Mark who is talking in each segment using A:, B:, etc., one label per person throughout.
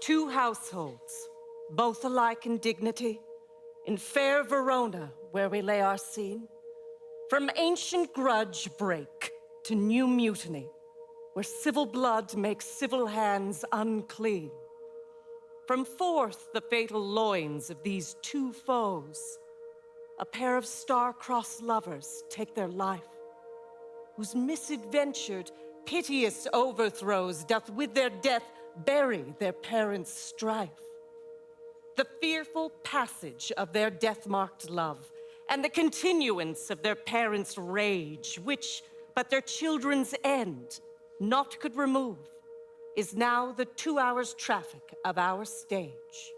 A: Two households, both alike in dignity, in fair Verona, where we lay our scene. From ancient grudge break to new mutiny, where civil blood makes civil hands unclean. From forth the fatal loins of these two foes, a pair of star-crossed lovers take their life, whose misadventured, piteous overthrows doth with their death bury their parents' strife. The fearful passage of their death-marked love, and the continuance of their parents' rage, which but their children's end naught could remove, is now the 2 hours' traffic of our stage.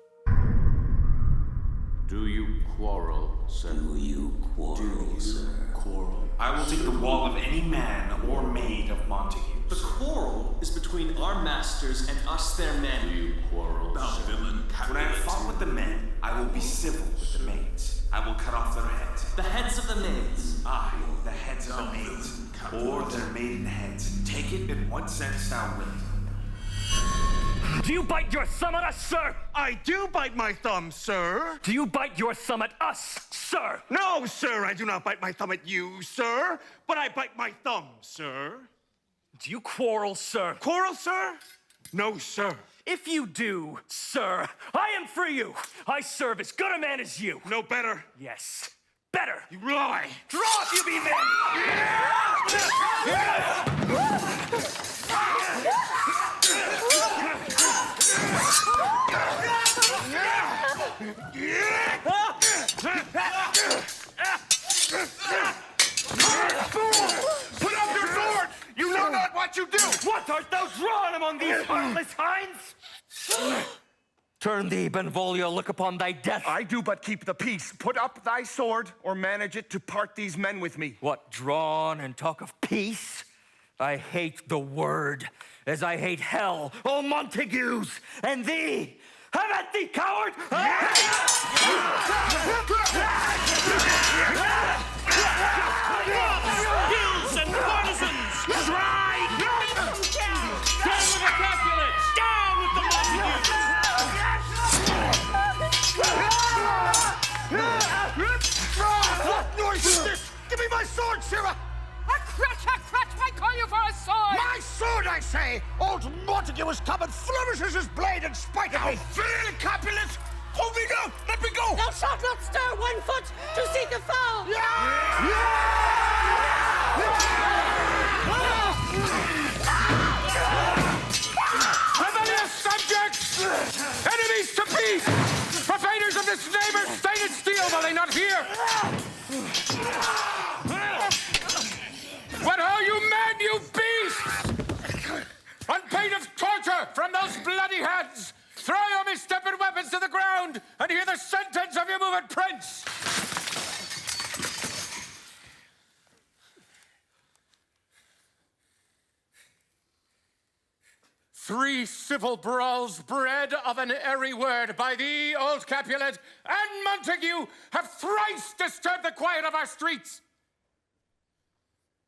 B: Do you quarrel, sir?
C: Do you quarrel, sir?
D: Quarrel. I will take the wall of any man or maid of Montagues.
E: The quarrel is between our masters and us, their men.
B: Do you quarrel,
D: Thou
B: sir?
D: villain, Capulet. When I have fought with the men, I will be civil with the maids. I will cut off their heads.
E: The heads of the maids.
D: Aye, the heads of the maids. Or their maiden heads. Take it in what sense thou wilt.
F: Do you bite your thumb at us, sir?
G: I do bite my thumb, sir.
F: Do you bite your thumb at us, sir?
G: No, sir, I do not bite my thumb at you, sir. But I bite my thumb, sir.
F: Do you quarrel, sir?
G: Quarrel, sir? No, sir.
F: If you do, sir, I am for you. I serve as good a man as you.
G: No better.
F: Yes, better.
G: You lie.
F: Draw if you be men.
G: Put up your sword! You know not what you do!
F: What art thou drawn among these heartless hinds? Turn thee, Benvolio, look upon thy death.
G: I do but keep the peace. Put up thy sword, or manage it to part these men with me.
F: What, drawn and talk of peace? I hate the word, as I hate hell, O Montagues, and thee! Have at thee, coward!
H: Bills and partisans! Strike! Down with the Capulets! Down with the Montagues!
G: What noise is this? Give me my sword, Sirrah!
H: A crutch! I call you for a sword!
G: My sword, I say! Old Montague has come and flourishes his blade in spite of me!
H: Fear, Capulets! Hold me down! Let me go!
A: Thou shalt not stir 1 foot to seek a foul!
H: Rebellious subjects! Enemies to peace! Profaners of this neighbor's stained steel, will they not hear? What ho, you men, you beasts! On pain of torture from those bloody hands, throw your misstepping weapons to the ground and hear the sentence of your moving prince! Three civil brawls bred of an airy word by thee, old Capulet, and Montague have thrice disturbed the quiet of our streets.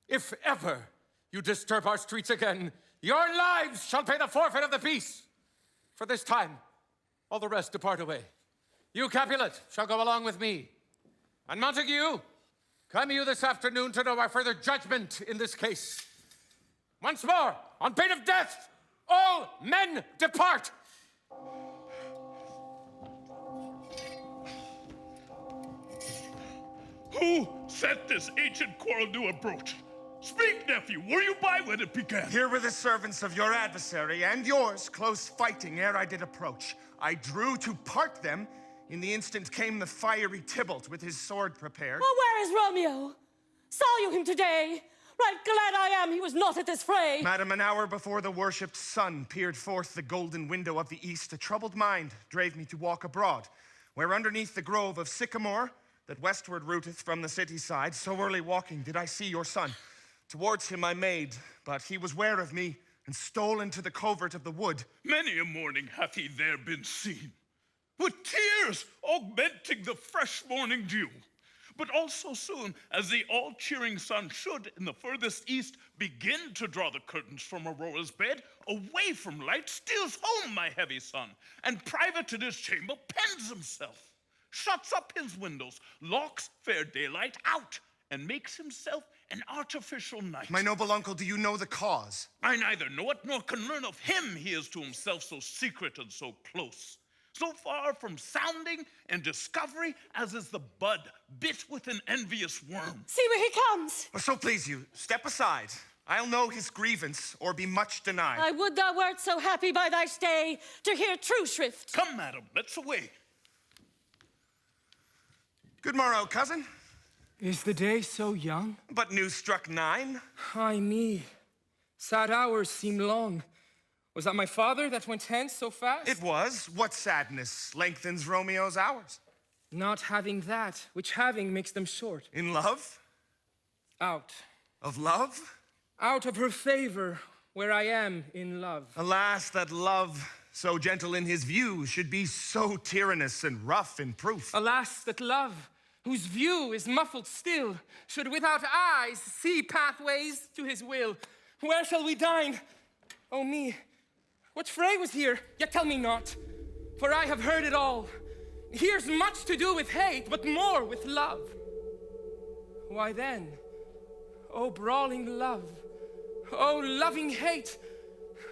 H: If ever you disturb our streets again, your lives shall pay the forfeit of the peace. For this time, all the rest depart away. You, Capulet, shall go along with me. And Montague, come you this afternoon to know our further judgment in this case. Once more, on pain of death, all men depart.
I: Who set this ancient quarrel to a broach? Speak, nephew, were you by when it began?
G: Here were the servants of your adversary and yours close fighting ere I did approach. I drew to part them. In the instant came the fiery Tybalt with his sword prepared.
A: Oh, where is Romeo? Saw you him today? Right glad I am he was not at this fray.
G: Madam, an hour before the worshipped sun peered forth the golden window of the east, a troubled mind drave me to walk abroad, where underneath the grove of sycamore that westward rooteth from the city side, so early walking did I see your son. Towards him I made, but he was ware of me, and stole into the covert of the wood.
I: Many a morning hath he there been seen, with tears augmenting the fresh morning dew. but also soon, as the all-cheering sun should, in the furthest east, begin to draw the curtains from Aurora's bed, away from light, steals home my heavy son, and private in his chamber pens himself, shuts up his windows, locks fair daylight out, and makes himself an artificial night.
G: My noble uncle, do you know the cause?
I: I neither know it nor can learn of him. He is to himself so secret and so close, so far from sounding and discovery as is the bud bit with an envious worm.
J: See where he comes.
G: So please you, step aside. I'll know his grievance or be much denied.
J: I would thou wert so happy by thy stay to hear true shrift.
I: Come, madam, let's away.
G: Good morrow, cousin.
K: Is the day so young?
G: But news struck 9.
K: Ay me, sad hours seem long. Was that my father that went hence so fast?
G: It was. What sadness lengthens Romeo's hours?
K: Not having that, which having makes them short.
G: In love?
K: Out.
G: Of love?
K: Out of her favor, where I am in love.
G: Alas, that love, so gentle in his view, should be so tyrannous and rough in proof.
K: Alas, that love, whose view is muffled still, should without eyes see pathways to his will. Where shall we dine? Oh me, what fray was here? Yet tell me not, for I have heard it all. Here's much to do with hate, but more with love. Why then, oh brawling love, oh loving hate,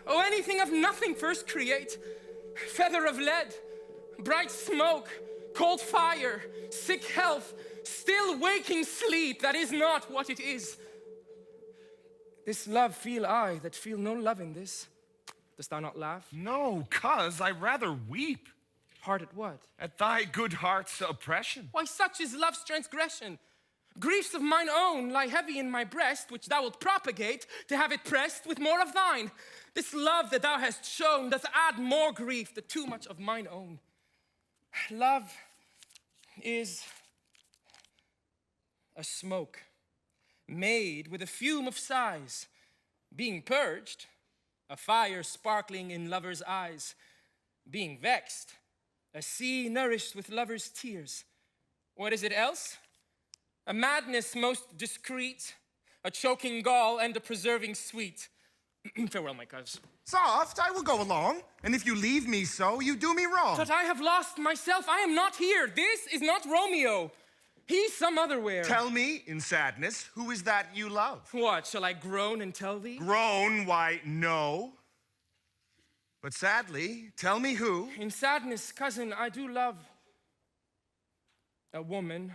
K: oh anything of nothing first create, feather of lead, bright smoke, cold fire, sick health, still waking sleep that is not what it is. This love feel I that feel no love in this. Dost thou not laugh?
G: No, cuz I rather weep.
K: Hard at what?
G: At thy good heart's oppression.
K: Why, such is love's transgression. Griefs of mine own lie heavy in my breast, which thou wilt propagate to have it pressed with more of thine. This love that thou hast shown doth add more grief to too much of mine own. Love is a smoke made with a fume of sighs, being purged, a fire sparkling in lovers' eyes, being vexed, a sea nourished with lovers' tears. What is it else? A madness most discreet, a choking gall and a preserving sweet. Farewell, my cuz.
G: Soft, I will go along, and if you leave me so, you do me wrong.
K: But I have lost myself. I am not here. This is not Romeo. He's some other where.
G: Tell me, in sadness, who is that you love?
K: What, shall I groan and tell thee?
G: Groan, why, no. But sadly, tell me who.
K: In sadness, cousin, I do love a woman.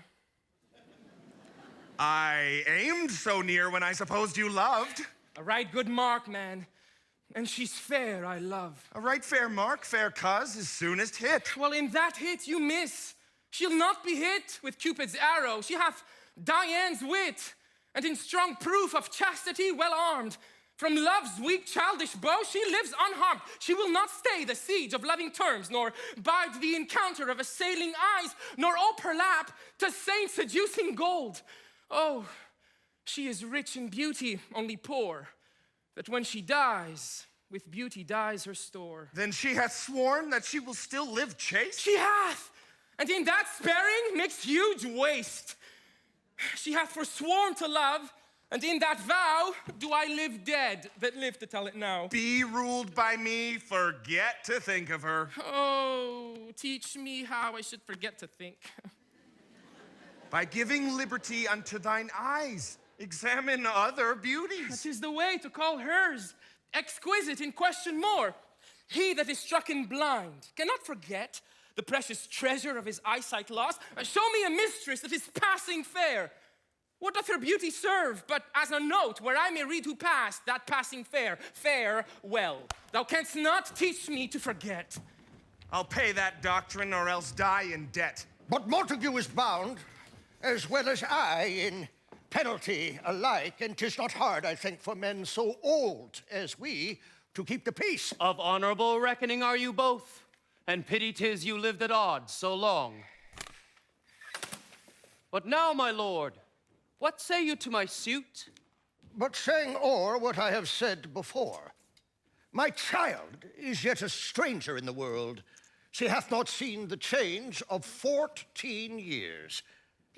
G: I aimed so near when I supposed you loved.
K: A right good mark, man. And she's fair, I love.
G: A right fair mark, fair cuz, is soonest hit.
K: Well, in that hit you miss. She'll not be hit with Cupid's arrow. She hath Diane's wit, and in strong proof of chastity well armed. From love's weak childish bow she lives unharmed. She will not stay the siege of loving terms, nor bide the encounter of assailing eyes, nor ope her lap to saints seducing gold. Oh, she is rich in beauty, only poor, that when she dies, with beauty dies her store.
G: Then she hath sworn that she will still live chaste?
K: She hath, and in that sparing makes huge waste. She hath forsworn to love, and in that vow do I live dead that live to tell it now.
G: Be ruled by me, forget to think of her.
K: Oh, teach me how I should forget to think.
G: By giving liberty unto thine eyes, examine other beauties.
K: That is the way to call hers exquisite in question more. He that is strucken blind cannot forget the precious treasure of his eyesight lost. Show me a mistress that is passing fair. What doth her beauty serve but as a note where I may read who passed that passing fair? Farewell. Thou canst not teach me to forget.
G: I'll pay that doctrine or else die in debt.
L: But Montague is bound, as well as I, in penalty alike, and 'tis not hard, I think, for men so old as we to keep the peace.
M: Of honorable reckoning are you both, and pity 'tis you lived at odds so long. But now, my lord, what say you to my suit?
L: But saying o'er what I have said before, my child is yet a stranger in the world. She hath not seen the change of 14 years.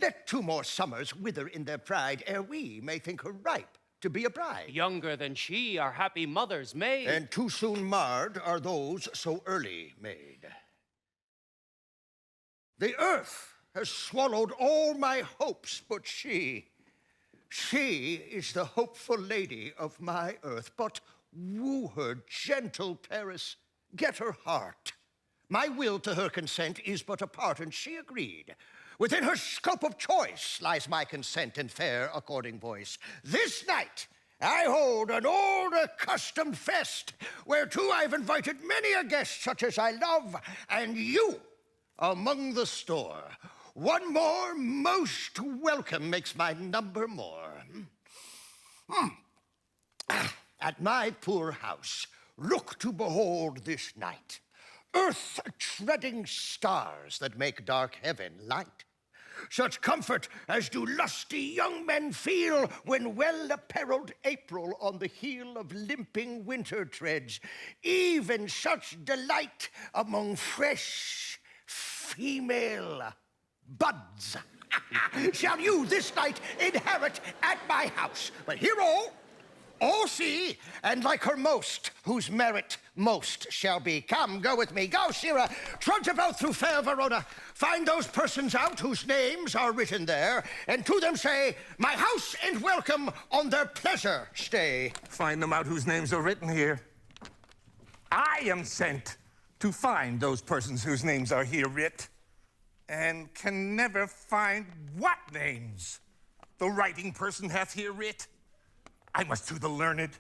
L: Let 2 more summers wither in their pride, ere we may think her ripe to be a bride.
M: Younger than she, our happy mother's maid.
L: And too soon marred are those so early made. The earth has swallowed all my hopes, but she is the hopeful lady of my earth. But woo her, gentle Paris, get her heart. My will to her consent is but a part, and she agreed. Within her scope of choice lies my consent and fair according voice. This night I hold an old accustomed fest, whereto I've invited many a guest, such as I love, and you among the store. One more most welcome makes my number more. At my poor house, look to behold this night earth-treading stars that make dark heaven light. Such comfort as do lusty young men feel when well-apparelled April on the heel of limping winter treads. Even such delight among fresh female buds shall you this night inherit at my house. But hear all see, and like her most, whose merit most shall be. Come, go with me, go, Sirrah, trudge about through fair Verona, find those persons out whose names are written there, and to them say, my house and welcome on their pleasure stay.
G: Find them out whose names are written here. I am sent to find those persons whose names are here writ, and can never find what names the writing person hath here writ. I must to the learned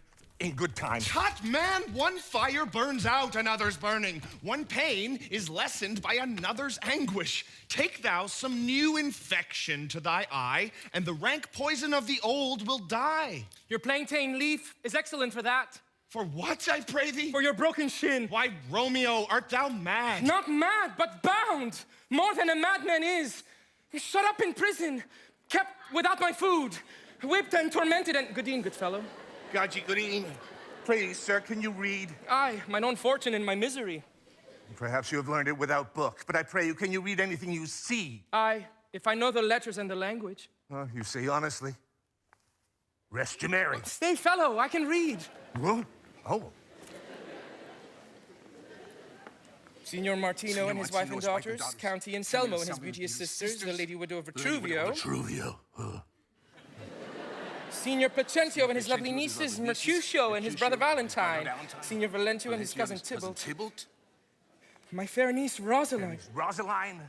G: in good time.
N: Tut, man, one fire burns out, another's burning. One pain is lessened by another's anguish. Take thou some new infection to thy eye, and the rank poison of the old will die.
K: Your plantain leaf is excellent for that.
N: For what, I pray thee?
K: For your broken shin.
N: Why, Romeo, art thou mad?
K: Not mad, but bound. More than a madman is. Shut up in prison, kept without my food, whipped and tormented and... Good e'en, good fellow.
G: God ye good e'en. Pray, sir, can you read?
K: Aye, mine own fortune and my misery.
G: Perhaps you have learned it without book, but I pray you, can you read anything you see?
K: Aye, if I know the letters and the language.
G: Oh, you say honestly. Rest you merry.
K: Stay, fellow, I can read.
G: What? Oh.
K: Signor Martino and his wife and daughters, Count Anselmo and his beauteous sisters, the Lady Widow of Vitruvio. Signor Placentio and his lovely nieces, Mercutio and his brother Valentine, Signor Valentio and his cousin Tybalt, my fair niece Rosaline,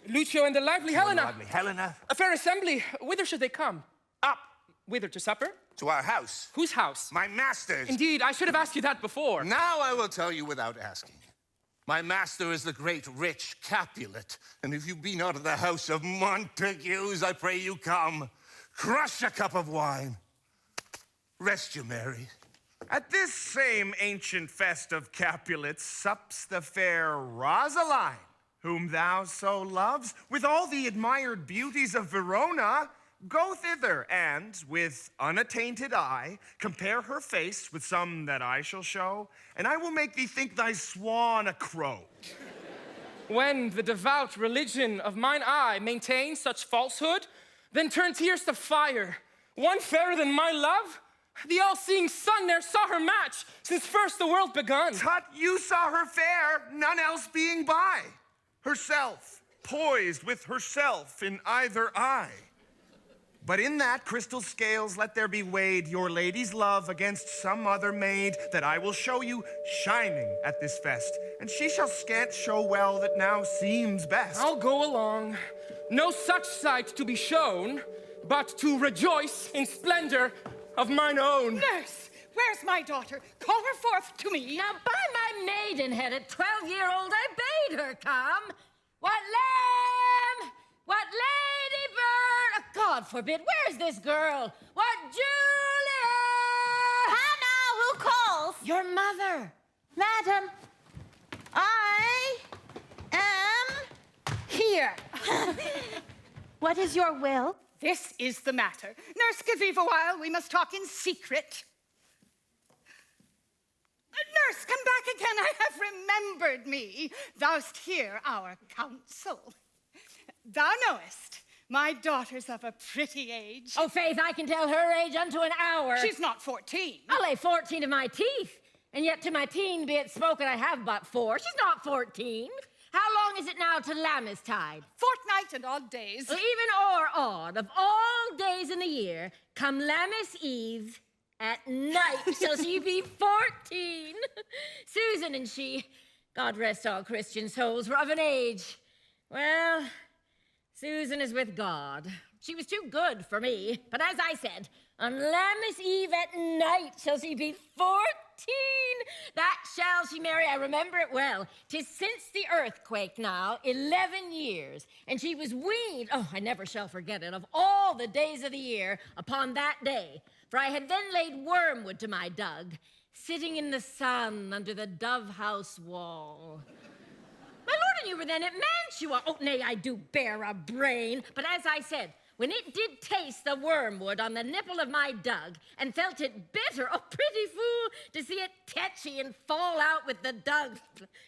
K: Lucio and the lively Helena. A fair assembly, whither should they come?
G: Up.
K: Whither, to supper?
G: To our house.
K: Whose house?
G: My master's.
K: Indeed, I should have asked you that before.
G: Now I will tell you without asking. My master is the great rich Capulet, and if you be not of the house of Montagues, I pray you come. Crush a cup of wine. Rest you merry.
O: At this same ancient fest of Capulets sups the fair Rosaline, whom thou so loves. With all the admired beauties of Verona, go thither and, with unattainted eye, compare her face with some that I shall show, and I will make thee think thy swan a crow.
K: When the devout religion of mine eye maintains such falsehood, then turn tears to fire. One fairer than my love? The all-seeing sun ne'er saw her match since first the world begun.
O: Tut, you saw her fair, none else being by. Herself, poised with herself in either eye. But in that crystal scales let there be weighed your lady's love against some other maid that I will show you shining at this fest, and she shall scant show well that now seems best.
K: I'll go along. No such sight to be shown, but to rejoice in splendor of mine own.
J: Nurse, where's my daughter? Call her forth to me.
P: Now, by my maidenhead at 12-year-old, I bade her come. What lamb? What ladybird? God forbid, where's this girl? What Julia?
Q: How now, who calls?
P: Your mother.
Q: Madam, I am here. What is your will?
J: This is the matter. Nurse, give leave a while. We must talk in secret. Nurse, come back again. I have remembered me. Thou'st hear our counsel. Thou knowest, My daughter's of a pretty age.
P: Oh, Faith, I can tell her age unto an hour.
J: She's not 14.
P: I'll lay 14 of my teeth. And yet to my teen be it spoken, I have but 4. She's not 14. How long is it now to Lammastide?
J: Fortnight and odd days.
P: Well, even or odd, of all days in the year, come Lammas Eve, at night shall she be 14. Susan and she, God rest all Christian souls, were of an age. Well, Susan is with God. She was too good for me. But as I said, on Lammas Eve at night shall she be 14. That shall she marry, I remember it well. 'Tis since the earthquake now, 11 years. And she was weaned, oh, I never shall forget it, of all the days of the year upon that day. For I had then laid wormwood to my dug, sitting in the sun under the dove house wall. My lord and you were then at Mantua. Oh, nay, I do bear a brain. But as I said, when it did taste the wormwood on the nipple of my dug and felt it bitter, oh, pretty fool, to see it tetchy and fall out with the dug.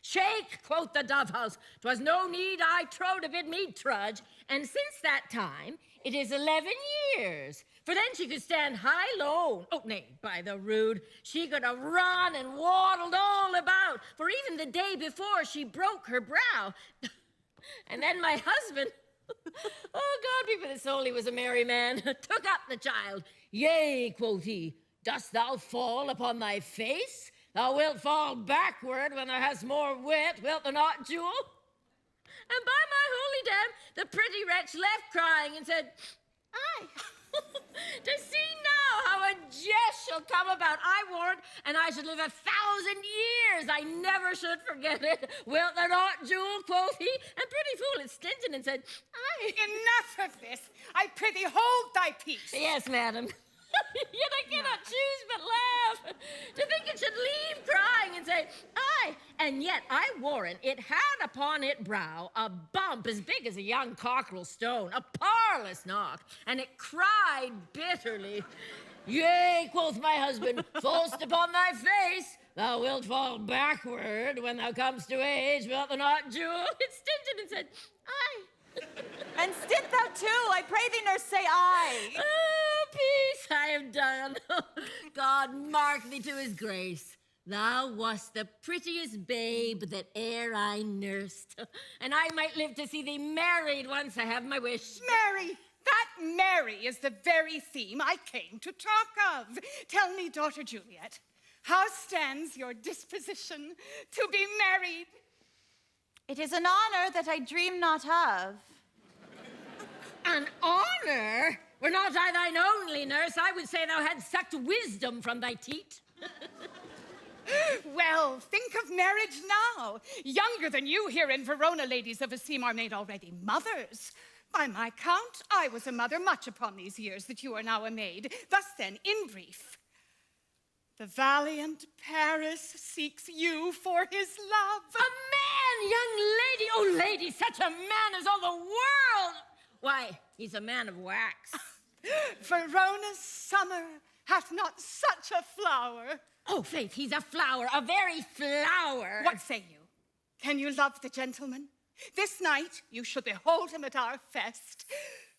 P: Shake, quoth the dove house, 'twas no need I trow to bid me trudge. And since that time, it is 11 years. For then she could stand high low. Oh, nay, by the rood, she could have run and waddled all about. For even the day before, she broke her brow. And then my husband, oh, God be with his soul, he was a merry man, took up the child. Yea, quoth he, dost thou fall upon thy face? Thou wilt fall backward when thou hast more wit, wilt thou not, Jewel? And by my holy dam, the pretty wretch left crying and said, aye. To see now how a jest shall come about, I warrant, and I should live 1,000 years. I never should forget it. Wilt thou not, Jewel, quoth he, and pretty fool it stinted and said, aye.
J: Enough of this. I prithee hold thy peace.
P: Yes, madam. Yet I cannot choose but laugh. To think it should leave crying and say, aye. And yet I warrant it had upon it brow a bump as big as a young cockerel stone, a parlous knock, and it cried bitterly. Yea, quoth my husband, fall'st upon thy face. Thou wilt fall backward when thou comest to age, wilt thou not, Jewel? It stinted and said, aye.
Q: And stint thou too, I pray thee, nurse, say aye.
P: Oh, peace I have done. God mark thee to his grace. Thou wast the prettiest babe that e'er I nursed. And I might live to see thee married once I have my wish.
J: Mary! That Mary is the very theme I came to talk of. Tell me, daughter Juliet, how stands your disposition to be married?
Q: It is an honor that I dream not of.
P: An honor? Were not I thine only nurse, I would say thou hadst sucked wisdom from thy teat.
J: Well, think of marriage now. Younger than you here in Verona, ladies of esteem, are made already mothers. By my count, I was a mother much upon these years that you are now a maid. Thus then, in brief, the valiant Paris seeks you for his love.
P: A man, young lady! Oh, lady, such a man as all the world! Why, he's a man of wax.
J: Verona's summer hath not such a flower.
P: Oh, Faith, he's a flower, a very flower.
J: What say you? Can you love the gentleman? This night you should behold him at our fest.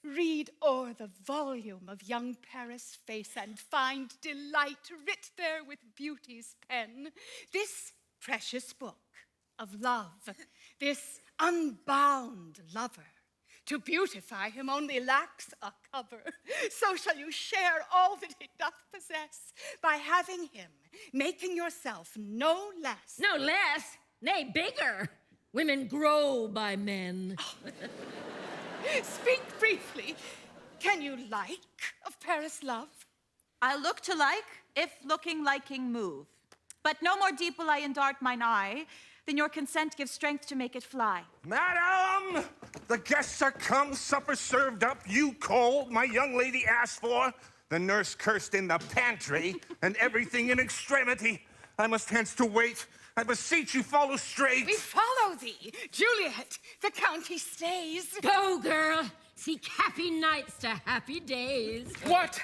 J: Read o'er the volume of young Paris' face and find delight writ there with beauty's pen. This precious book of love, this unbound lover, to beautify him only lacks a cover. So shall you share all that he doth possess by having him, making yourself no less.
P: No less? Nay, bigger. Women grow by men.
J: Speak briefly. Can you like of Paris' love?
Q: I'll look to like, if looking liking move. But no more deep will I endart mine eye, than your consent gives strength to make it fly.
G: Madam, the guests are come, supper served up, you cold, my young lady asked for. The nurse cursed in the pantry, and everything in extremity. I must hence to wait. I beseech you, follow straight.
J: We follow thee. Juliet, the county stays.
P: Go, girl. Seek happy nights to happy days.
K: What?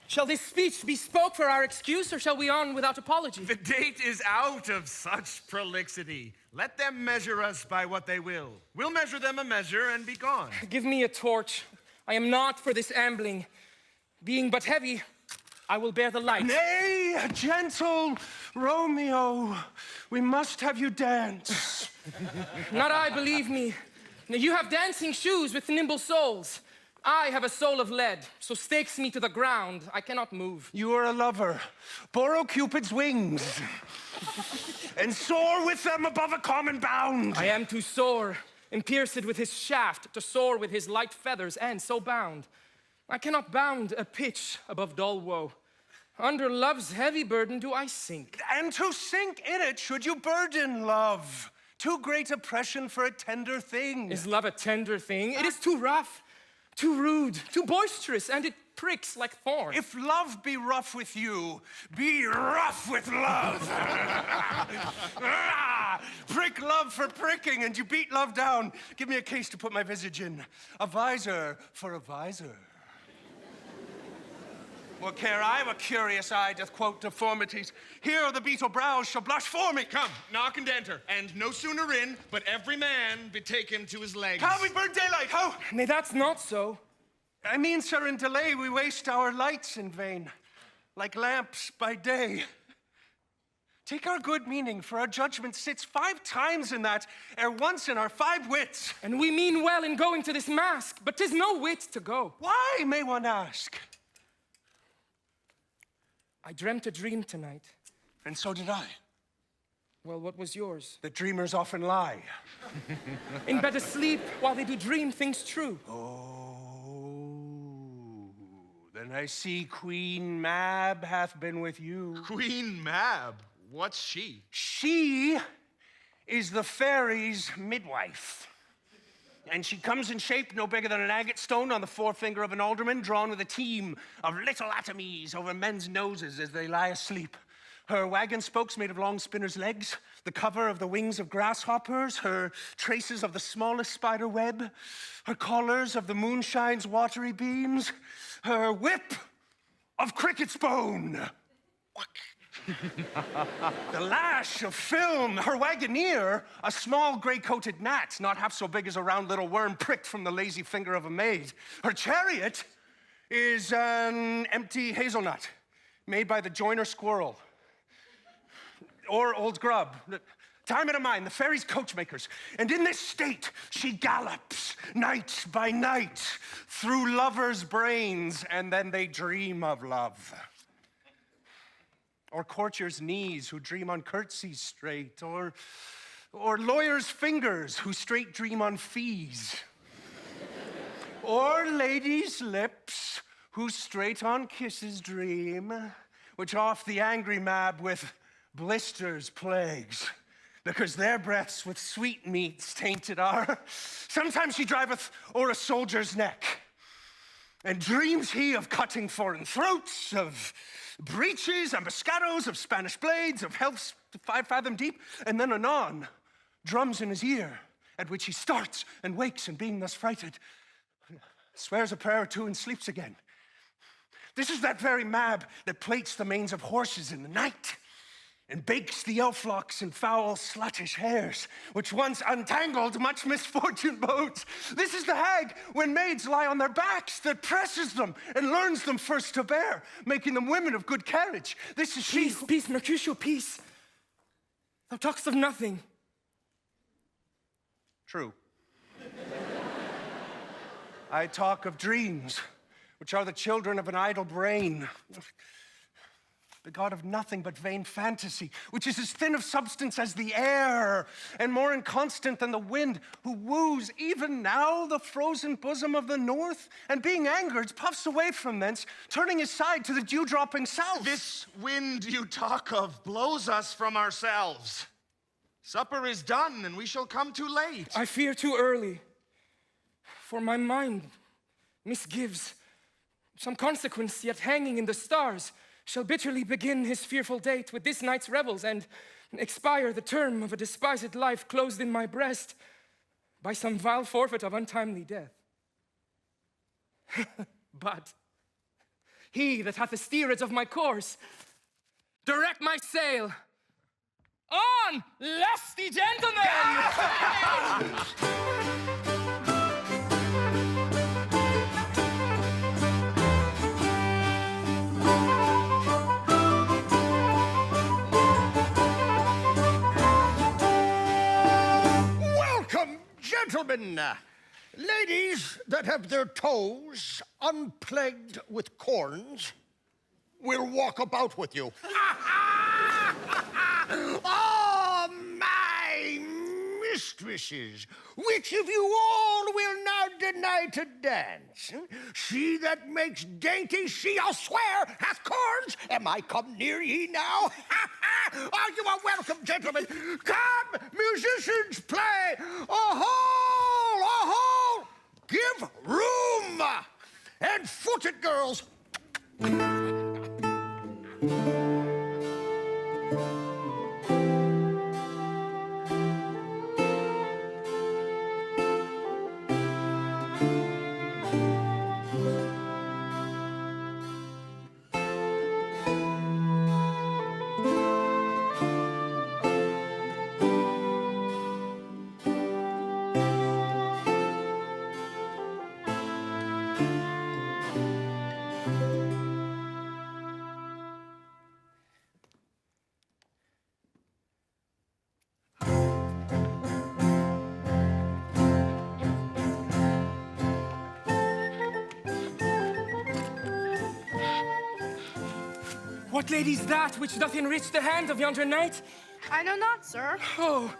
K: Shall this speech be spoke for our excuse, or shall we on without apology?
O: The date is out of such prolixity. Let them measure us by what they will. We'll measure them a measure and be gone.
K: Give me a torch. I am not for this ambling. Being but heavy, I will bear the light.
R: Nay, gentle Romeo, we must have you dance.
K: Not I, believe me. Now, you have dancing shoes with nimble soles. I have a soul of lead, so stakes me to the ground. I cannot move.
R: You are a lover. Borrow Cupid's wings and soar with them above a common bound.
K: I am too sore, and pierced with his shaft to soar with his light feathers, and so bound. I cannot bound a pitch above dull woe. Under love's heavy burden do I sink.
R: And to sink in it should you burden love. Too great oppression for a tender thing.
K: Is love a tender thing? It is too rough, too rude, too boisterous, and it pricks like thorns.
R: If love be rough with you, be rough with love. Prick love for pricking, and you beat love down. Give me a case to put my visage in. A visor for a visor. What care I? A curious eye doth quote deformities. Here the beetle brows shall blush for me.
N: Come, knock and enter, and no sooner in, but every man betake him to his legs.
R: How we burn daylight, how?
K: Nay, that's not so.
R: I mean, sir, in delay we waste our lights in vain, like lamps by day. Take our good meaning, for our judgment sits 5 times in that, ere once in our 5 wits.
K: And we mean well in going to this mask, but 'tis no wit to go.
R: Why, may one ask?
K: I dreamt a dream tonight.
R: And so did I.
K: Well, what was yours?
R: That dreamers often lie.
K: In bed asleep, while they do dream things true.
R: Oh, then I see Queen Mab hath been with you.
N: Queen Mab? What's she?
R: She is the fairy's midwife. And she comes in shape no bigger than an agate stone on the forefinger of an alderman, drawn with a team of little atomies over men's noses as they lie asleep. Her wagon spokes made of long spinner's legs, the cover of the wings of grasshoppers, her traces of the smallest spider web, her collars of the moonshine's watery beams, her whip of cricket's bone. The lash of film, her wagoneer, a small gray-coated gnat, not half so big as a round little worm pricked from the lazy finger of a maid. Her chariot is an empty hazelnut made by the joiner squirrel. Or old grub. Time it a mind, the fairies' coachmakers. And in this state, she gallops night by night through lovers' brains, and then they dream of love. Or courtiers' knees who dream on curtsies straight, or lawyers' fingers who straight dream on fees. Or ladies' lips who straight on kisses dream, which oft the angry Mab with blisters plagues, because their breaths with sweetmeats tainted are. Sometimes she driveth o'er a soldier's neck, and dreams he of cutting foreign throats, of breeches, ambuscados, of Spanish blades, of healths 5 fathom deep, and then anon, drums in his ear, at which he starts and wakes, and being thus frighted, swears a prayer or two and sleeps again. This is that very Mab that plaits the manes of horses in the night, and bakes the elf locks in foul, sluttish hairs, which once untangled much misfortune bodes. This is the hag, when maids lie on their backs, that presses them and learns them first to bear, making them women of good carriage. This is she.
K: Peace, Mercutio, peace. Thou talkst of nothing.
R: True. I talk of dreams, which are the children of an idle brain, begot of nothing but vain fantasy, which is as thin of substance as the air, and more inconstant than the wind, who woos even now the frozen bosom of the north, and being angered, puffs away from thence, turning his side to the dew-dropping south.
N: This wind you talk of blows us from ourselves. Supper is done, and we shall come too late.
K: I fear too early, for my mind misgives. Some consequence yet hanging in the stars shall bitterly begin his fearful date with this night's revels, and expire the term of a despised life closed in my breast by some vile forfeit of untimely death. But he that hath the steerage of my course, direct my sail. On, lusty gentlemen!
L: Gentlemen, ladies that have their toes unplagued with corns will walk about with you. Oh, my mistresses, which of you all will now deny to dance? She that makes dainty, she, I'll swear, hath corns. Am I come near ye now? Oh, you are welcome, gentlemen. Come, musicians, play. A hole, give room. And foot it, girls.
K: What lady's that which doth enrich the hand of yonder knight?
S: I know not, sir.
K: Oh,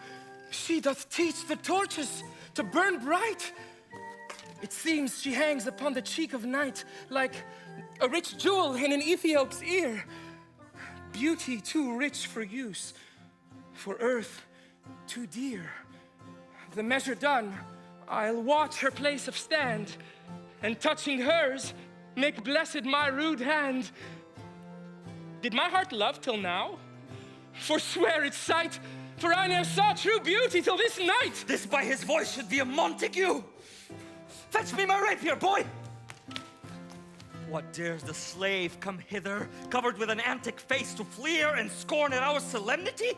K: she doth teach the torches to burn bright. It seems she hangs upon the cheek of night like a rich jewel in an Ethiop's ear. Beauty too rich for use, for earth too dear. The measure done, I'll watch her place of stand, and touching hers, make blessed my rude hand. Did my heart love till now? Forswear its sight, for I ne'er saw true beauty till this night.
F: This by his voice should be a Montague. Fetch me my rapier, boy. What dares the slave come hither, covered with an antic face, to fleer and scorn at our solemnity?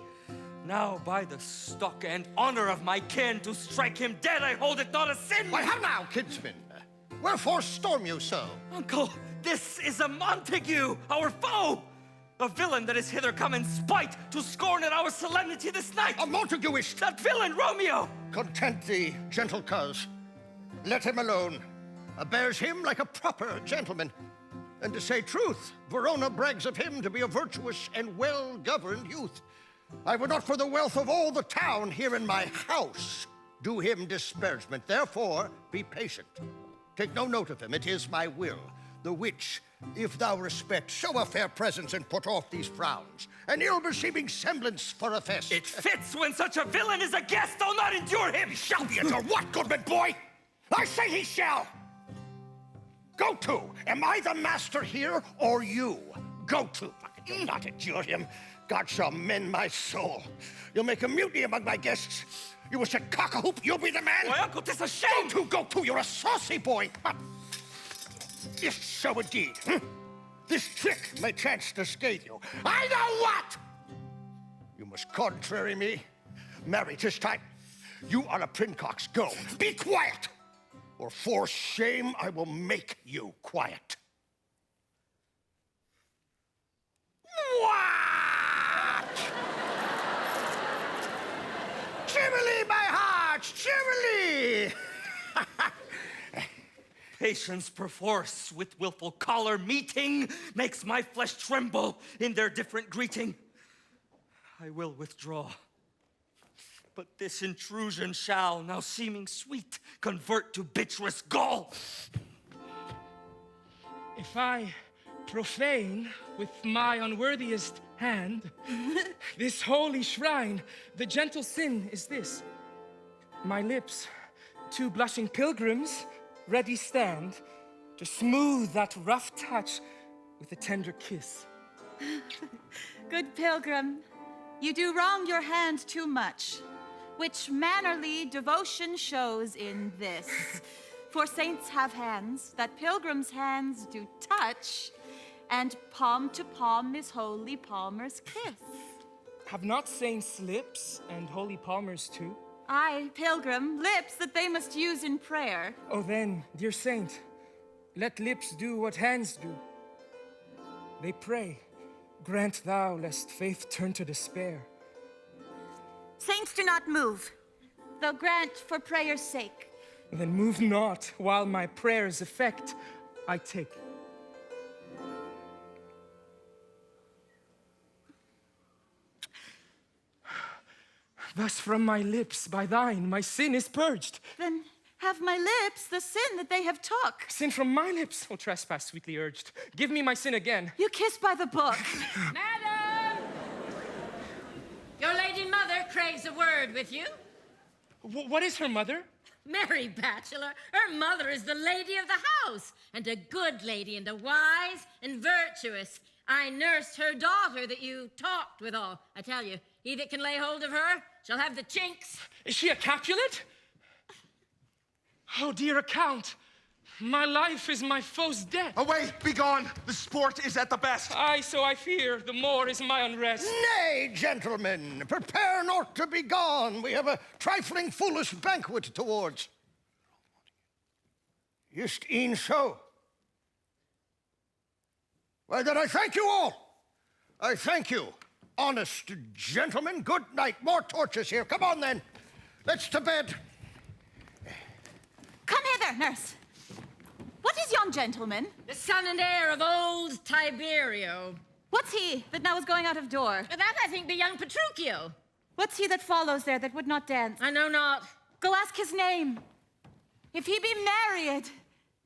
F: Now by the stock and honor of my kin, to strike him dead I hold it not a sin.
L: Why, how now, kinsman? Wherefore storm you so?
F: Uncle, this is a Montague, our foe. A villain that is hither come in spite to scorn at our solemnity this night.
L: A Montaguist!
F: That villain, Romeo!
L: Content thee, gentle coz. Let him alone. Bears him like a proper gentleman. And to say truth, Verona brags of him to be a virtuous and well-governed youth. I would not for the wealth of all the town here in my house do him disparagement. Therefore, be patient. Take no note of him, it is my will. The which, if thou respect, show a fair presence and put off these frowns, an ill-beseeming semblance for a fest.
F: It fits when such a villain is a guest, I'll not endure him.
L: He shall be endured. What, goodman boy? I say he shall. Go to. Am I the master here, or you? Go to. You'll not endure him. God shall mend my soul. You'll make a mutiny among my guests. You wish to cock a hoop, you'll be the man.
F: Why, uncle, 'tis a shame.
L: Go to, you're a saucy boy. Yes, so indeed. This trick may chance to scathe you. I know what! You must contrary me. Marry, 'tis time. You are a princox. Go. Be quiet, or for shame I will make you quiet. What? Cheerily, my heart, cheerily!
F: Patience perforce with willful choler meeting makes my flesh tremble in their different greeting. I will withdraw, but this intrusion shall, now seeming sweet, convert to bitterest gall.
K: If I profane with my unworthiest hand this holy shrine, the gentle sin is this: my lips, two blushing pilgrims, ready stand to smooth that rough touch with a tender kiss.
Q: Good pilgrim, you do wrong your hand too much, which mannerly devotion shows in this. For saints have hands that pilgrims' hands do touch, and palm to palm is holy palmer's kiss.
K: Have not saints lips and holy palmers too?
Q: Aye, pilgrim, lips that they must use in prayer.
K: Oh then, dear saint, let lips do what hands do. They pray, grant thou lest faith turn to despair.
Q: Saints do not move. though grant for prayer's sake.
K: Then move not, while my prayer's effect I take. Thus from my lips, by thine, my sin is purged.
Q: Then have my lips the sin that they have took.
K: Sin from my lips, O trespass sweetly urged. Give me my sin again.
Q: You kiss by the book.
P: Madam! Your lady mother craves a word with you.
K: What is her mother?
P: Merry bachelor, her mother is the lady of the house, and a good lady, and a wise and virtuous. I nursed her daughter that you talked withal. I tell you, he that can lay hold of her shall have the chinks.
K: Is she a Capulet? Oh, dear Count, my life is my foe's death.
G: Away, be gone. The sport is at the best.
K: Aye, so I fear, the more is my unrest.
L: Nay, gentlemen, prepare not to be gone. We have a trifling foolish banquet towards. Just e'en so. Why, then I thank you all. I thank you, honest gentlemen. Good night. More torches here. Come on, then. Let's to bed.
Q: Come hither, nurse. What is yon gentleman?
P: The son and heir of old Tiberio.
Q: What's he that now is going out of door?
P: That, I think, be young Petruchio.
Q: What's he that follows there that would not dance?
P: I know not.
Q: Go ask his name. If he be married,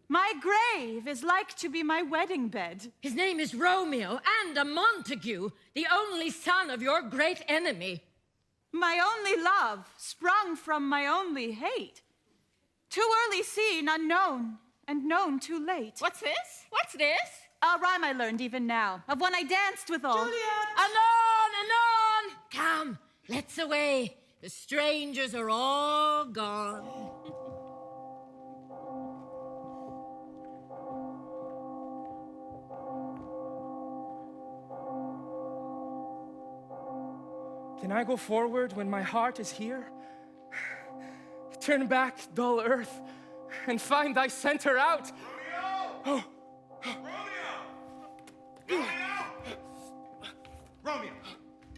Q: my grave is like to be my wedding bed.
P: His name is Romeo and a Montague, the only son of your great enemy.
Q: My only love, sprung from my only hate. Too early seen, unknown, and known too late.
P: What's this? What's this?
Q: A rhyme I learned even now, of one I danced withal.
P: Juliet! Anon, anon! Come, let's away. The strangers are all gone.
K: Can I go forward when my heart is here? Turn back, dull earth, and find thy center out.
G: Romeo! Romeo! Romeo!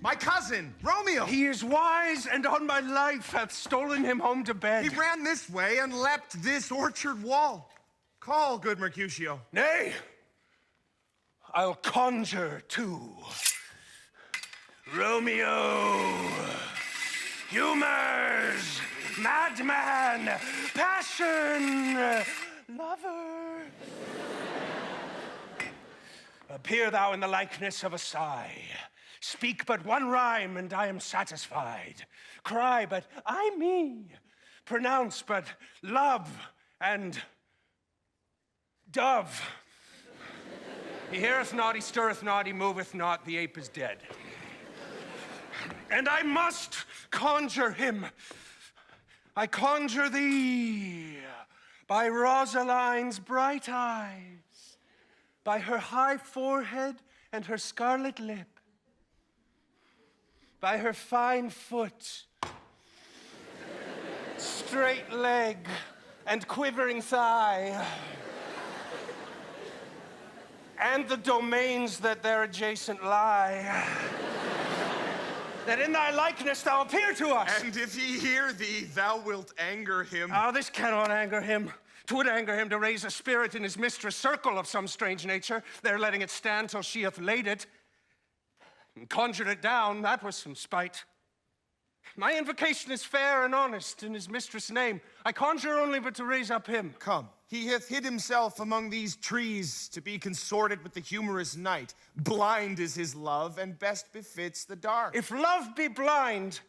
G: My cousin, Romeo!
R: He is wise, and on my life hath stolen him home to bed.
G: He ran this way and leapt this orchard wall. Call, good Mercutio.
R: Nay, I'll conjure too. Romeo, humors, madman, passion, lover. Appear thou in the likeness of a sigh. Speak but one rhyme, and I am satisfied. Cry but I me. Pronounce but love and dove. He heareth not, he stirreth not, he moveth not, the ape is dead. And I must conjure him. I conjure thee by Rosaline's bright eyes, by her high forehead and her scarlet lip, by her fine foot, straight leg, and quivering thigh, and the domains that there adjacent lie, that in thy likeness thou appear to us.
G: And if he hear thee, thou wilt anger him.
R: Oh, this cannot anger him. 'Twould anger him to raise a spirit in his mistress' circle of some strange nature, there letting it stand till she hath laid it, and conjured it down. That was some spite. My invocation is fair and honest in his mistress' name. I conjure only but to raise up him.
G: Come, he hath hid himself among these trees to be consorted with the humorous night. Blind is his love, and best befits the dark.
R: If love be blind,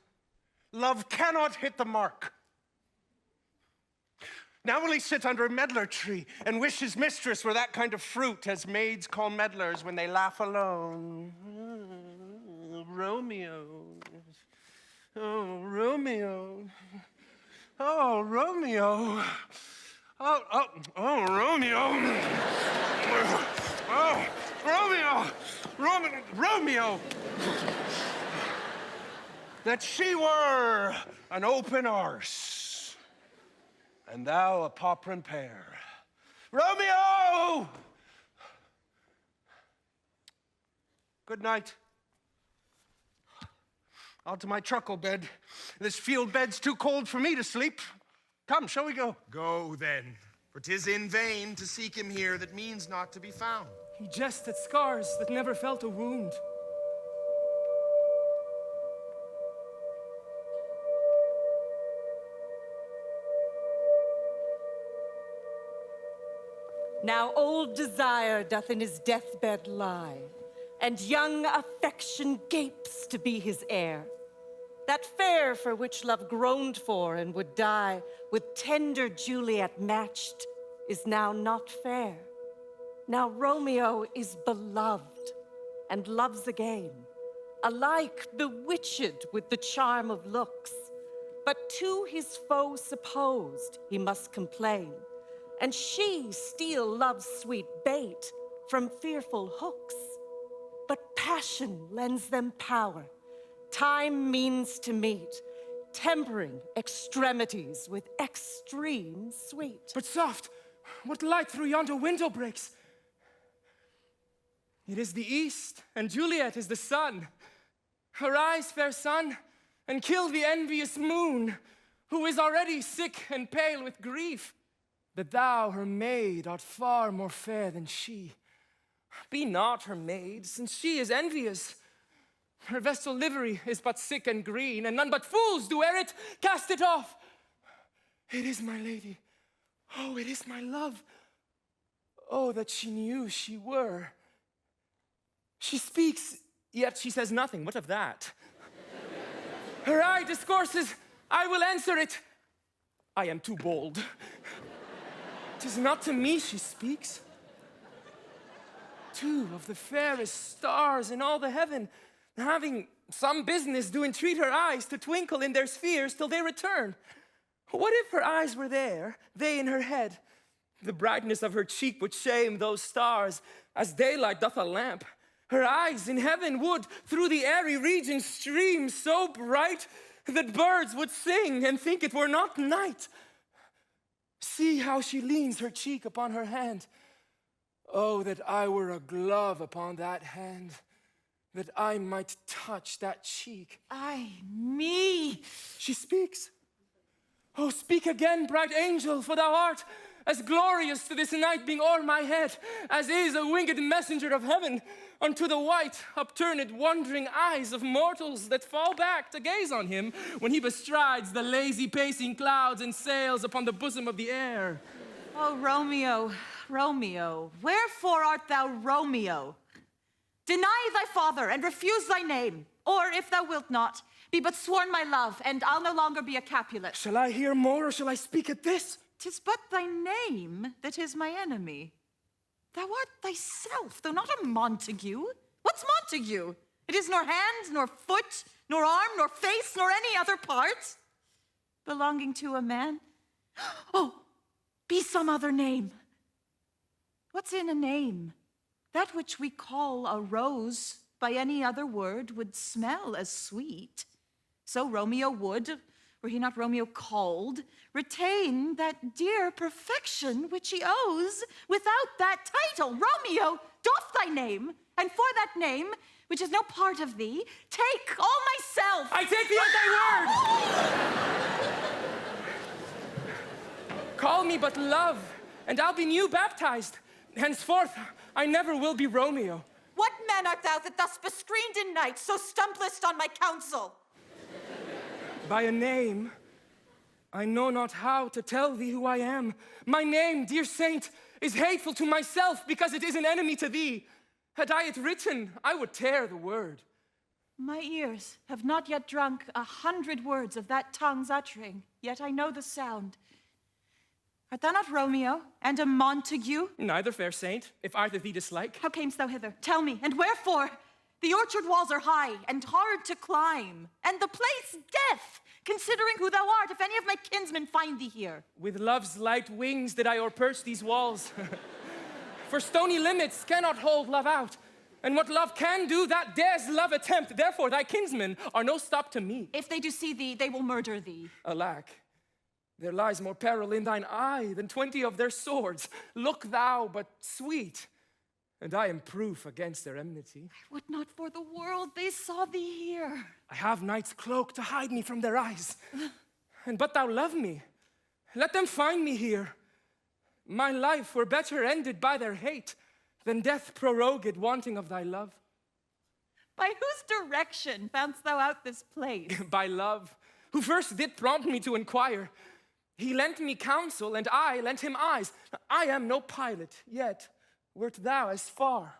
R: love cannot hit the mark. Now will he sit under a medlar tree and wish his mistress were that kind of fruit as maids call medlars when they laugh alone. Romeo. Oh, Romeo. Oh, Romeo. Oh, Romeo. Oh, Romeo. Romeo. That she were an open arse, and thou a poprin pear. Romeo! Good night. Out to my truckle bed. This field bed's too cold for me to sleep. Come, shall we go?
G: Go then, for 'tis in vain to seek him here that means not to be found.
K: He jests at scars that never felt a wound.
A: Now old desire doth in his deathbed lie, and young affection gapes to be his heir. That fair for which love groaned for and would die, with tender Juliet matched, is now not fair. Now Romeo is beloved, and loves again, alike bewitched with the charm of looks. But to his foe supposed he must complain, and she steal love's sweet bait from fearful hooks. But passion lends them power, time means to meet, tempering extremities with extreme sweet.
K: But soft, what light through yonder window breaks? It is the east, and Juliet is the sun. Arise, fair sun, and kill the envious moon, who is already sick and pale with grief. That thou, her maid, art far more fair than she. Be not her maid, since she is envious. Her vestal livery is but sick and green, and none but fools do wear it. Cast it off. It is my lady. Oh, it is my love. Oh, that she knew she were. She speaks, yet she says nothing. What of that? Her eye discourses, I will answer it. I am too bold. 'Tis not to me she speaks. Two of the fairest stars in all the heaven, having some business, do entreat her eyes to twinkle in their spheres till they return. What if her eyes were there, they in her head? The brightness of her cheek would shame those stars, as daylight doth a lamp. Her eyes in heaven would through the airy region stream so bright that birds would sing and think it were not night. See how she leans her cheek upon her hand. Oh, that I were a glove upon that hand, that I might touch that cheek.
Q: Ay, me!
K: She speaks. Oh, speak again, bright angel, for thou art as glorious to this night being o'er my head, as is a winged messenger of heaven unto the white, upturned, wondering eyes of mortals that fall back to gaze on him when he bestrides the lazy pacing clouds and sails upon the bosom of the air.
Q: Oh, Romeo, Romeo, wherefore art thou Romeo? Deny thy father and refuse thy name, or if thou wilt not, be but sworn my love, and I'll no longer be a Capulet.
K: Shall I hear more, or shall I speak at this?
Q: 'Tis but thy name that is my enemy. Thou art thyself, though not a Montague. What's Montague? It is nor hand, nor foot, nor arm, nor face, nor any other part belonging to a man. Oh, be some other name. What's in a name? That which we call a rose by any other word would smell as sweet. So Romeo would, were he not Romeo called, retain that dear perfection which he owes without that title. Romeo, doff thy name, and for that name, which is no part of thee, take all myself.
K: I take thee at thy word. Call me but love, and I'll be new baptized. Henceforth, I never will be Romeo.
J: What man art thou that thus bescreened in night, so stumblest on my counsel?
K: By a name, I know not how to tell thee who I am. My name, dear saint, is hateful to myself because it is an enemy to thee. Had I it written, I would tear the word.
Q: My ears have not yet drunk 100 words of that tongue's uttering, yet I know the sound. Art thou not Romeo, and a Montague?
K: Neither, fair saint, if either thee dislike.
Q: How camest thou hither? Tell me, and wherefore? The orchard walls are high and hard to climb, and the place death, considering who thou art, if any of my kinsmen find thee here.
K: With love's light wings did I o'erperch these walls. For stony limits cannot hold love out, and what love can do, that dares love attempt. Therefore thy kinsmen are no stop to me.
Q: If they do see thee, they will murder thee.
K: Alack, there lies more peril in thine eye than 20 of their swords. Look thou but sweet, and I am proof against their enmity.
Q: I would not for the world they saw thee here.
K: I have night's cloak to hide me from their eyes. And but thou love me, let them find me here. My life were better ended by their hate than death prorogued wanting of thy love.
Q: By whose direction foundst thou out this place?
K: By love, who first did prompt me to inquire. He lent me counsel, and I lent him eyes. I am no pilot, yet wert thou as far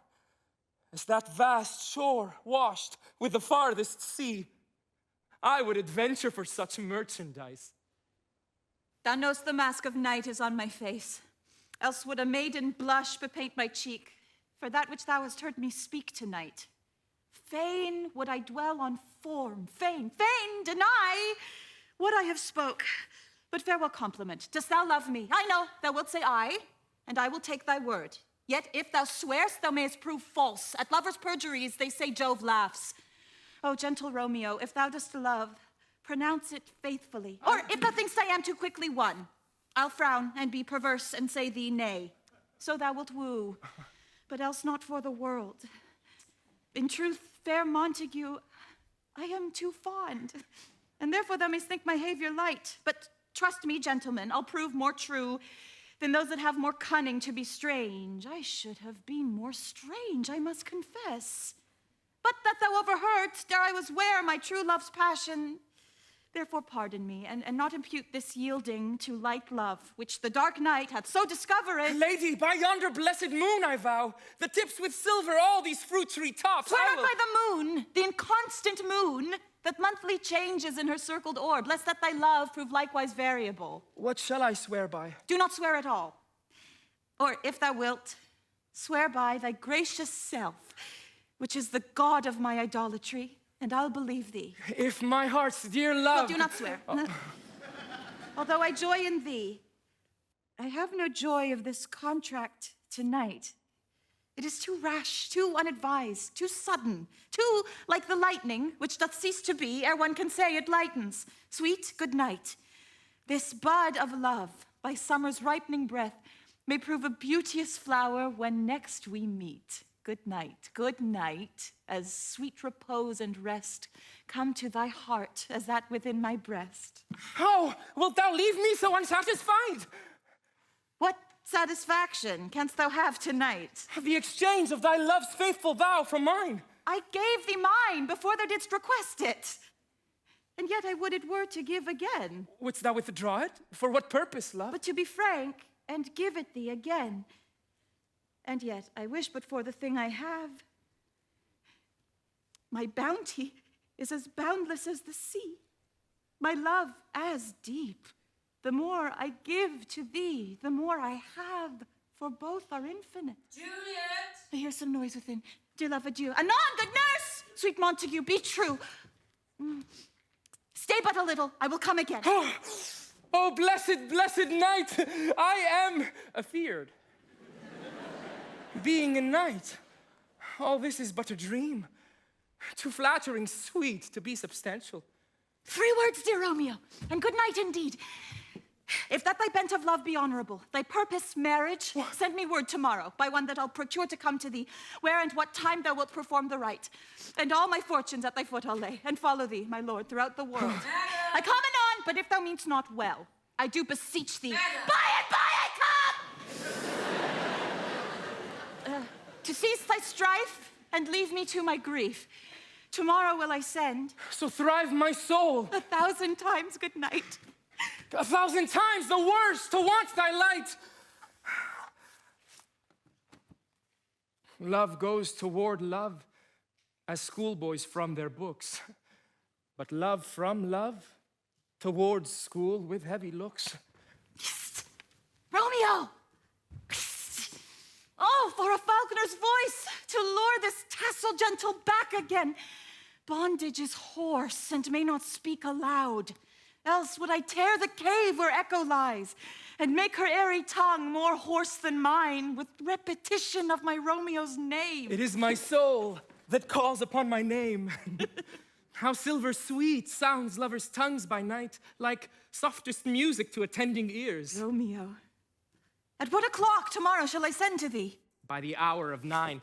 K: as that vast shore washed with the farthest sea. I would adventure for such merchandise.
Q: Thou know'st the mask of night is on my face, else would a maiden blush bepaint my cheek, for that which thou hast heard me speak tonight. Fain would I dwell on form, fain deny what I have spoke. But farewell compliment, dost thou love me? I know, thou wilt say aye, and I will take thy word. Yet if thou swearst, thou mayest prove false. At lovers' perjuries, they say Jove laughs. O gentle Romeo, if thou dost love, pronounce it faithfully. Or if thou thinkst I am too quickly won, I'll frown and be perverse and say thee nay. So thou wilt woo, but else not for the world. In truth, fair Montague, I am too fond, and therefore thou mayst think my behavior light. But trust me, gentlemen, I'll prove more true than those that have more cunning to be strange. I should have been more strange, I must confess. But that thou overheardst, ere I was ware my true love's passion. Therefore pardon me, and not impute this yielding to light love, which the dark night hath so discovered.
K: Lady, by yonder blessed moon I vow, that tips with silver all these fruit tree tops.
Q: Swear not by the moon, the inconstant moon, that monthly changes in her circled orb, lest that thy love prove likewise variable.
K: What shall I swear by?
Q: Do not swear at all. Or, if thou wilt, swear by thy gracious self, which is the god of my idolatry, and I'll believe thee.
K: If my heart's dear love...
Q: Well, do not swear. Although I joy in thee, I have no joy of this contract tonight. It is too rash, too unadvised, too sudden, too like the lightning, which doth cease to be ere one can say it lightens. Sweet, good night. This bud of love, by summer's ripening breath, may prove a beauteous flower when next we meet. Good night, as sweet repose and rest come to thy heart as that within my breast.
K: Oh, wilt thou leave me so unsatisfied?
Q: What satisfaction canst thou have tonight?
K: The exchange of thy love's faithful vow for mine.
Q: I gave thee mine before thou didst request it. And yet I would it were to give again.
K: Wouldst thou withdraw it? For what purpose, love?
Q: But to be frank, and give it thee again. And yet I wish but for the thing I have. My bounty is as boundless as the sea. My love as deep. The more I give to thee, the more I have, for both are infinite.
P: Juliet!
Q: I hear some noise within. Dear love, adieu. Anon, good nurse! Sweet Montague, be true. Stay but a little, I will come again.
K: Oh, blessed night! I am afeard. Being a knight, all this is but a dream. Too flattering, sweet, to be substantial.
Q: 3 words, dear Romeo, and good night indeed. If that thy bent of love be honorable, thy purpose marriage, send me word tomorrow, by one that I'll procure to come to thee, where and what time thou wilt perform the rite. And all my fortunes at thy foot I'll lay, and follow thee, my lord, throughout the world. I come anon, but if thou mean'st not well, I do beseech thee. Buy it, come! To cease thy strife, and leave me to my grief. Tomorrow will I send.
K: So thrive my soul.
Q: 1,000 times good night.
K: 1,000 times the worse to want thy light. Love goes toward love, as schoolboys from their books. But love from love, towards school with heavy looks.
Q: Romeo! Oh, for a falconer's voice, to lure this tassel gentle back again. Bondage is hoarse and may not speak aloud. Else would I tear the cave where echo lies, and make her airy tongue more hoarse than mine with repetition of my Romeo's name.
K: It is my soul that calls upon my name. How silver sweet sounds lovers' tongues by night, like softest music to attending ears.
Q: Romeo, at what o'clock tomorrow shall I send to thee?
K: by the hour of 9.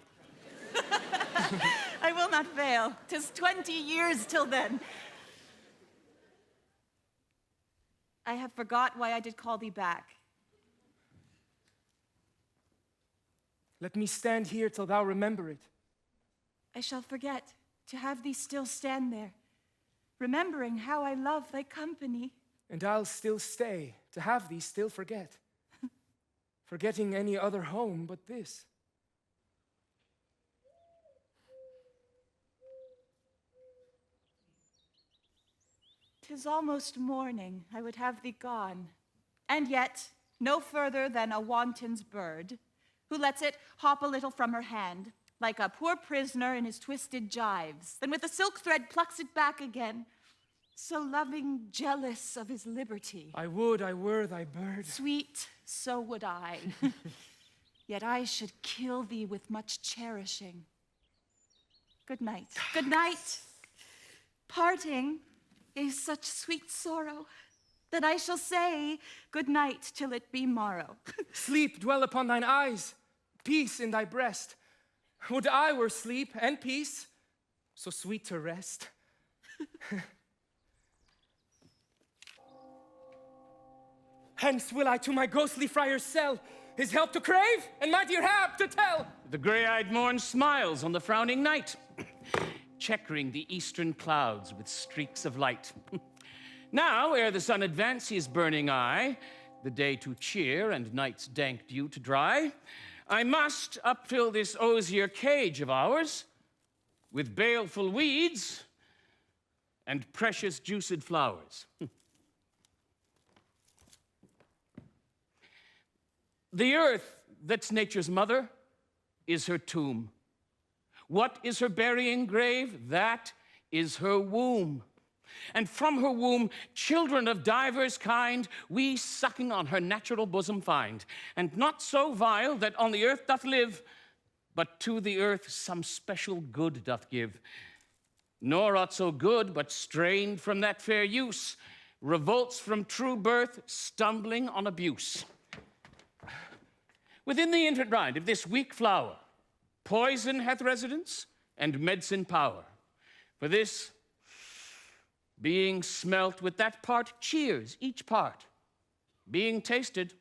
Q: I will not fail. 'Tis 20 years till then. I have forgot why I did call thee back.
K: Let me stand here till thou remember it.
Q: I shall forget to have thee still stand there, remembering how I love thy company.
K: And I'll still stay to have thee still forget, forgetting any other home but this.
Q: 'Tis almost morning, I would have thee gone, and yet no further than a wanton's bird, who lets it hop a little from her hand, like a poor prisoner in his twisted gyves, then with a silk thread plucks it back again, so loving, jealous of his liberty.
K: I would I were thy bird.
Q: Sweet, so would I. Yet I should kill thee with much cherishing. Good night. Good night. Parting is such sweet sorrow that I shall say good night till it be morrow.
K: Sleep dwell upon thine eyes, peace in thy breast. Would I were sleep and peace, so sweet to rest. Hence will I to my ghostly friar's cell, his help to crave and my dear hap to tell.
M: The gray-eyed morn smiles on the frowning night, checkering the eastern clouds with streaks of light. Now, ere the sun advance his burning eye, the day to cheer and night's dank dew to dry, I must upfill this osier cage of ours with baleful weeds and precious juiced flowers. The earth, that's nature's mother, is her tomb. What is her burying grave? That is her womb. And from her womb, children of divers kind, we sucking on her natural bosom find. And not so vile that on the earth doth live, but to the earth some special good doth give. Nor aught so good, but strained from that fair use, revolts from true birth, stumbling on abuse. Within the infant rind of this weak flower, poison hath residence and medicine power. For this, being smelt with that part, cheers each part. Being tasted,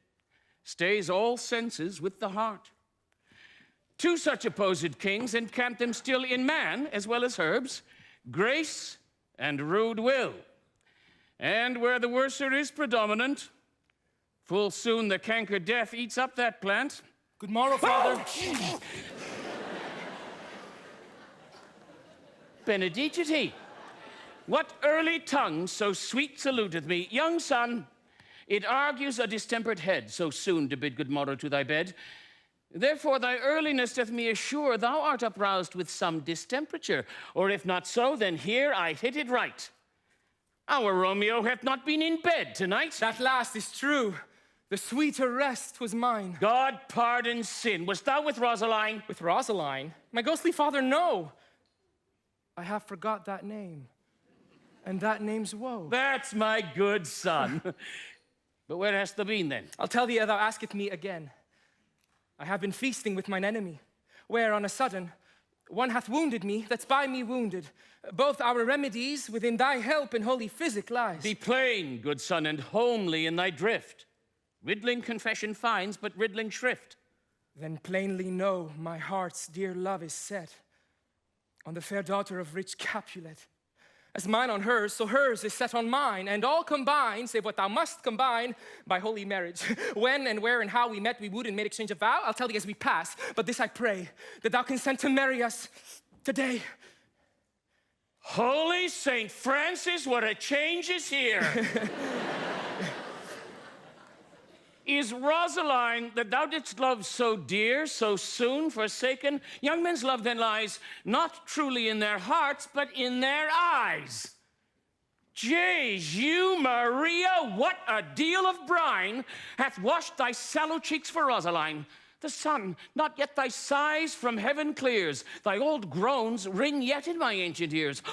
M: stays all senses with the heart. Two such opposed kings encamp them still in man, as well as herbs, grace and rude will. And where the worser is predominant, full soon the canker death eats up that plant.
K: Good morrow, Father.
M: Benedicite, what early tongue so sweet saluteth me? Young son, it argues a distempered head, so soon to bid good morrow to thy bed. Therefore thy earliness doth me assure thou art uproused with some distemperature, or if not so, then here I hit it right. Our Romeo hath not been in bed tonight.
K: That last is true. The sweeter rest was mine.
M: God pardon sin. Wast thou with Rosaline?
K: With Rosaline? My ghostly father, no. I have forgot that name, and that name's woe.
M: That's my good son. But where hast thou been then?
K: I'll tell thee ere thou asketh me again. I have been feasting with mine enemy, where on a sudden one hath wounded me that's by me wounded. Both our remedies within thy help and holy physic lies.
M: Be plain, good son, and homely in thy drift. Riddling confession finds, but riddling shrift.
K: Then plainly know my heart's dear love is set on the fair daughter of rich Capulet. As mine on hers, so hers is set on mine, and all combined, save what thou must combine, by holy marriage. When and where and how we met, we wooed and made exchange of vow, I'll tell thee as we pass, but this I pray, that thou consent to marry us today.
M: Holy Saint Francis, what a change is here. Is Rosaline, that thou didst love so dear, so soon forsaken? Young men's love then lies not truly in their hearts, but in their eyes. Jesu Maria, what a deal of brine hath washed thy sallow cheeks for Rosaline. The sun, not yet thy sighs from heaven clears. Thy old groans ring yet in my ancient ears.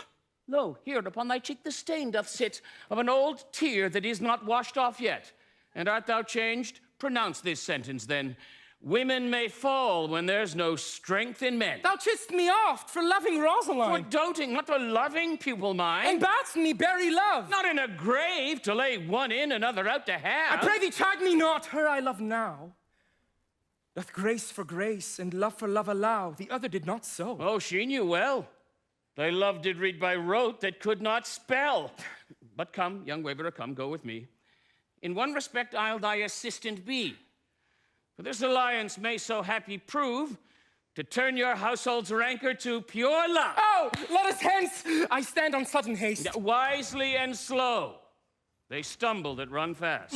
M: Lo, here upon thy cheek the stain doth sit of an old tear that is not washed off yet. And art thou changed? Pronounce this sentence then. Women may fall when there's no strength in men.
K: Thou chidst me oft for loving Rosaline.
M: For doting, not for loving, pupil mine.
K: And badst me bury love.
M: Not in a grave to lay one in, another out to have.
K: I pray thee chide me not, her I love now. Doth grace for grace and love for love allow? The other did not so.
M: Oh, she knew well. Thy love did read by rote that could not spell. But come, young waverer, come, go with me. In one respect I'll thy assistant be. For this alliance may so happy prove to turn your household's rancor to pure love.
K: Oh, let us hence! I stand on sudden haste.
M: Wisely and slow. They stumble that run fast.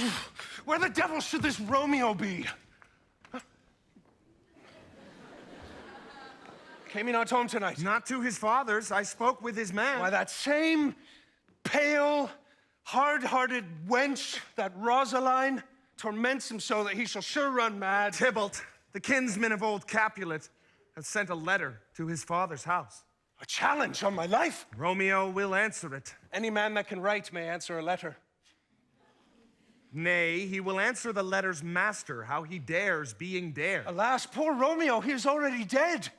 R: Where the devil should this Romeo be? Came he not home tonight?
O: Not to his father's. I spoke with his man.
R: Why, that same pale, hard-hearted wench, that Rosaline, torments him so that he shall sure run mad.
O: Tybalt, the kinsman of old Capulet, has sent a letter to his father's house.
R: A challenge on my life?
O: Romeo will answer it.
R: Any man that can write may answer a letter.
O: Nay, he will answer the letter's master, how he dares being dared.
R: Alas, poor Romeo, he is already dead.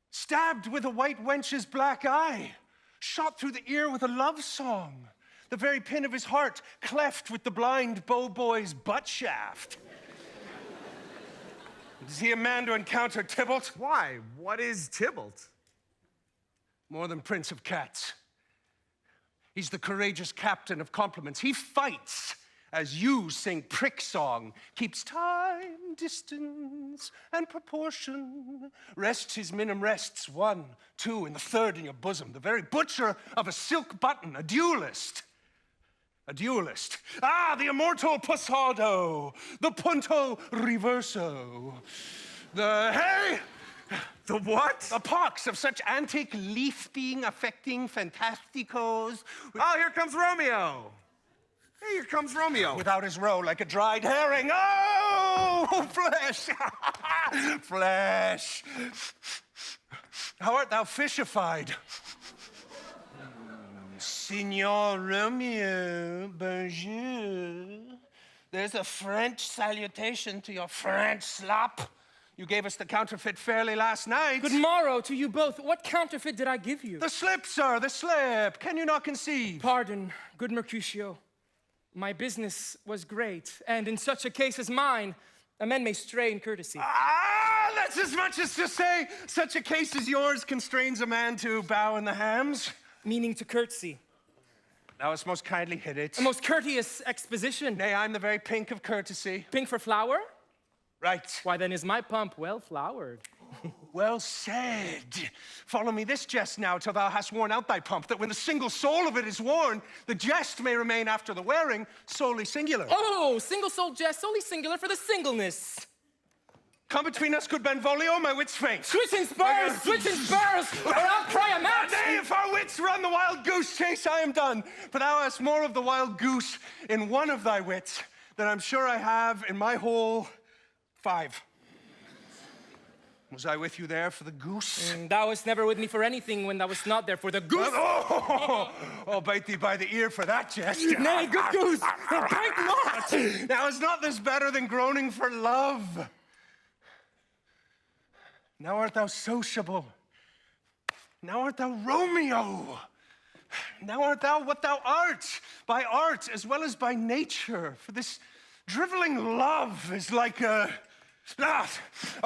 R: Stabbed with a white wench's black eye. Shot through the ear with a love song. The very pin of his heart cleft with the blind bow boy's butt shaft. Is he a man to encounter Tybalt?
O: Why? What is Tybalt?
R: More than Prince of Cats. He's the courageous captain of compliments. He fights as you sing prick song, keeps time, distance, and proportion, rests his minim rests, 1, 2, and the third in your bosom, the very butcher of a silk button, a duelist. A duelist. Ah, the immortal passado, the punto reverso, the hey!
O: The what?
R: The pox of such antique, leaf-being, affecting fantasticos.
O: Oh, here comes Romeo. Hey, here comes Romeo.
R: Without his roe, like a dried herring. Oh, flesh! Flesh! How art thou fishified? Signor Romeo, bonjour. There's a French salutation to your French slop. You gave us the counterfeit fairly last night.
K: Good morrow to you both. What counterfeit did I give you?
R: The slip, sir, the slip. Can you not conceive?
K: Pardon, good Mercutio. My business was great, and in such a case as mine, a man may stray in courtesy.
R: Ah, that's as much as to say, such a case as yours constrains a man to bow in the hams.
K: Meaning to curtsy.
R: Thou hast most kindly hit it.
K: A most courteous exposition.
R: Nay, I'm the very pink of courtesy.
K: Pink for flower?
R: Right.
K: Why, then is my pump well flowered.
R: Well said. Follow me this jest now till thou hast worn out thy pump, that when the single soul of it is worn, the jest may remain after the wearing solely singular.
K: Oh, single soul jest, solely singular for the singleness.
R: Come between us, good Benvolio, my wits faint.
K: Switching spurs, or I'll cry a match.
R: Nay, if our wits run the wild goose chase, I am done. For thou hast more of the wild goose in one of thy wits than I'm sure I have in my whole 5. Was I with you there for the goose?
K: Thou wast never with me for anything when thou wast not there for the goose.
R: I'll bite thee by the ear for that jest.
K: Nay, good goose, bite not.
R: Now, is not this better than groaning for love? Now art thou sociable. Now art thou Romeo. Now art thou what thou art, by art as well as by nature. For this driveling love is like a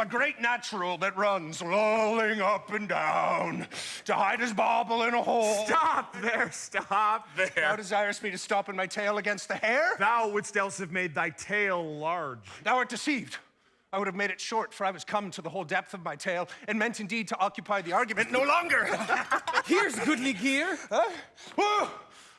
R: great natural that runs lolling up and down to hide his bauble in a hole.
O: Stop there.
R: Thou desirest me to stop in my tail against the hair?
O: Thou wouldst else have made thy tail large.
R: Thou art deceived. I would have made it short, for I was come to the whole depth of my tale, and meant indeed to occupy the argument no longer.
K: Here's goodly gear.
R: Huh? Whoa!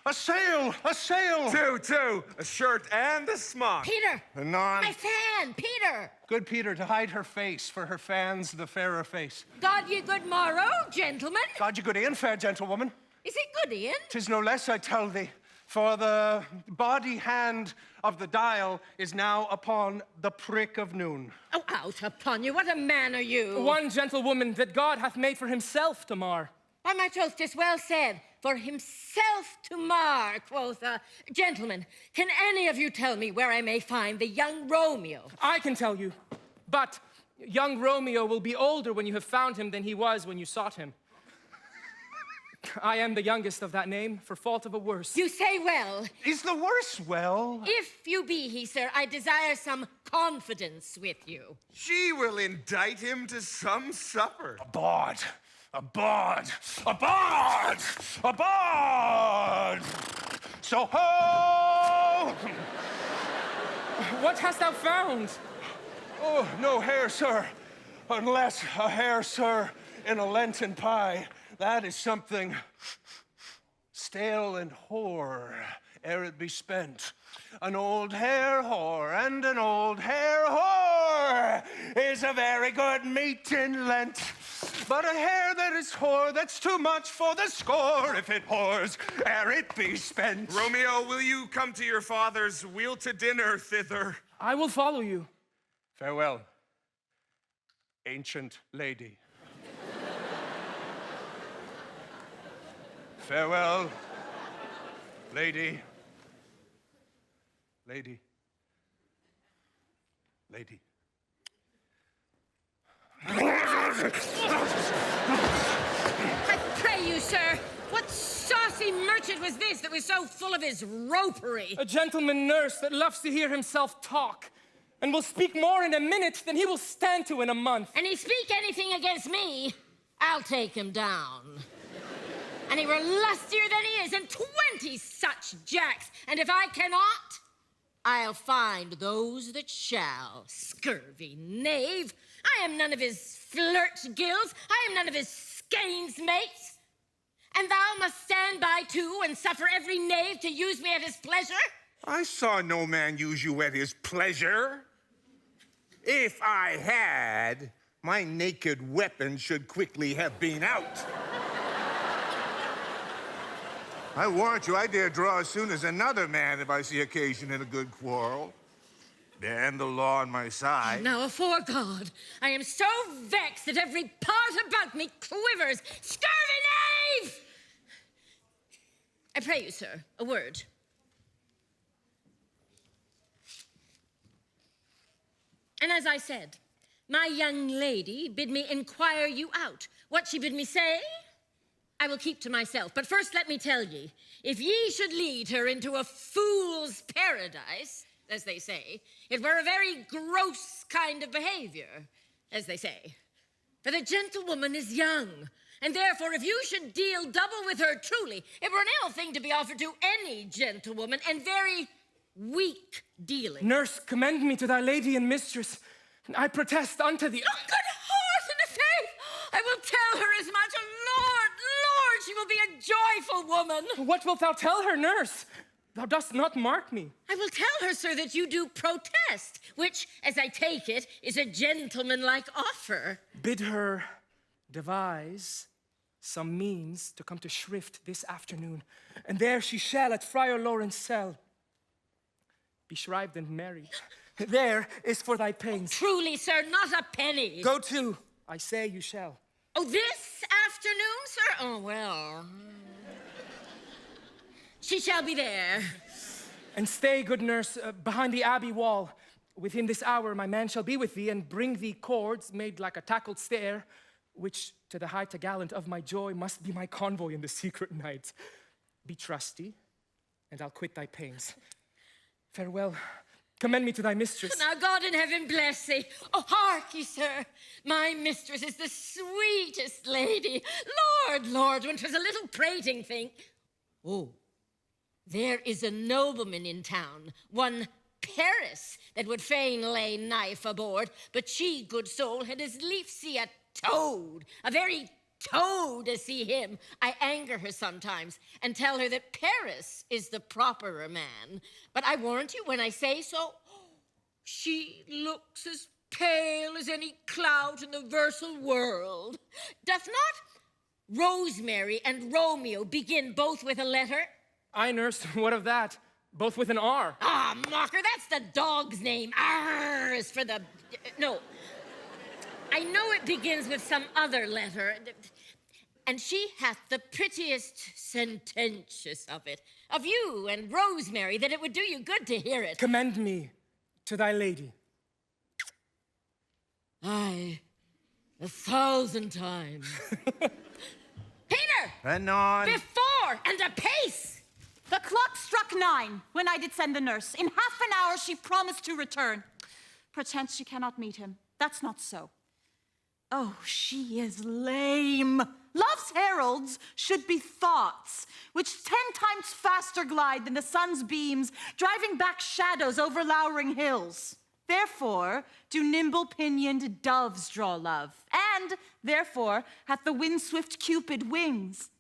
R: A sail! A sail!
O: Two. A shirt and a smock.
P: Peter! My fan, Peter!
R: Good Peter, to hide her face, for her fans the fairer face.
P: God ye good morrow, gentlemen.
R: God ye good e'en, fair gentlewoman.
P: Is it good, Ian?
R: 'Tis no less, I tell thee, for the body hand of the dial is now upon the prick of noon.
P: Oh, out upon you, what a man are you?
K: One gentlewoman that God hath made for himself to mar.
P: By my troth, 'tis well said, for himself to mar, quotha. Gentlemen, can any of you tell me where I may find the young Romeo?
K: I can tell you, but Young Romeo will be older when you have found him than he was when you sought him. I am the youngest of that name, for fault of a worse.
P: You say well.
R: Is the worse well?
P: If you be he, sir, I desire some confidence with you.
O: She will indict him to some supper.
R: Abhorred! Abhorred! Abhorred! Abhorred! So ho!
K: What hast thou found?
R: Oh, no hair, sir. Unless a hair, sir, in a Lenten pie. That is something stale and hoar, ere it be spent. An old hair whore and an old hair whore is a very good meat in Lent. But a hair that is whore, that's too much for the score if it whores, ere it be spent.
O: Romeo, will you come to your father's wheel to dinner thither?
K: I will follow you.
R: Farewell, ancient lady. Farewell, lady. Lady. Lady.
P: I pray you, sir, what saucy merchant was this that was so full of his ropery?
K: A gentleman nurse that loves to hear himself talk, and will speak more in a minute than he will stand to in a month.
P: And he speak anything against me, I'll take him down. And he were lustier than he is, and 20 such jacks. And if I cannot, I'll find those that shall. Scurvy knave. I am none of his flirt gills. I am none of his skeins mates. And thou must stand by too and suffer every knave to use me at his pleasure?
O: I saw no man use you at his pleasure. If I had, my naked weapon should quickly have been out. I warrant you, I dare draw as soon as another man if I see occasion in a good quarrel. And the law on my side.
P: Now, afore God, I am so vexed that every part about me quivers. Scurvy knave! I pray you, sir, a word. And as I said, my young lady bid me inquire you out. What she bid me say, I will keep to myself. But first let me tell ye, if ye should lead her into a fool's paradise, as they say, it were a very gross kind of behavior, as they say. For the gentlewoman is young, and therefore if you should deal double with her truly, it were an ill thing to be offered to any gentlewoman, and very weak dealing.
K: Nurse, commend me to thy lady and mistress. I protest unto thee.
P: Oh, good heart and a faith! I will tell her as much. Oh, Lord, Lord, she will be a joyful woman.
K: What wilt thou tell her, nurse? Thou dost not mark me.
P: I will tell her, sir, that you do protest, which, as I take it, is a gentlemanlike offer.
K: Bid her devise some means to come to Shrift this afternoon, and there she shall at Friar Lawrence's cell be shrived and married. There is for thy pains.
P: Truly, sir, not a penny.
K: Go to, I say you shall.
P: Oh, this afternoon, sir? Oh, well. She shall be there.
K: And stay, good nurse, behind the abbey wall. Within this hour my man shall be with thee, and bring thee cords made like a tackled stair, which to the high gallant of my joy must be my convoy in the secret night. Be trusty, and I'll quit thy pains. Farewell. Commend me to thy mistress.
P: Now God in heaven bless thee. Oh, hark ye, sir. My mistress is the sweetest lady. Lord, Lord, when 'twas a little prating thing. Oh, there is a nobleman in town, one Paris, that would fain lay knife aboard, but she, good soul, had as lief see a toad, a very toad to see him. I anger her sometimes and tell her that Paris is the properer man. But I warrant you, when I say so, she looks as pale as any cloud in the versal world. Doth not Rosemary and Romeo begin both with a letter?
K: Aye, nurse, what of that? Both with an R.
P: Ah, mocker, that's the dog's name. R is for the... No. I know it begins with some other letter, and she hath the prettiest sententious of it, of you and Rosemary, that it would do you good to hear it.
K: Commend me to thy lady.
P: Aye, 1,000 times. Peter!
O: Anon.
P: Before and apace!
Q: The clock struck 9 when I did send the nurse. In half an hour she promised to return. Perchance she cannot meet him. That's not so. Oh, she is lame. Love's heralds should be thoughts, which 10 times faster glide than the sun's beams, driving back shadows over lowering hills. Therefore do nimble-pinioned doves draw love, and therefore hath the wind-swift Cupid wings.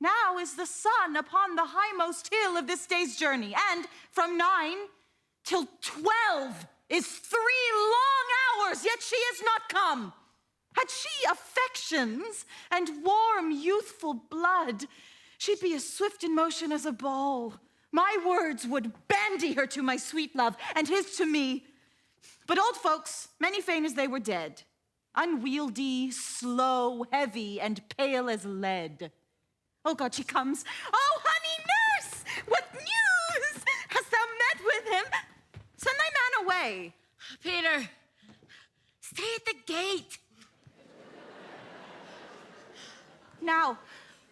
Q: Now is the sun upon the highmost hill of this day's journey, and from 9 till 12 is 3 long hours, yet she is not come. Had she affections and warm youthful blood, she'd be as swift in motion as a ball. My words would bandy her to my sweet love, and his to me. But old folks, many fain as they were dead, unwieldy, slow, heavy, and pale as lead. Oh God, she comes. Oh, honey nurse, what news? Hast thou met with him? Send thy man away.
P: Peter, stay at the gate.
Q: Now,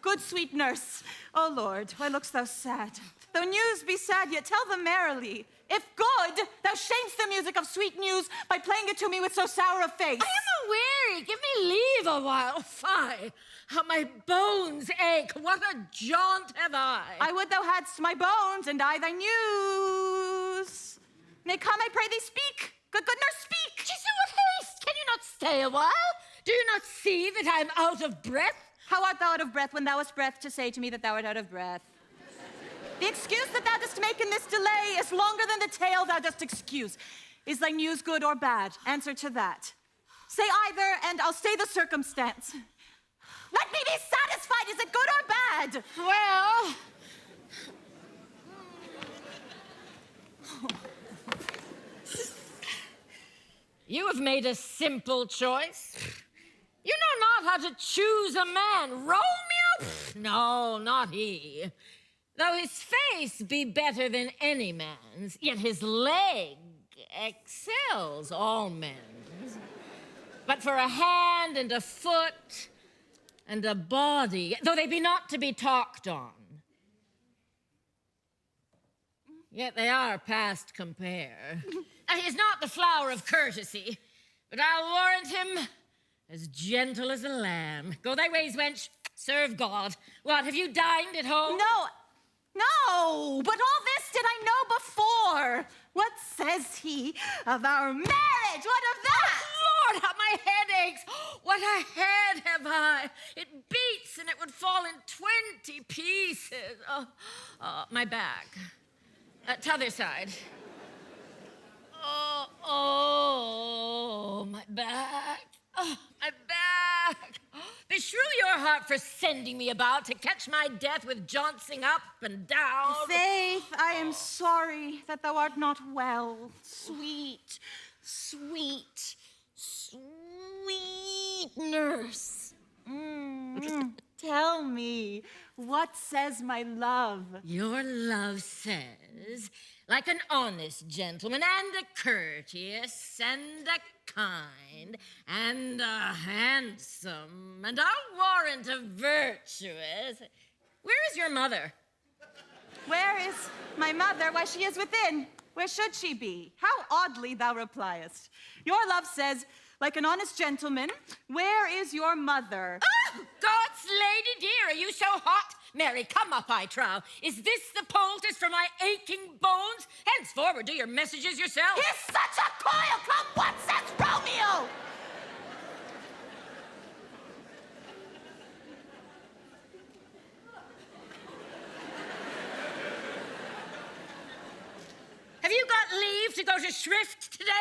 Q: good sweet nurse, O Lord, why look'st thou sad? Though news be sad, yet tell them merrily. If good, thou shamest the music of sweet news by playing it to me with so sour a face.
P: I am aweary. Give me leave a while. Fie, how my bones ache. What a jaunt have I.
Q: I would thou hadst my bones, and I thy news. Nay, come, I pray thee, speak. Good nurse, speak.
P: Tis with haste. Can you not stay a while? Do you not see that I am out of breath?
Q: How art thou out of breath when thou hast breath to say to me that thou art out of breath? The excuse that thou dost make in this delay is longer than the tale thou dost excuse. Is thy news good or bad? Answer to that. Say either, and I'll stay the circumstance. Let me be satisfied. Is it good or bad?
P: Well... You have made a simple choice. You know not how to choose a man. Romeo? No, not he. Though his face be better than any man's, yet his leg excels all men's. But for a hand and a foot and a body, though they be not to be talked on, yet they are past compare. He is not the flower of courtesy, but I'll warrant him as gentle as a lamb. Go thy ways, wench. Serve God. What, have you dined at home?
Q: No, but all this did I know before. What says he of our marriage? What of that?
P: Oh, Lord, how my head aches. What a head have I. It beats and it would fall in 20 pieces. My back. T'other side. Oh, my back. Oh, my back. Beshrew your heart for sending me about to catch my death with jauncing up and down.
Q: Faith, I am sorry that thou art not well. Sweet, sweet, sweet nurse. Tell me, what says my love?
P: Your love says, like an honest gentleman and a courteous and a kind and a handsome and I'll warrant a virtuous. Where is your mother?
Q: Where is my mother? Why, she is within. Where should she be? How oddly thou repliest. Your love says, like an honest gentleman, where is your mother?
P: Oh, God's lady dear, are you so hot? Mary, come up, I trow. Is this the poultice for my aching bones? Henceforward, do your messages yourself.
Q: He's such a coil! Come, what says Romeo?
P: Have you got leave to go to shrift today?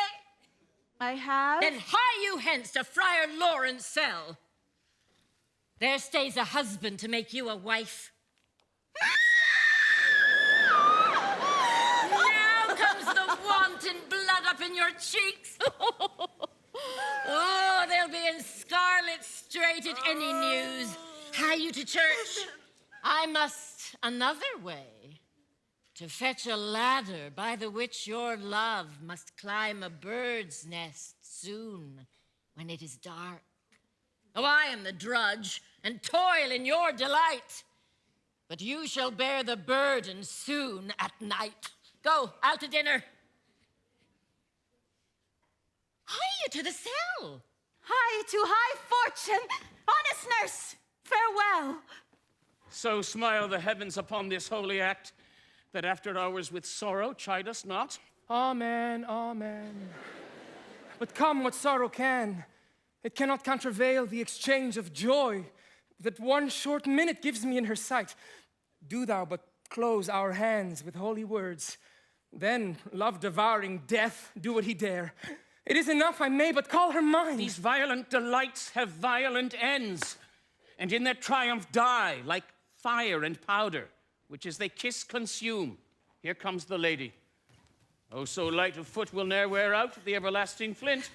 Q: I have.
P: Then hie you hence to Friar Lawrence's cell. There stays a husband to make you a wife. Now comes the wanton blood up in your cheeks. Oh, they'll be in scarlet straight at any news. Hie you to church. I must another way, to fetch a ladder by the which your love must climb a bird's nest soon when it is dark. Oh, I am the drudge, and toil in your delight. But you shall bear the burden soon at night. Go, out to dinner. Hie to the cell.
Q: Hie to high fortune. Honest nurse, farewell.
M: So smile the heavens upon this holy act, that after hours with sorrow chide us not.
K: Amen, amen. But come what sorrow can, it cannot countervail the exchange of joy that one short minute gives me in her sight. Do thou but close our hands with holy words, then, love-devouring death, do what he dare. It is enough I may but call her mine.
M: These violent delights have violent ends, and in their triumph die like fire and powder, which as they kiss consume. Here comes the lady. Oh, so light of foot will ne'er wear out the everlasting flint.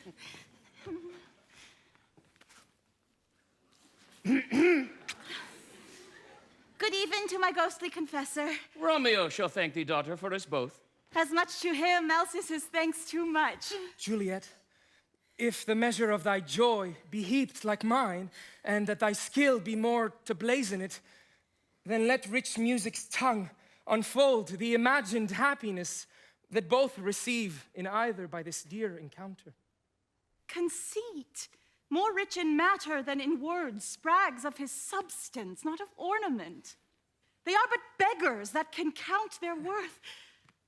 Q: Good even to my ghostly confessor.
M: Romeo shall thank thee, daughter, for us both.
Q: As much to him, else is his thanks too much.
K: Juliet, if the measure of thy joy be heaped like mine, and that thy skill be more to blazon it, then let rich music's tongue unfold the imagined happiness that both receive in either by this dear encounter.
Q: Conceit, more rich in matter than in words, brags of his substance, not of ornament. They are but beggars that can count their worth.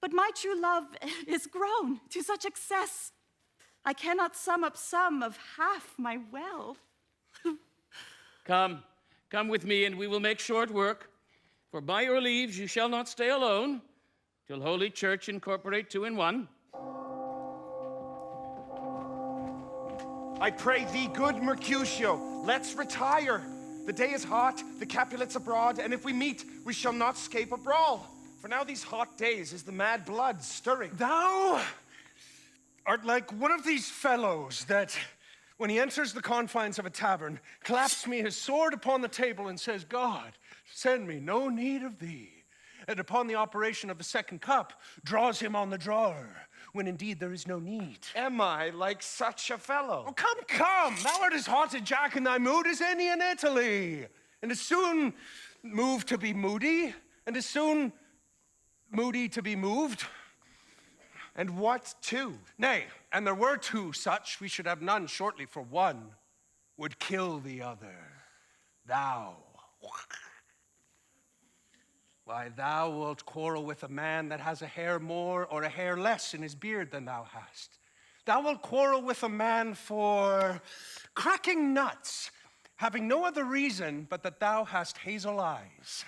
Q: But my true love is grown to such excess, I cannot sum up some of half my wealth.
M: Come with me, and we will make short work. For by your leaves you shall not stay alone, till Holy Church incorporate two in one.
O: I pray thee, good Mercutio, let's retire. The day is hot, the Capulets abroad, and if we meet, we shall not escape a brawl. For now these hot days is the mad blood stirring.
R: Thou art like one of these fellows that, when he enters the confines of a tavern, claps me his sword upon the table and says, God, send me no need of thee. And upon the operation of the second cup, draws him on the drawer, when indeed there is no need.
O: Am I like such a fellow?
R: Oh, come, thou art as hot a jack in thy mood as any in Italy. And as soon moved to be moody, and as soon moody to be moved.
O: And what two?
R: Nay, and there were two such, we should have none shortly, for one would kill the other. Thou. Why, thou wilt quarrel with a man that has a hair more or a hair less in his beard than thou hast. Thou wilt quarrel with a man for cracking nuts, having no other reason but that thou hast hazel eyes.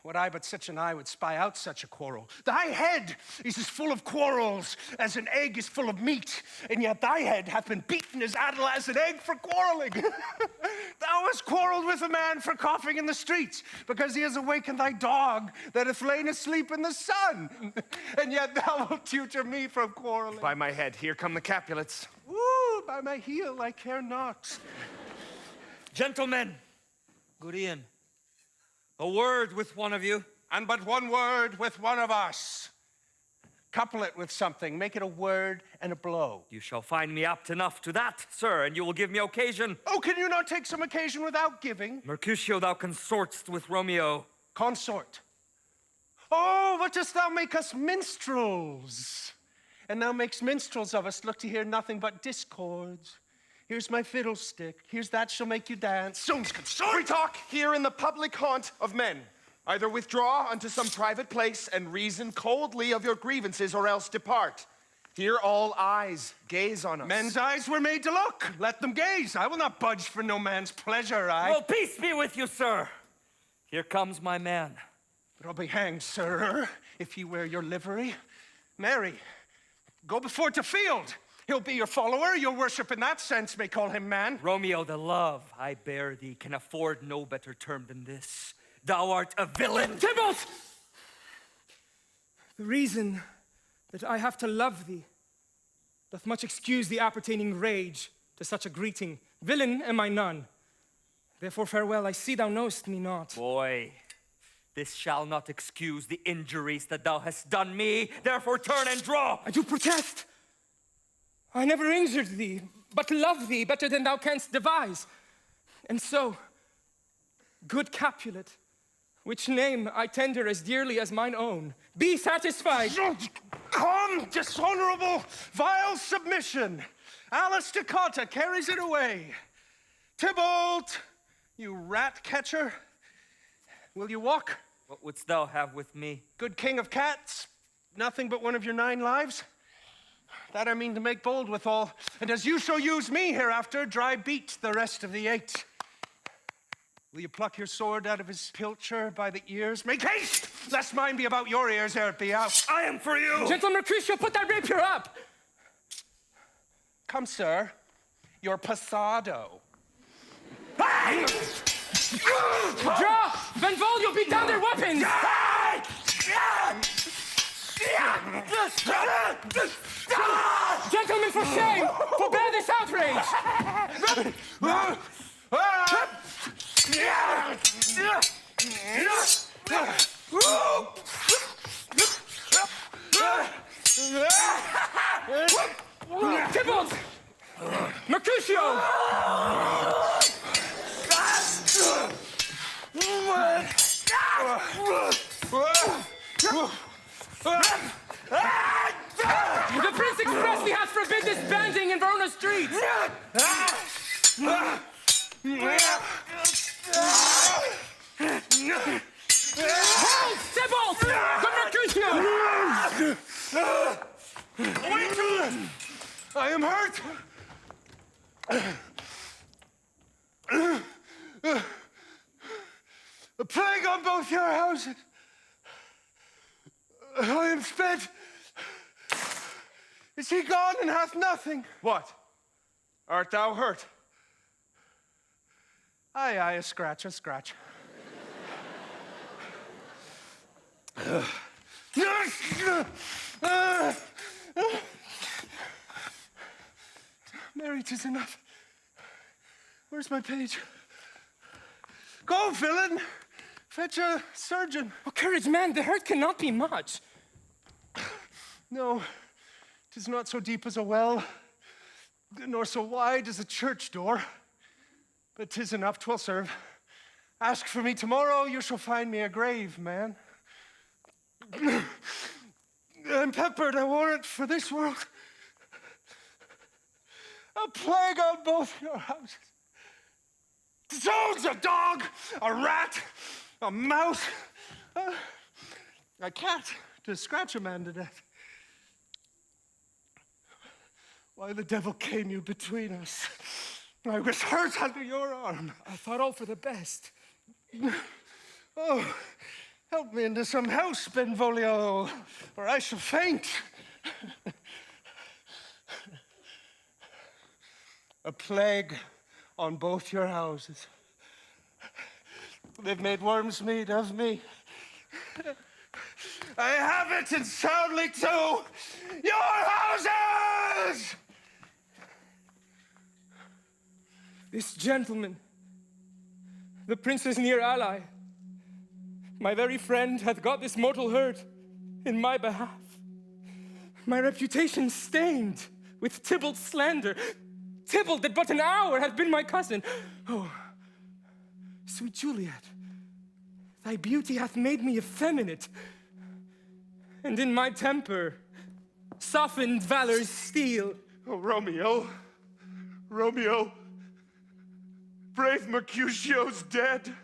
R: Would I but such an eye would spy out such a quarrel. Thy head is as full of quarrels as an egg is full of meat, and yet thy head hath been beaten as addle as an egg for quarreling. Thou hast quarreled with a man for coughing in the streets, because he has awakened thy dog that hath lain asleep in the sun, and yet thou wilt tutor me from quarreling.
O: By my head, here come the Capulets.
R: Woo, by my heel, I care not.
F: Gentlemen, good e'en. A word with one of you.
R: And but one word with one of us. Couple it with something. Make it a word and a blow.
F: You shall find me apt enough to that, sir, and you will give me occasion.
R: Oh, can you not take some occasion without giving?
F: Mercutio, thou consortst with Romeo.
R: Consort. Oh, what dost thou make us minstrels? And thou makes minstrels of us look to hear nothing but discords. Here's my fiddlestick. Here's that shall make you dance. Soon's consort.
O: We talk here in the public haunt of men. Either withdraw unto some private place and reason coldly of your grievances, or else depart. Here all eyes gaze on us.
R: Men's eyes were made to look. Let them gaze. I will not budge for no man's pleasure,
F: Well, peace be with you, sir. Here comes my man.
R: But I'll be hanged, sir, if you wear your livery. Mary, go before to field. He'll be your follower. Your worship in that sense may call him man.
F: Romeo, the love I bear thee can afford no better term than this. Thou art a villain.
K: Tybalt! The reason that I have to love thee doth much excuse the appertaining rage to such a greeting. Villain am I none. Therefore farewell, I see thou knowest me not.
F: Boy, this shall not excuse the injuries that thou hast done me. Therefore turn and draw.
K: I do protest. I never injured thee, but love thee better than thou canst devise. And so, good Capulet, which name I tender as dearly as mine own, be satisfied.
R: Come, dishonorable, vile submission. Alice Toccata carries it away. Tybalt, you rat catcher, will you walk?
F: What wouldst thou have with me?
R: Good king of cats, nothing but one of your 9 lives. That I mean to make bold withal, and as you shall use me hereafter, dry beat the rest of the 8. Will you pluck your sword out of his pilcher by the ears? Make haste, lest mine be about your ears ere it be out. I am for you!
K: Gentle Mercutio, put that rapier up!
R: Come, sir, your passado.
K: Draw! Benvolio, beat down their weapons! Gentlemen, for shame! Forbear this outrage! Tybalt! Mercutio! The prince expressly has forbid this banding in Verona streets! Hold, Tybalt! The Mercutio!
R: Wait! I am hurt! A plague on both your houses. I am spent. Is he gone and hath nothing?
G: What? Art thou hurt?
R: Aye, a scratch, a scratch. Mary, 'tis enough. Where's my page? Go, villain! Fetch a surgeon.
K: Oh, courage, man, the hurt cannot be much.
R: No, 'tis not so deep as a well, nor so wide as a church door. But 'tis enough, 'twill serve. Ask for me tomorrow, you shall find me a grave, man. I'm peppered, I warrant, for this world. A plague on both your houses. Dog's a dog, a rat, a mouse, a cat to scratch a man to death. Why the devil came you between us? I was hurt under your arm.
K: I thought all for the best.
R: Oh, help me into some house, Benvolio, or I shall faint. A plague on both your houses. They've made worms meat of me. I have it, and soundly too. Your houses!
K: This gentleman, the prince's near ally, my very friend, hath got this mortal hurt in my behalf. My reputation stained with Tybalt's slander. Tybalt, that but an hour hath been my cousin. Oh, sweet Juliet, thy beauty hath made me effeminate, and in my temper softened valor's steel.
G: Oh, Romeo, Romeo, brave Mercutio's dead.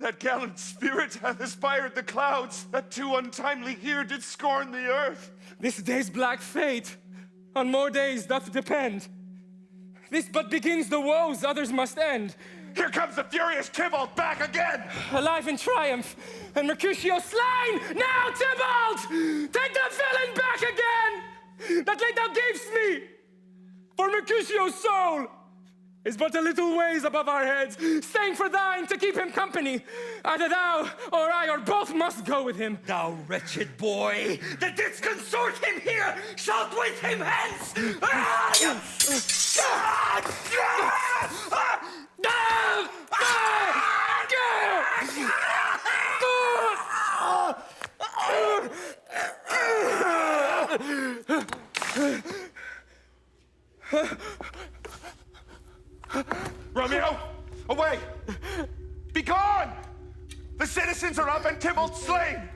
G: That gallant spirit hath aspired the clouds, that too untimely here did scorn the earth.
K: This day's black fate on more days doth depend. This but begins the woes others must end.
G: Here comes the furious Tybalt back again!
K: Alive in triumph, and Mercutio slain! Now, Tybalt! Take the villain back again! That late thou gavest me! For Mercutio's soul is but a little ways above our heads, staying for thine to keep him company. Either thou, or I, or both must go with him.
F: Thou wretched boy, that didst consort him here, shalt with him hence!
G: Romeo, away! Be gone! The citizens are up and Tybalt slain!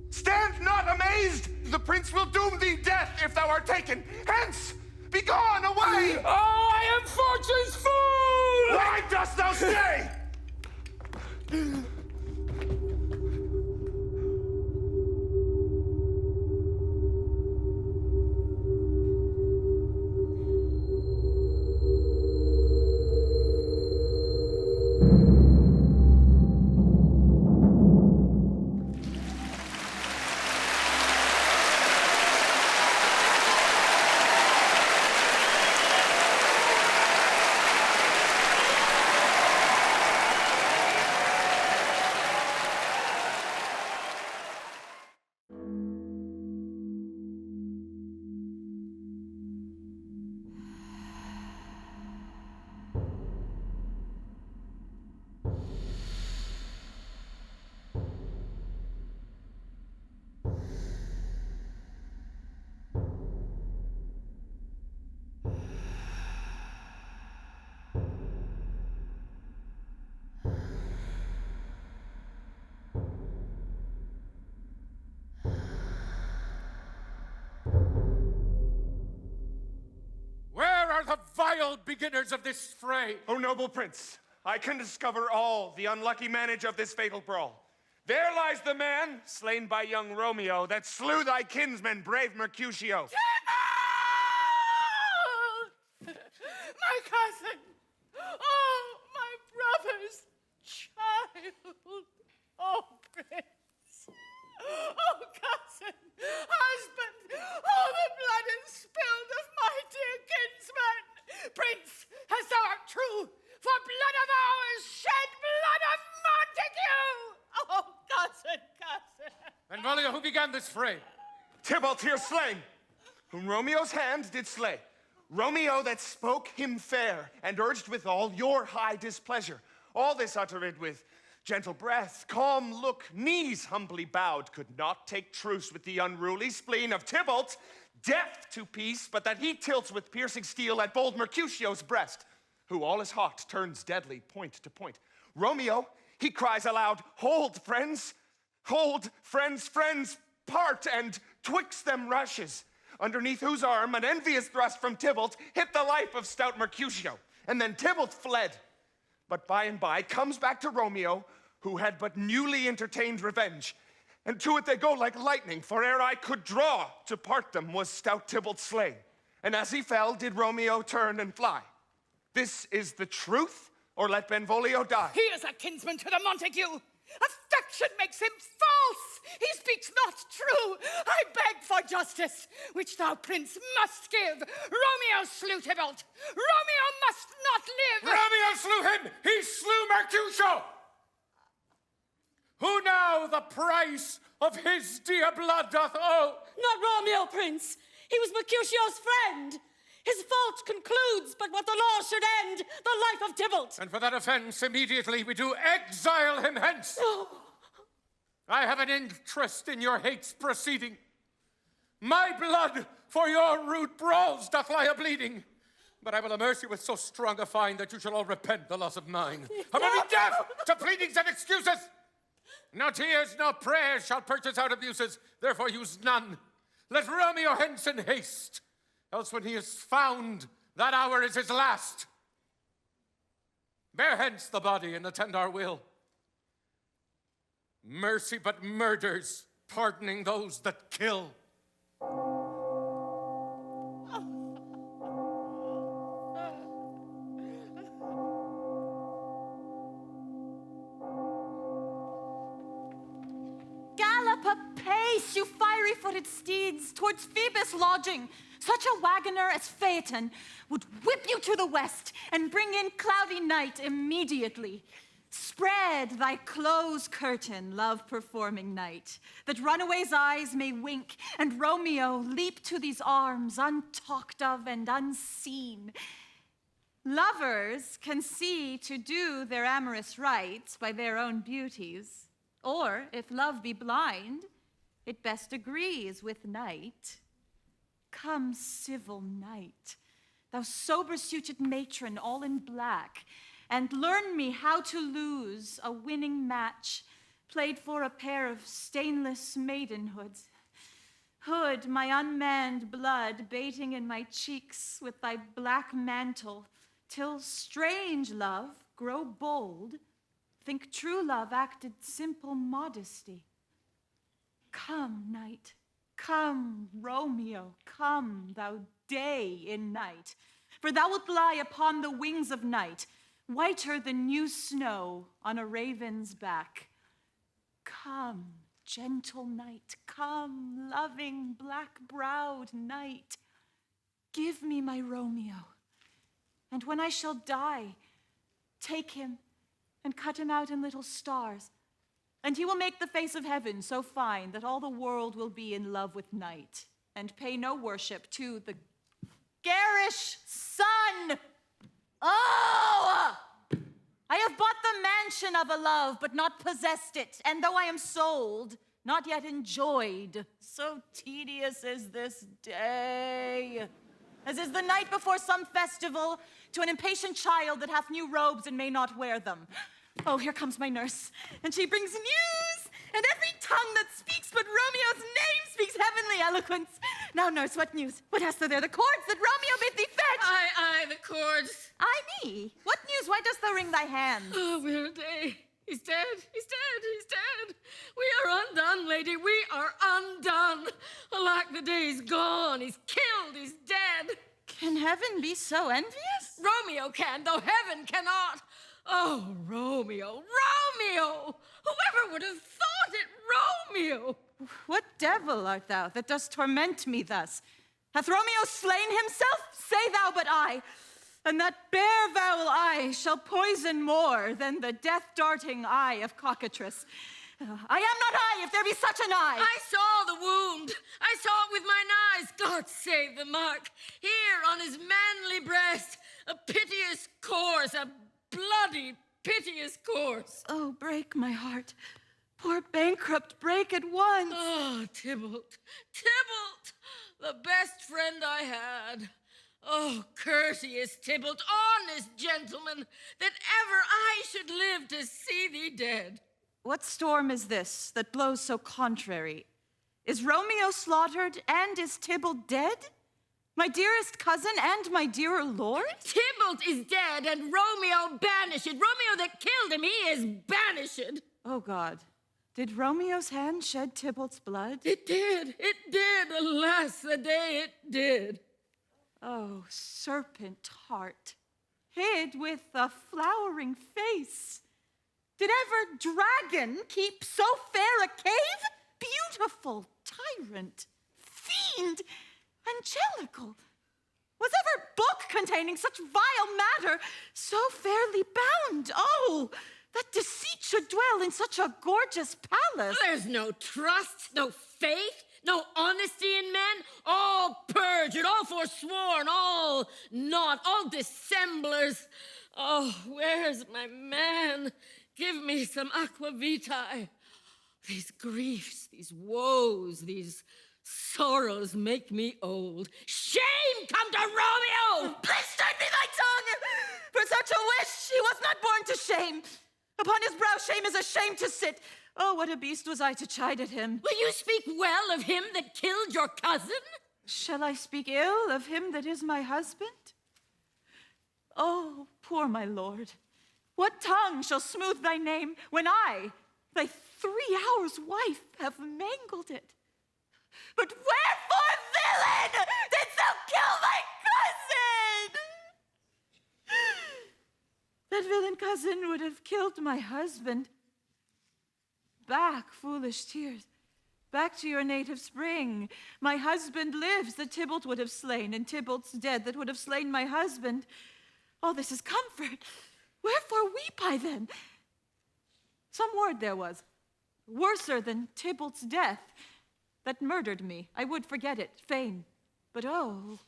G: Stand not amazed! The prince will doom thee death if thou art taken! Hence! Be gone, away!
K: Oh, I am fortune's fool!
G: Why dost thou stay?
H: The vile beginners of this fray.
G: O noble prince, I can discover all the unlucky manage of this fatal brawl. There lies the man, slain by young Romeo, that slew thy kinsman, brave Mercutio.
J: My cousin! Oh, my brother's child! Oh, prince! Oh, cousin! Husband! Oh, the blood is spilled of my dear kinsman! Prince, as thou art true, for blood of ours shed blood of Montague! Oh, cousin, cousin!
H: Benvolio, who began this fray?
G: Tybalt here slain, whom Romeo's hand did slay. Romeo that spoke him fair, and urged withal your high displeasure. All this uttered with gentle breath, calm look, knees humbly bowed, could not take truce with the unruly spleen of Tybalt, deaf to peace, but that he tilts with piercing steel at bold Mercutio's breast, who all is hot turns deadly point to point. Romeo, he cries aloud, hold, friends, part, and twixt them rushes, underneath whose arm an envious thrust from Tybalt hit the life of stout Mercutio, and then Tybalt fled. But by and by comes back to Romeo, who had but newly entertained revenge. And to it they go like lightning, for ere I could draw to part them was stout Tybalt slain. And as he fell, did Romeo turn and fly. This is the truth, or let Benvolio die.
J: He is a kinsman to the Montague. Affection makes him false. He speaks not true. I beg for justice, which thou, prince, must give. Romeo slew Tybalt. Romeo must not live.
H: Romeo slew him. He slew Mercutio. Who now the price of his dear blood doth owe?
S: Not Romeo, prince. He was Mercutio's friend. His fault concludes but what the law should end, the life of Tybalt.
H: And for that offense, immediately we do exile him hence.
S: Oh.
H: I have an interest in your hate's proceeding. My blood for your rude brawls doth lie a-bleeding. But I will amerce you with so strong a fine that you shall all repent the loss of mine. I will be deaf to pleadings and excuses. No tears, no prayers shall purchase out abuses, therefore use none. Let Romeo hence in haste, else when he is found, that hour is his last. Bear hence the body and attend our will. Mercy but murders, pardoning those that kill.
Q: Gallop apace, you fiery-footed steeds, towards Phoebus' lodging. Such a wagoner as Phaeton would whip you to the west and bring in cloudy night immediately. Spread thy close curtain, love-performing night, that runaway's eyes may wink, and Romeo leap to these arms, untalked of and unseen. Lovers can see to do their amorous rites by their own beauties, or, if love be blind, it best agrees with night. Come, civil night, thou sober-suited matron, all in black, and learn me how to lose a winning match, played for a pair of stainless maidenhoods. Hood, my unmanned blood, baiting in my cheeks with thy black mantle, till strange love grow bold, think true love acted simple modesty. Come, night, come, Romeo, come, thou day in night, for thou wilt lie upon the wings of night, whiter than new snow on a raven's back. Come, gentle night, come, loving black-browed night, give me my Romeo, and when I shall die, take him and cut him out in little stars, and he will make the face of heaven so fine that all the world will be in love with night, and pay no worship to the garish sun. Oh! I have bought the mansion of a love, but not possessed it, and though I am sold, not yet enjoyed. So tedious is this day, as is the night before some festival, to an impatient child that hath new robes and may not wear them. Oh, here comes my nurse, and she brings news, and every tongue that speaks but Romeo's name speaks heavenly eloquence. Now, nurse, what news? What hast thou there? The cords that Romeo bid thee fetch?
S: Aye, the cords.
Q: Aye, me? What news? Why dost thou wring thy hands?
S: Oh, we're a day. He's dead, he's dead, he's dead. We are undone, lady, we are undone. Alack, the day's gone, he's killed, he's dead.
Q: Can heaven be so envious?
S: Romeo can, though heaven cannot. Oh, Romeo, Romeo! Whoever would have thought it, Romeo?
Q: What devil art thou that dost torment me thus? Hath Romeo slain himself? Say thou but I. And that bare vowel eye shall poison more than the death-darting eye of cockatrice. I am not I, if there be such an eye.
S: I saw the wound. I saw it with mine eyes. God save the mark. Here on his manly breast, a piteous course, a bloody, piteous course.
Q: Oh, break my heart. Poor bankrupt, break at once.
S: Oh, Tybalt, Tybalt, the best friend I had. Oh, courteous Tybalt, honest gentleman, that ever I should live to see thee dead.
Q: What storm is this that blows so contrary? Is Romeo slaughtered, and is Tybalt dead? My dearest cousin and my dearer lord?
S: Tybalt is dead, and Romeo banished. Romeo that killed him, he is banished.
Q: Oh, God. Did Romeo's hand shed Tybalt's blood?
S: It did, alas, the day it did.
Q: Oh, serpent heart, hid with a flowering face. Did ever dragon keep so fair a cave? Beautiful tyrant, fiend, angelical. Was ever book containing such vile matter so fairly bound? Oh, that deceit should dwell in such a gorgeous palace.
S: There's no trust, no faith, no honesty in men, all perjured, all forsworn, all naught, all dissemblers. Oh, where's my man? Give me some aqua vitae. These griefs, these woes, these sorrows make me old. Shame come to Romeo!
Q: Blistered be thy tongue! For such a wish he was not born to shame. Upon his brow shame is a shame to sit. Oh, what a beast was I to chide at him.
S: Will you speak well of him that killed your cousin?
Q: Shall I speak ill of him that is my husband? Oh, poor my lord, what tongue shall smooth thy name when I, thy 3 hours' wife, have mangled it? But wherefore, villain, didst thou kill thy cousin? That villain cousin would have killed my husband. Back, foolish tears, back to your native spring. My husband lives that Tybalt would have slain, and Tybalt's dead that would have slain my husband. All this is comfort. Wherefore weep I then? Some word there was, worser than Tybalt's death, that murdered me. I would forget it, fain. But oh,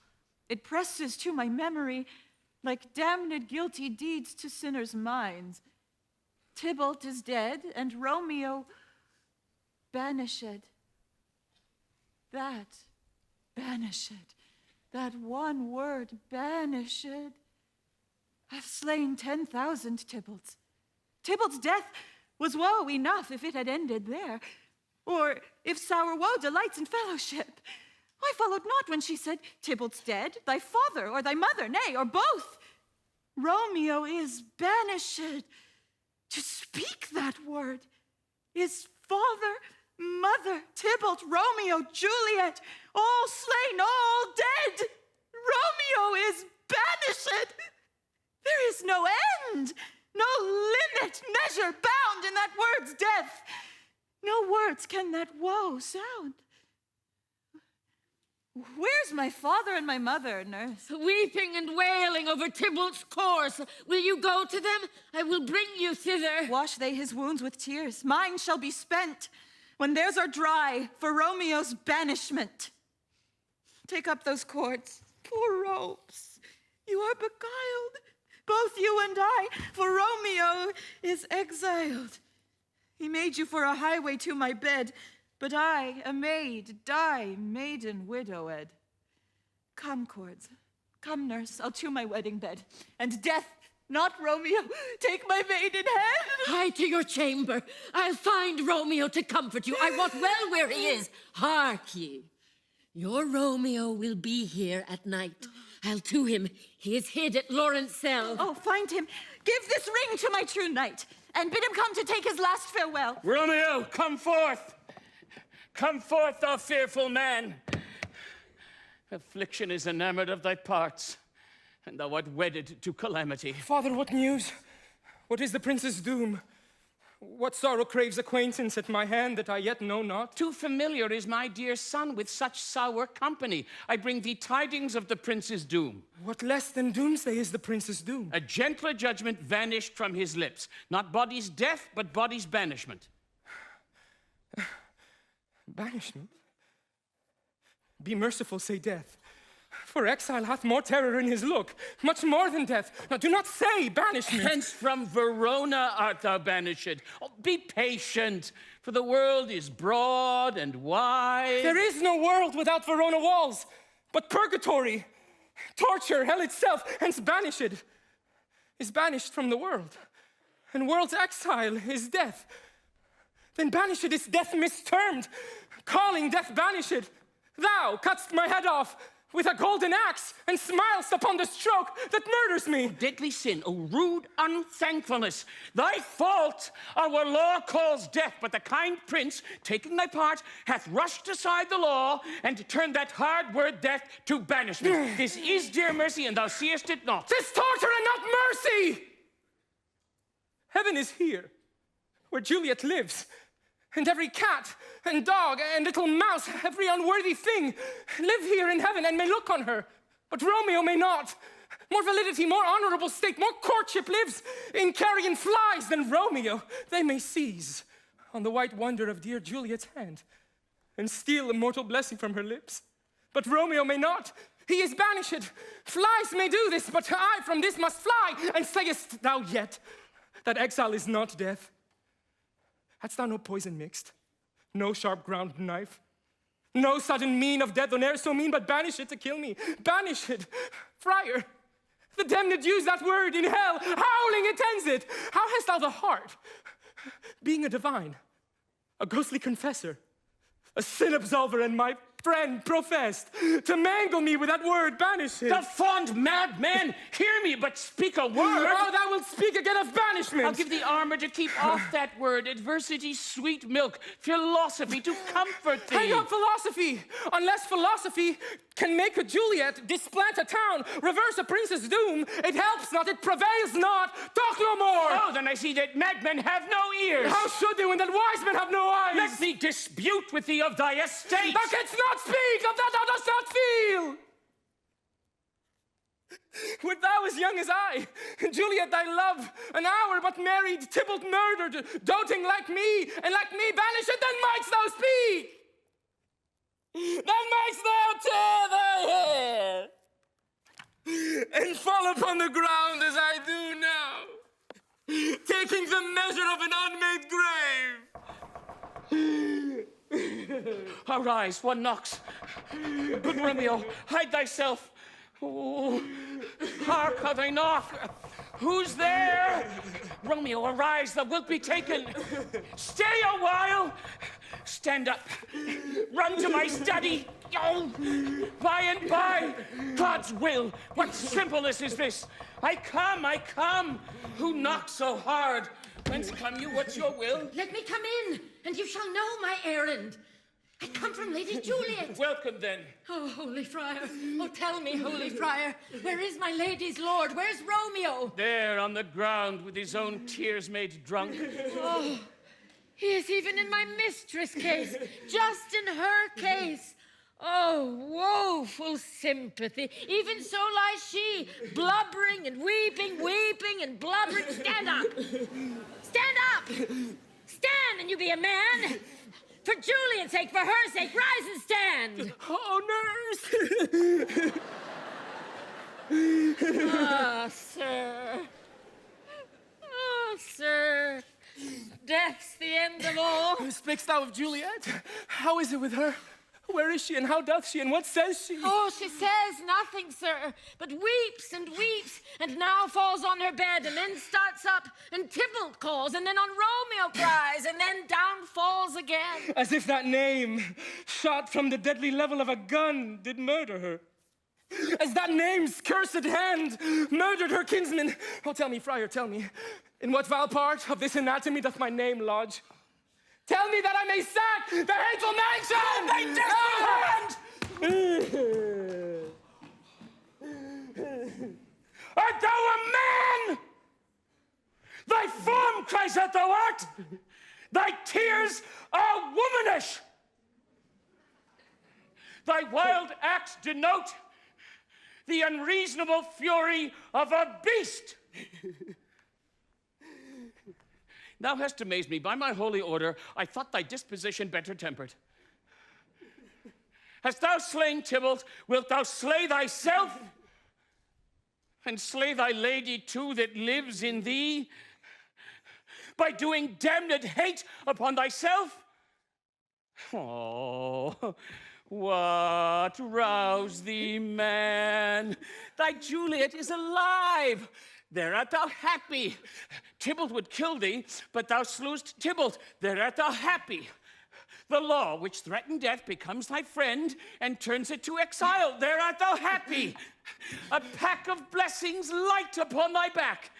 Q: it presses to my memory like damned guilty deeds to sinners' minds. Tybalt is dead, and Romeo banished. That banished, That one word, banished, hath slain 10,000 Tybalts. Tybalt's death was woe enough if it had ended there, or if sour woe delights in fellowship. I followed not when she said, Tybalt's dead, thy father or thy mother, nay, or both. Romeo is banished. To speak that word is father, mother, Tybalt, Romeo, Juliet, all slain, all dead. Romeo is banished. There is no end, no limit, measure, bound in that word's death. No words can that woe sound. Where's my father and my mother, nurse?
S: Weeping and wailing over Tybalt's corse. Will you go to them? I will bring you thither.
Q: Wash they his wounds with tears. Mine shall be spent when theirs are dry for Romeo's banishment. Take up those cords. Poor robes, you are beguiled, both you and I, for Romeo is exiled. He made you for a highway to my bed, but I, a maid, die maiden widowed. Come, cords, come, nurse, I'll to my wedding bed, and death, not Romeo, take my maiden hand.
S: Hie to your chamber. I'll find Romeo to comfort you. I wot well where he is. Hark ye. Your Romeo will be here at night. I'll to him. He is hid at Lawrence cell.
Q: Oh, find him. Give this ring to my true knight, and bid him come to take his last farewell.
M: Romeo, come forth. Come forth, thou fearful man. Affliction is enamored of thy parts, and thou art wedded to calamity.
K: Father, what news? What is the prince's doom? What sorrow craves acquaintance at my hand that I yet know not?
M: Too familiar is my dear son with such sour company. I bring thee tidings of the prince's doom.
K: What less than doomsday is the prince's doom?
M: A gentler judgment vanished from his lips. Not body's death, but body's banishment.
K: Banishment? Be merciful, say death. For exile hath more terror in his look, much more than death. Now do not say banishment.
M: Hence from Verona art thou banished. Oh, be patient, for the world is broad and wide.
K: There is no world without Verona walls, but purgatory, torture, hell itself, hence banished, is banished from the world. And world's exile is death. Then banished is death mistermed, calling death banished. Thou cutt'st my head off with a golden axe, and smilest upon the stroke that murders me.
M: O deadly sin, O rude unthankfulness, thy fault our law calls death, but the kind prince, taking thy part, hath rushed aside the law, and turned that hard word death to banishment. This is dear mercy, and thou seest it not.
K: 'Tis torture and not mercy! Heaven is here, where Juliet lives, and every cat and dog and little mouse, every unworthy thing, live here in heaven and may look on her. But Romeo may not. More validity, more honorable state, more courtship lives in carrion flies than Romeo. They may seize on the white wonder of dear Juliet's hand and steal a mortal blessing from her lips. But Romeo may not. He is banished. Flies may do this, but I from this must fly. And sayest thou yet that exile is not death? Hadst thou no poison mixed, no sharp ground knife, no sudden mean of death, or ne'er so mean, but banish it to kill me, banish it, friar, the damned use that word in hell, howling attends it. How hast thou the heart, being a divine, a ghostly confessor, a sin absolver, and my friend professed, to mangle me with that word, banish it?
M: The fond madman, hear me, but speak a word.
K: Oh, thou wilt speak again of banishment.
M: I'll give thee armor to keep off that word, adversity's sweet milk, philosophy to comfort thee.
K: Hang up philosophy, unless philosophy can make a Juliet, displant a town, reverse a prince's doom. It helps not, it prevails not. Talk no more.
M: Oh, then I see that madmen have no ears.
K: How should they when that wise men have no eyes?
M: Let me dispute with thee of thy estate.
K: Thou canst not speak of that thou dost not feel. Wert thou as young as I, Juliet thy love, an hour but married, Tybalt murdered, doting like me, and like me banished, then mightst thou speak. Then mightst thou tear thy hair and fall upon the ground as I do now, taking the measure of an unmade grave.
M: Arise, one knocks. Good Romeo, hide thyself. Oh, hark how they knock. Who's there? Romeo, arise, thou wilt be taken. Stay a while. Stand up. Run to my study. Oh, by and by. God's will. What simpleness is this? I come. Who knocks so hard? Whence come you? What's your will?
S: Let me come in, and you shall know my errand. I come from Lady Juliet.
M: Welcome, then.
S: Oh, holy friar. Oh, tell me, holy friar, where is my lady's lord? Where's Romeo?
M: There on the ground with his own tears made drunk.
S: Oh, he is even in my mistress' case, just in her case. Oh, woeful sympathy. Even so lies she, blubbering and weeping and blubbering. Stand up. Stand up. Stand, and you be a man. For Juliet's sake, for her sake, rise and stand.
K: Oh, nurse.
S: Ah, sir. Oh, sir. Death's the end of all.
K: Speakst thou of Juliet? How is it with her? Where is she, and how doth she, and what says she?
S: Oh, she says nothing, sir, but weeps, and now falls on her bed, and then starts up, and Tybalt calls, and then on Romeo cries, and then down falls again.
K: As if that name, shot from the deadly level of a gun, did murder her. As that name's cursed hand murdered her kinsman. Oh, tell me, friar, tell me, in what vile part of this anatomy doth my name lodge? Tell me that I may sack the hateful mansion!
M: Art thou a man? Thy form cries out thou art. Thy tears are womanish. Thy wild acts denote the unreasonable fury of a beast. Thou hast amazed me. By my holy order, I thought thy disposition better tempered. Hast thou slain Tybalt? Wilt thou slay thyself? And slay thy lady too that lives in thee? By doing damned hate upon thyself? Oh, what roused thee, man? Thy Juliet is alive. There art thou happy. Tybalt would kill thee, but thou slewest Tybalt. There art thou happy. The law which threatened death becomes thy friend and turns it to exile. There art thou happy. A pack of blessings light upon thy back.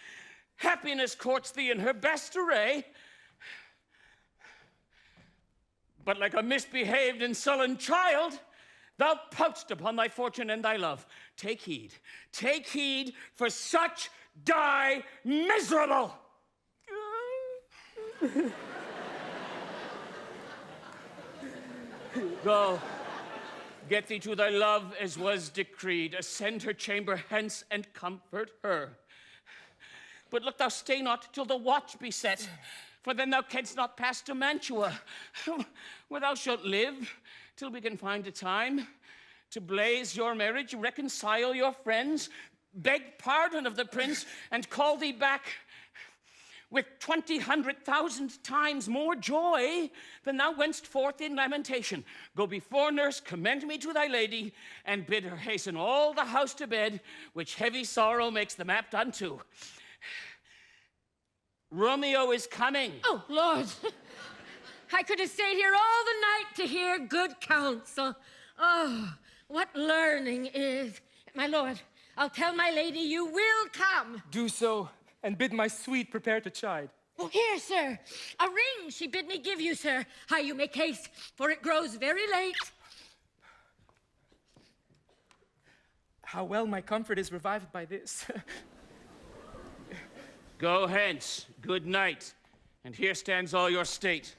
M: Happiness courts thee in her best array. But like a misbehaved and sullen child, thou pout'st upon thy fortune and thy love. Take heed, for such die miserable. Go, get thee to thy love as was decreed. Ascend her chamber hence and comfort her. But look, thou stay not till the watch be set, for then thou canst not pass to Mantua, where thou shalt live till we can find a time to blaze your marriage, reconcile your friends, beg pardon of the prince, and call thee back with 20,000 times more joy than thou wentst forth in lamentation. Go before nurse, commend me to thy lady, and bid her hasten all the house to bed, which heavy sorrow makes them apt unto. Romeo is coming.
S: Oh, Lord. I could have stayed here all the night to hear good counsel. Oh, what learning is. My lord, I'll tell my lady you will come.
K: Do so, and bid my sweet prepare to chide.
S: Oh, here, sir. A ring she bid me give you, sir. How you make haste, for it grows very late.
K: How well my comfort is revived by this.
M: Go hence, good night, and here stands all your state.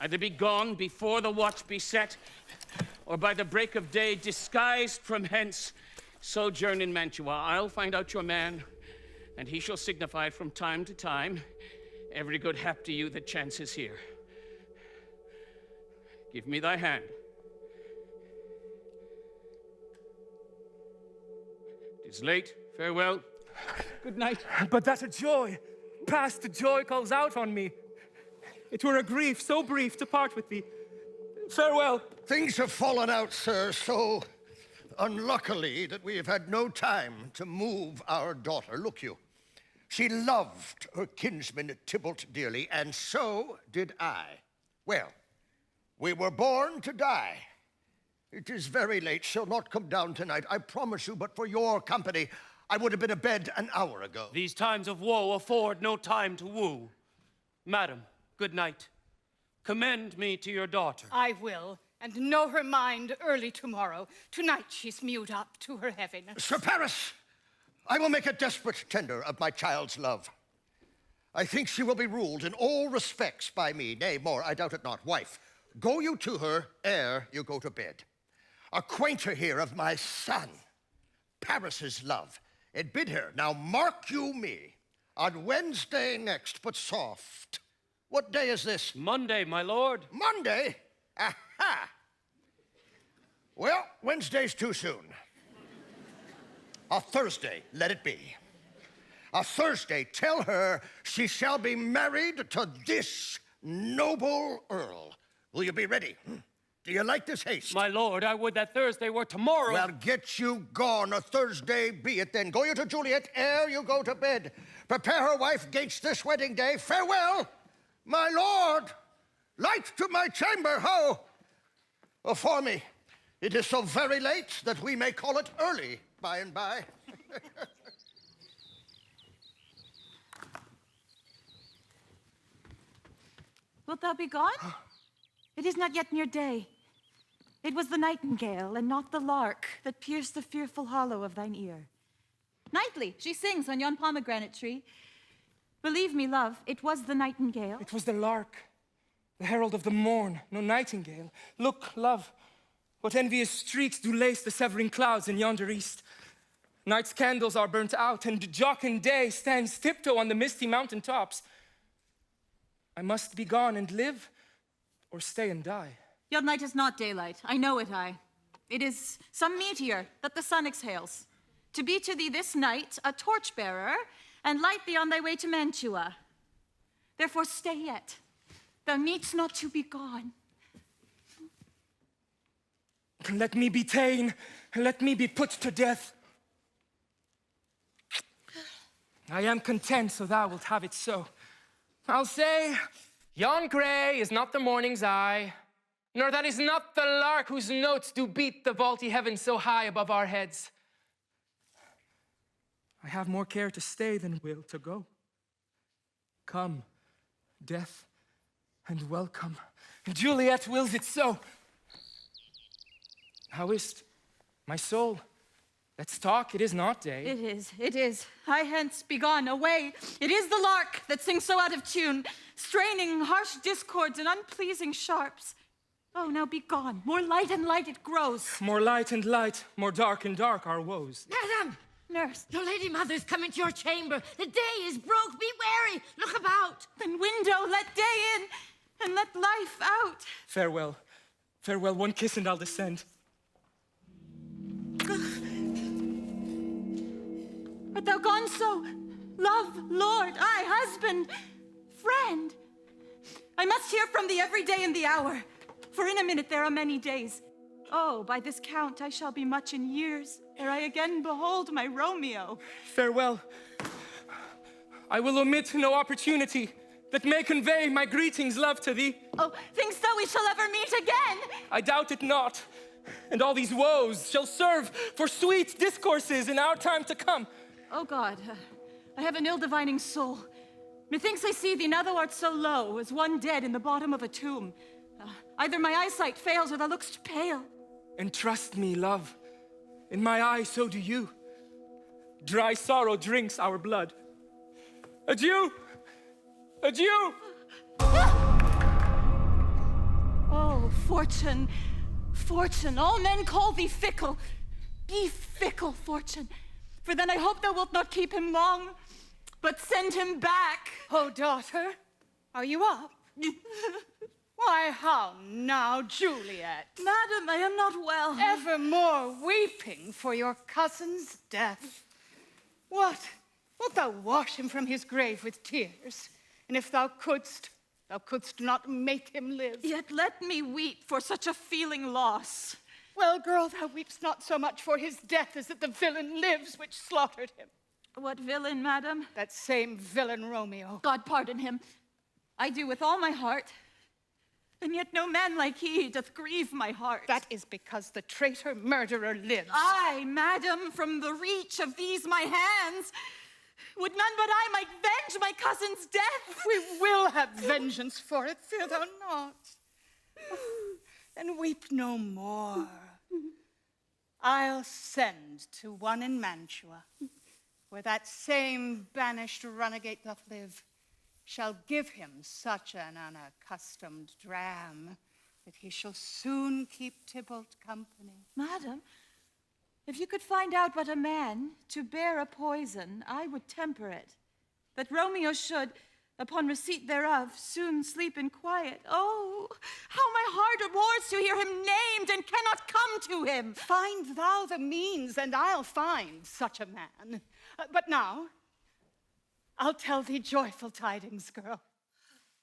M: Either be gone before the watch be set, or by the break of day disguised from hence, sojourn in Mantua. I'll find out your man, and he shall signify from time to time every good hap to you that chances here. Give me thy hand. 'Tis late, farewell. Good night.
K: But that a joy, past joy calls out on me. It were a grief so brief to part with thee. Farewell.
L: Things have fallen out, sir, so unluckily that we have had no time to move our daughter. Look you, she loved her kinsman Tybalt dearly, and so did I. Well, we were born to die. It is very late. She'll not come down tonight, I promise you, but for your company, I would have been abed an hour ago.
T: These times of woe afford no time to woo. Madam, good night. Commend me to your daughter.
J: I will, and know her mind early tomorrow. Tonight she's mewed up to her heaviness.
L: Sir Paris, I will make a desperate tender of my child's love. I think she will be ruled in all respects by me. Nay, more, I doubt it not. Wife, go you to her ere you go to bed. Acquaint her here of my son, Paris's love, and bid her, now mark you me, on Wednesday next, but soft. What day is this?
T: Monday, my lord.
L: Monday? Aha! Well, Wednesday's too soon. A Thursday, let it be. A Thursday, tell her she shall be married to this noble earl. Will you be ready? Do you like this haste?
T: My lord, I would that Thursday were tomorrow.
L: Well, get you gone. A Thursday be it then. Go you to Juliet ere you go to bed. Prepare her wife gainst this wedding day. Farewell, my lord. Light to my chamber, ho! For me, it is so very late that we may call it early by and by.
Q: Wilt thou be gone? It is not yet near day. It was the nightingale, and not the lark, that pierced the fearful hollow of thine ear. Nightly she sings on yon pomegranate tree. Believe me, love, it was the nightingale.
K: It was the lark, the herald of the morn, no nightingale. Look, love, what envious streaks do lace the severing clouds in yonder east. Night's candles are burnt out, and jocund day stands tiptoe on the misty mountain tops. I must be gone and live, or stay and die.
Q: Yon night is not daylight, I know it, I. It is some meteor that the sun exhales, to be to thee this night a torchbearer, and light thee on thy way to Mantua. Therefore stay yet, thou needst not to be gone.
K: Let me be ta'en, let me be put to death. I am content, so thou wilt have it so. I'll say, yon gray is not the morning's eye, nor that is not the lark whose notes do beat the vaulty heavens so high above our heads. I have more care to stay than will to go. Come, death, and welcome. Juliet wills it so. How is't, my soul? Let's talk, it is not day.
Q: It is. I hence be gone, away. It is the lark that sings so out of tune, straining harsh discords and unpleasing sharps. Oh, now be gone. More light and light it grows.
K: More light and light, more dark and dark our woes.
S: Madam!
Q: Nurse.
S: Your lady mother's come into your chamber. The day is broke. Be wary. Look about.
Q: Then window, let day in, and let life out.
K: Farewell. Farewell, one kiss and I'll descend.
Q: Art thou gone so? Love, lord, I, husband, friend. I must hear from thee every day in the hour, for in a minute there are many days. Oh, by this count I shall be much in years, ere I again behold my Romeo.
K: Farewell. I will omit no opportunity that may convey my greetings, love, to thee.
Q: Oh, thinkst thou we shall ever meet again?
K: I doubt it not. And all these woes shall serve for sweet discourses in our time to come.
Q: Oh God, I have an ill-divining soul. Methinks I see thee now thou art so low, as one dead in the bottom of a tomb. Either my eyesight fails or thou look'st pale.
K: And trust me, love, in my eye so do you. Dry sorrow drinks our blood. Adieu! Adieu!
Q: Oh, fortune, fortune, all men call thee fickle. Be fickle, fortune, for then I hope thou wilt not keep him long, but send him back.
J: Oh, daughter, are you up? Why, how now, Juliet?
Q: Madam, I am not well.
J: Evermore weeping for your cousin's death. What? Wilt thou wash him from his grave with tears? And if thou couldst, Thou couldst not make him live.
Q: Yet let me weep for such a feeling loss.
J: Well, girl, thou weepst not so much for his death as that the villain lives which slaughtered him.
Q: What villain, madam?
J: That same villain Romeo.
Q: God pardon him. I do with all my heart. And yet no man like he doth grieve my heart.
J: That is because the traitor murderer lives.
Q: Aye, madam, from the reach of these my hands, would none but I might venge my cousin's death.
J: We will have vengeance for it, fear thou not. And weep no more. I'll send to one in Mantua, where that same banished runagate doth live, shall give him such an unaccustomed dram that he shall soon keep Tybalt company.
Q: Madam, if you could find out but a man to bear a poison, I would temper it, that Romeo should, upon receipt thereof, soon sleep in quiet. Oh, how my heart abhors to hear him named and cannot come to him.
J: Find thou the means, and I'll find such a man. But now, I'll tell thee joyful tidings, girl.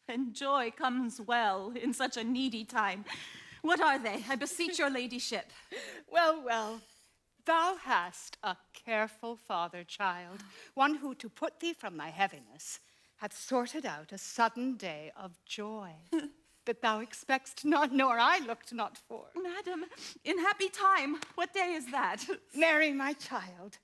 Q: And joy comes well in such a needy time. What are they? I beseech your ladyship.
J: Well, well, thou hast a careful father, child, one who, to put thee from thy heaviness, hath sorted out a sudden day of joy that thou expect'st not, nor I looked not for.
Q: Madam, in happy time, what day is that?
J: Mary, my child,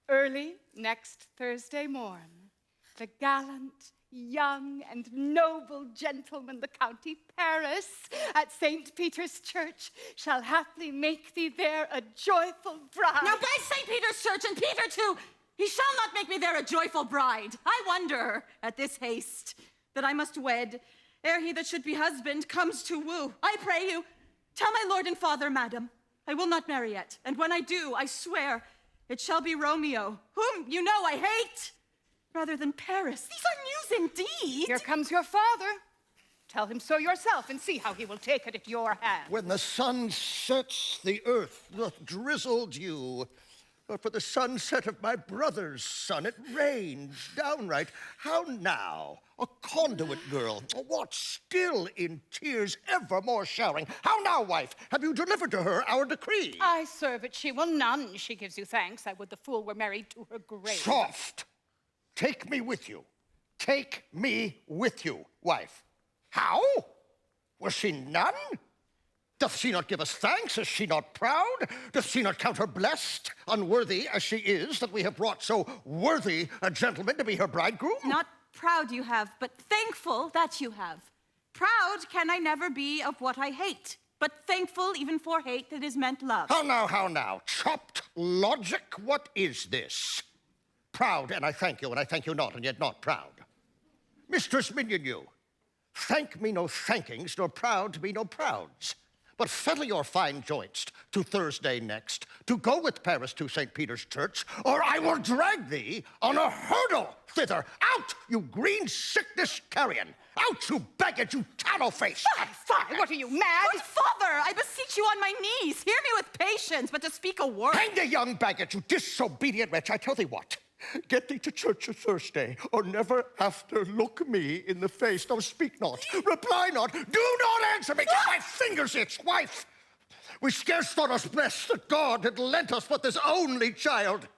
J: early next Thursday morn, the gallant, young, and noble gentleman, the County Paris, at St. Peter's Church, shall haply make thee there a joyful bride.
Q: Now by St. Peter's Church, and Peter too, he shall not make me there a joyful bride. I wonder at this haste that I must wed, ere he that should be husband comes to woo. I pray you, tell my lord and father, madam, I will not marry yet, and when I do, I swear, it shall be Romeo, whom you know I hate, rather than Paris. These are news indeed.
J: Here comes your father. Tell him so yourself, and see how he will take it at your hand.
L: When the sun sets, the earth doth drizzle dew. But for the sunset of my brother's son, it rains downright. How now? A conduit girl, what still in tears evermore showering? How now, wife? Have you delivered to her our decree?
J: Aye, sir, but she will none. She gives you thanks. I would the fool were married to her grave.
L: Soft! Take me with you. Take me with you, wife. How? Was she none? Doth she not give us thanks? Is she not proud? Doth she not count her blessed, unworthy as she is, that we have brought so worthy a gentleman to be her bridegroom?
Q: Not proud you have, but thankful that you have. Proud can I never be of what I hate, but thankful even for hate that is meant love.
L: How now, how now? Chopped logic? What is this? Proud, and I thank you not, and yet not proud. Mistress Minion, you, thank me no thankings, nor proud to be no prouds. But fettle your fine joints to Thursday next, to go with Paris to St. Peter's Church, or I will drag thee on a hurdle thither. Out, you green sickness carrion! Out, you baggage, you tallow face!
J: Fie, what are you, mad?
Q: Good father, I beseech you on my knees, hear me with patience, but to speak a word.
L: Hang the young baggage, you disobedient wretch! I tell thee what. Get thee to church a Thursday, or never after look me in the face. No, speak not, reply not, do not answer me, till my fingers itch, wife. We scarce thought us blessed that God had lent us but this only child.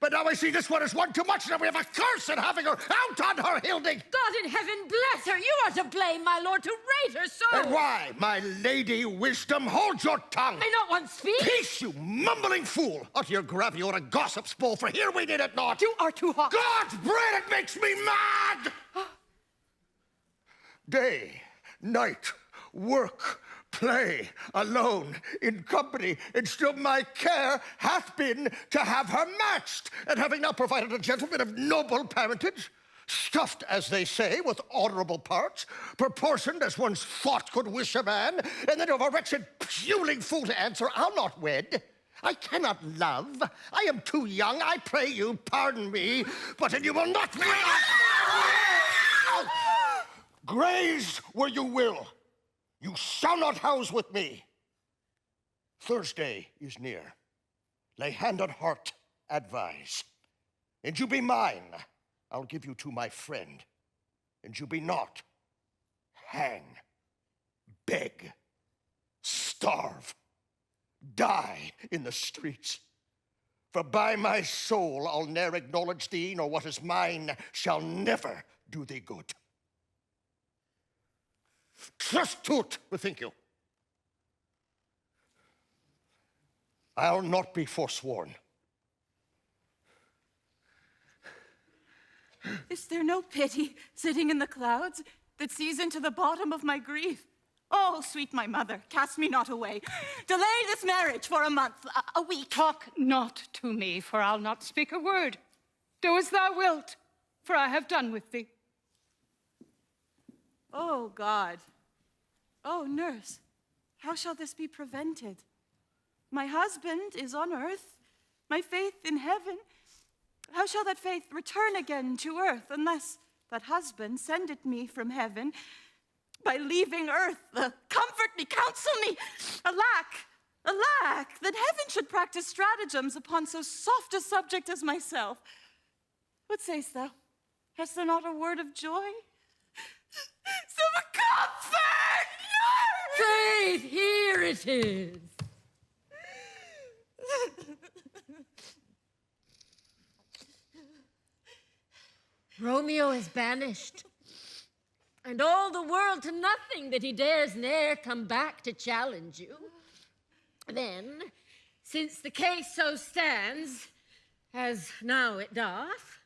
L: But now I see this one is one too much, and we have a curse in having her out on her hilding.
P: God in heaven bless her! You are to blame, my lord, to rate her so!
L: And why, my lady wisdom, hold your tongue!
P: May not one speak?
L: Peace, you mumbling fool! Utter your gravity on a gossip's bowl, for here we did it not!
J: You are too hot!
L: God's bread, it makes me mad! Day, night, work, play, alone, in company, and still my care hath been to have her matched, and having now provided a gentleman of noble parentage, stuffed, as they say, with honorable parts, proportioned as one's thought could wish a man, and then of a wretched puling fool to answer, I'll not wed. I cannot love. I am too young. I pray you, pardon me, but and you will not graze where you will. You shall not house with me. Thursday is near. Lay hand on heart, advise. And you be mine, I'll give you to my friend. And you be not, hang, beg, starve, die in the streets. For by my soul I'll ne'er acknowledge thee, nor what is mine shall never do thee good. Trust to't, bethink you. I'll not be forsworn.
Q: Is there no pity sitting in the clouds that sees into the bottom of my grief? Oh, sweet my mother, cast me not away. Delay this marriage for a month, a week.
J: Talk not to me, for I'll not speak a word. Do as thou wilt, for I have done with thee.
Q: Oh, God. Oh, nurse, how shall this be prevented? My husband is on earth, my faith in heaven. How shall that faith return again to earth, unless that husband send it me from heaven by leaving earth? Comfort me, counsel me. Alack, that heaven should practice stratagems upon so soft a subject as myself. What sayst thou? Hast thou not a word of joy? Some comfort!
S: Faith, here it is. Romeo is banished, and all the world to nothing that he dares ne'er come back to challenge you. Then, since the case so stands, as now it doth,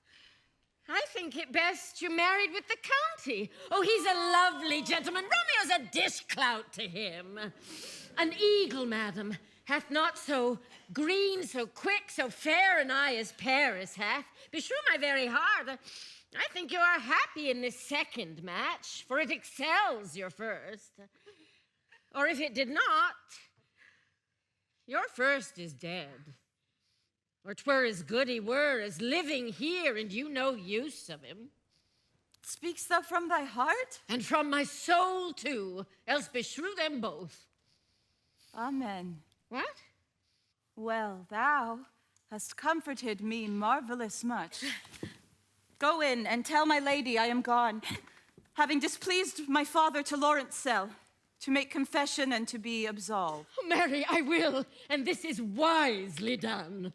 S: I think it best you married with the county. Oh, he's a lovely gentleman. Romeo's a dish-clout to him. An eagle, madam, hath not so green, so quick, so fair an eye as Paris hath. Beshrew my very heart, I think you are happy in this second match, for it excels your first. Or if it did not, your first is dead. Or 'twere as good he were as living here, and you no use of him.
Q: Speakst thou from thy heart?
S: And from my soul, too, else beshrew them both.
Q: Amen.
S: What?
Q: Well, thou hast comforted me marvelous much. Go in and tell my lady I am gone, having displeased my father to Lawrence' cell, to make confession and to be absolved.
S: Oh, Mary, I will, and this is wisely done.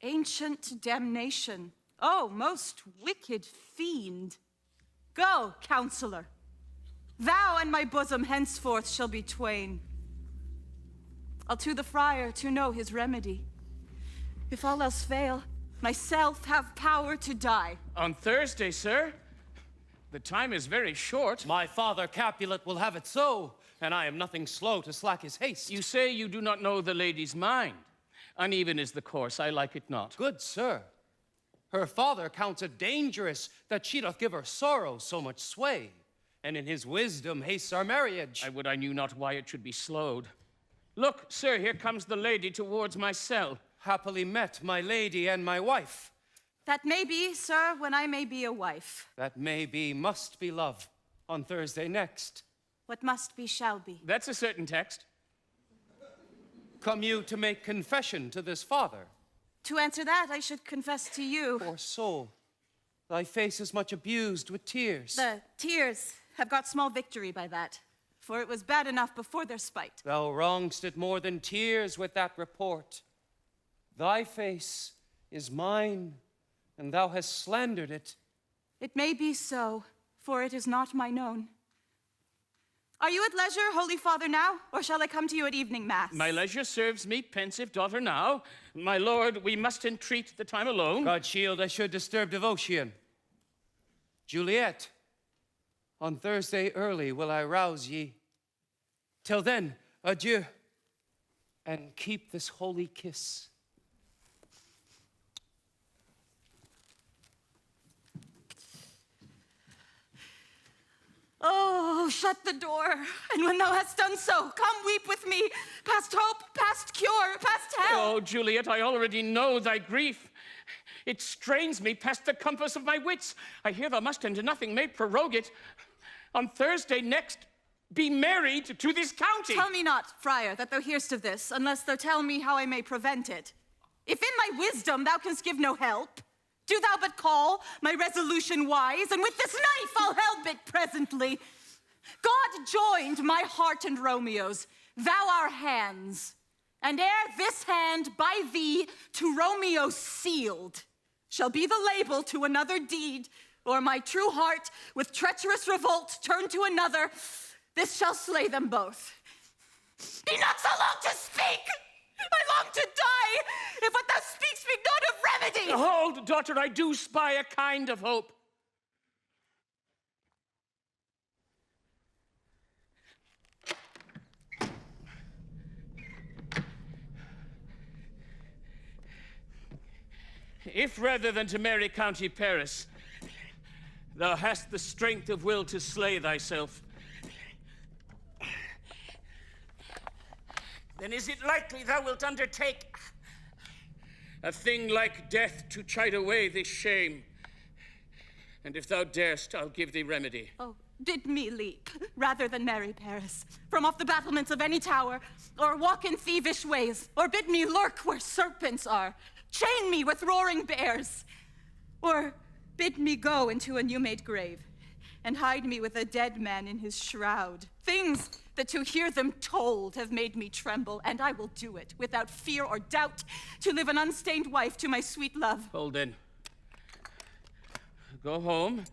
Q: Ancient damnation. Oh, most wicked fiend. Go, counselor. Thou and my bosom henceforth shall be twain. I'll to the friar to know his remedy. If all else fail, myself have power to die.
M: On Thursday, sir. The time is very short.
T: My father Capulet will have it so, and I am nothing slow to slack his haste.
M: You say you do not know the lady's mind. Uneven is the course, I like it not.
T: Good sir, her father counts it dangerous that she doth give her sorrow so much sway, and in his wisdom hastes our marriage.
M: I would I knew not why it should be slowed. Look, sir, here comes the lady towards my cell.
T: Happily met, my lady and my wife.
Q: That may be, sir, when I may be a wife.
T: That may be, must be, love, on Thursday next.
Q: What must be shall be.
M: That's a certain text.
T: Come you to make confession to this father?
Q: To answer that, I should confess to you.
T: Poor soul, thy face is much abused with tears.
Q: The tears have got small victory by that, for it was bad enough before their spite.
T: Thou wrong'st it more than tears with that report. Thy face is mine, and thou hast slandered it.
Q: It may be so, for it is not mine own. Are you at leisure, Holy Father, now, or shall I come to you at evening mass?
M: My leisure serves me, pensive daughter, now. My lord, we must entreat the time alone.
T: God shield, I should disturb devotion. Juliet, on Thursday early will I rouse ye. Till then, adieu, and keep this holy kiss.
Q: Oh, shut the door, and when thou hast done so, come weep with me, past hope, past cure, past hell.
M: Oh, Juliet, I already know thy grief. It strains me past the compass of my wits. I hear thou must, and nothing may prorogue it. On Thursday next, be married to this county.
Q: Tell me not, friar, that thou hear'st of this, unless thou tell me how I may prevent it. If in thy wisdom thou canst give no help, Do thou but call my resolution wise, and with this knife I'll help it presently. God joined my heart and Romeo's, thou our hands, and ere this hand by thee to Romeo sealed shall be the label to another deed, or my true heart with treacherous revolt turn to another, this shall slay them both. Be not so long to speak! I long to die, if what thou speaks be not of remedy!
M: Hold, daughter, I do spy a kind of hope. If rather than to marry County Paris, thou hast the strength of will to slay thyself, then is it likely thou wilt undertake a thing like death to chide away this shame? And if thou darest, I'll give thee remedy.
Q: Oh, bid me leap, rather than marry Paris, from off the battlements of any tower, or walk in thievish ways, or bid me lurk where serpents are, chain me with roaring bears, or bid me go into a new-made grave, and hide me with a dead man in his shroud. Things that to hear them told have made me tremble, and I will do it, without fear or doubt, to live an unstained wife to my sweet love.
M: Hold then. Go home,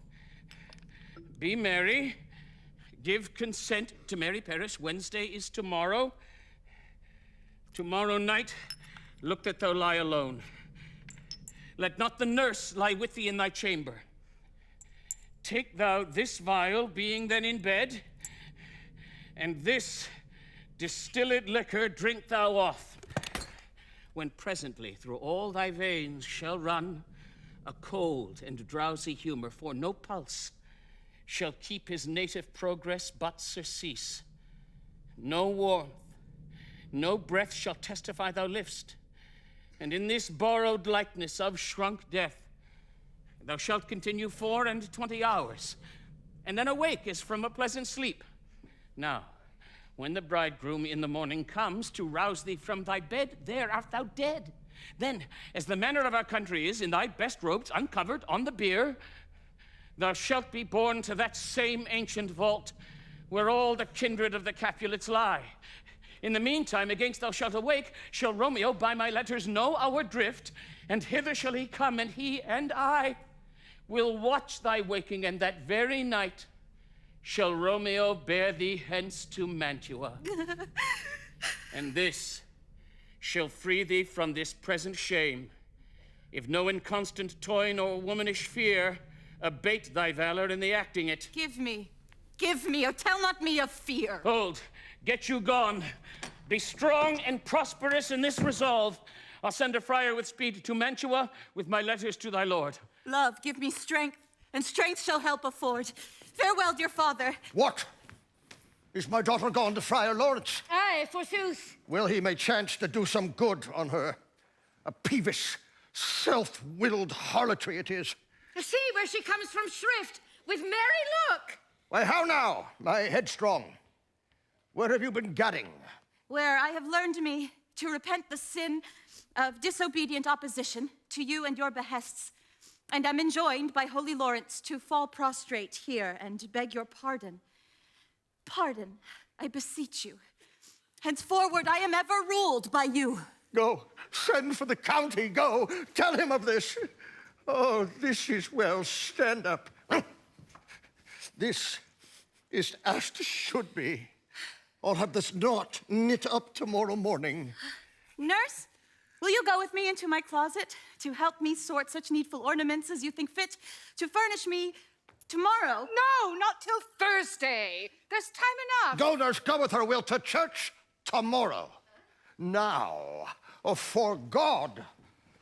M: be merry, give consent to marry Paris. Wednesday is tomorrow. Tomorrow night, look that thou lie alone. Let not the nurse lie with thee in thy chamber. Take thou this vial, being then in bed, and this distilled liquor drink thou off, when presently through all thy veins shall run a cold and drowsy humor, for no pulse shall keep his native progress but surcease. No warmth, no breath shall testify thou liv'st, and in this borrowed likeness of shrunk death thou shalt continue 24 hours, and then awake as from a pleasant sleep. Now, when the bridegroom in the morning comes to rouse thee from thy bed, there art thou dead. Then, as the manner of our country is, in thy best robes, uncovered on the bier, thou shalt be borne to that same ancient vault where all the kindred of the Capulets lie. In the meantime, against thou shalt awake, shall Romeo by my letters know our drift, and hither shall he come, and he and I will watch thy waking, and that very night shall Romeo bear thee hence to Mantua. And this shall free thee from this present shame, if no inconstant toy nor womanish fear abate thy valor in the acting it.
Q: Give me, oh, tell not me of fear.
M: Hold, get you gone. Be strong and prosperous in this resolve. I'll send a friar with speed to Mantua with my letters to thy lord.
Q: Love, give me strength, and strength shall help afford. Farewell, dear father.
L: What? Is my daughter gone to Friar Lawrence?
P: Aye, forsooth.
L: Well, he may chance to do some good on her. A peevish, self-willed harlotry it is.
P: See where she comes from shrift, with merry look.
L: Why, how now, my headstrong? Where have you been gadding?
Q: Where I have learned me to repent the sin of disobedient opposition to you and your behests, and am enjoined by Holy Lawrence to fall prostrate here and beg your pardon. Pardon, I beseech you. Henceforward, I am ever ruled by you.
L: Go, send for the county, go. Tell him of this. Oh, this is well, stand up. This is as it should be. I'll have this knot knit up tomorrow morning.
Q: Nurse, will you go with me into my closet to help me sort such needful ornaments as you think fit to furnish me tomorrow?
J: No, not till Thursday. There's time enough.
L: Go, nurse, go with her, Will, to church tomorrow. Now, for God,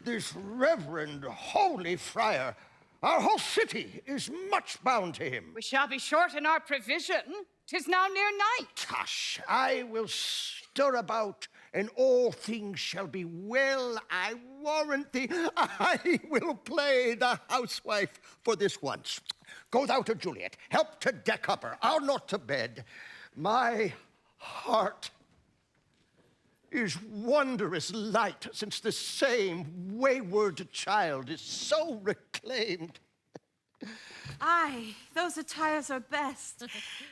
L: this reverend holy friar, our whole city is much bound to him.
J: We shall be short in our provision. 'Tis now near night.
L: Tush, I will stir about, and all things shall be well, I warrant thee. I will play the housewife for this once. Go thou to Juliet, help to deck up her. I'll not to bed. My heart is wondrous light, since the same wayward child is so reclaimed.
Q: Aye, those attires are best.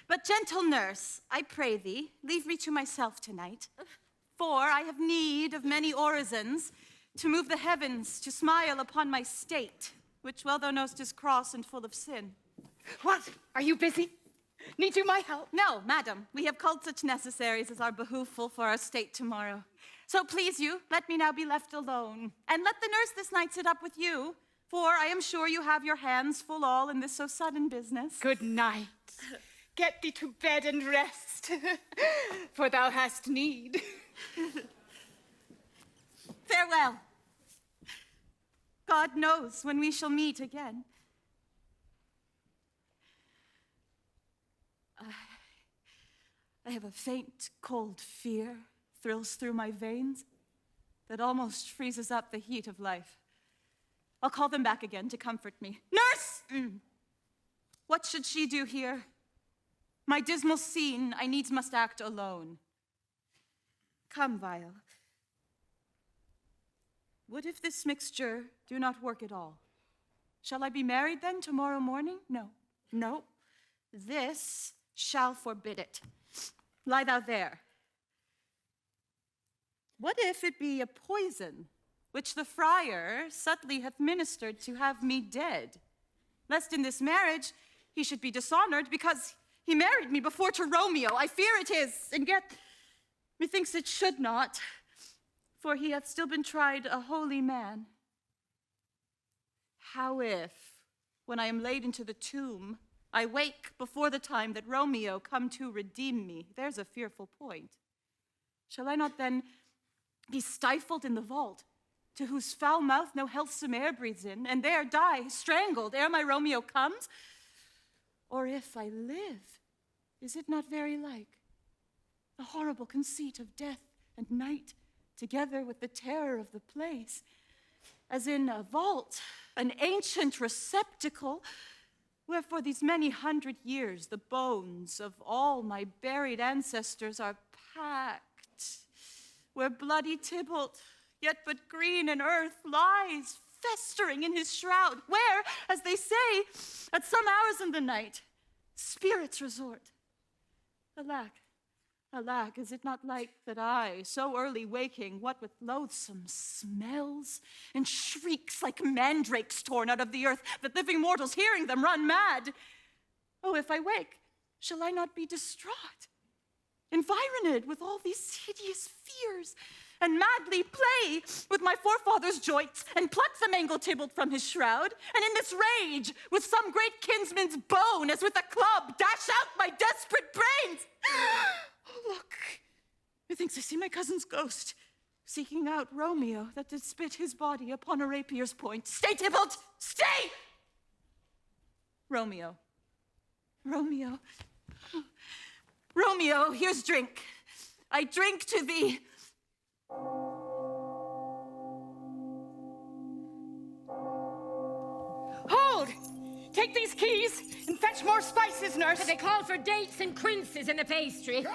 Q: But gentle nurse, I pray thee, leave me to myself tonight. For I have need of many orisons to move the heavens to smile upon my state, which well thou knowst is cross and full of sin.
J: What? Are you busy? Need you my help?
Q: No, madam. We have culled such necessaries as are behooful for our state tomorrow. So please you, let me now be left alone. And let the nurse this night sit up with you, for I am sure you have your hands full all in this so sudden business.
J: Good night. Get thee to bed and rest, for thou hast need.
Q: Farewell. God knows when we shall meet again. I have a faint, cold fear thrills through my veins that almost freezes up the heat of life. I'll call them back again to comfort me. Nurse! What should she do here? My dismal scene, I needs must act alone. Come, Vial. What if this mixture do not work at all? Shall I be married then tomorrow morning? No. No. This shall forbid it. Lie thou there. What if it be a poison, which the friar subtly hath ministered to have me dead? Lest in this marriage he should be dishonored, because he married me before to Romeo. I fear it is, and yet methinks it should not, for he hath still been tried a holy man. How if, when I am laid into the tomb, I wake before the time that Romeo come to redeem me? There's a fearful point. Shall I not then be stifled in the vault, to whose foul mouth no healthsome air breathes in, and there die, strangled, ere my Romeo comes? Or if I live, is it not very like the horrible conceit of death and night, together with the terror of the place, as in a vault, an ancient receptacle, where for these many 100 years the bones of all my buried ancestors are packed, where bloody Tybalt, yet but green in earth, lies festering in his shroud, where, as they say, at some hours in the night, spirits resort. Alack, alack, is it not like that I, so early waking, what with loathsome smells and shrieks like mandrakes torn out of the earth, that living mortals hearing them run mad? Oh, if I wake, shall I not be distraught, environed with all these hideous fears, and madly play with my forefathers' joints, and pluck the mangled Tybalt from his shroud, and in this rage, with some great kinsman's bone, as with a club, dash out my desperate brains? Oh, look, methinks I see my cousin's ghost, seeking out Romeo, that did spit his body upon a rapier's point. Stay, Tybalt, stay! Romeo, Romeo, Romeo, here's drink. I drink to thee.
J: Hold! Take these keys and fetch more spices, nurse.
S: They call for dates and quinces in the pastry.
L: Come!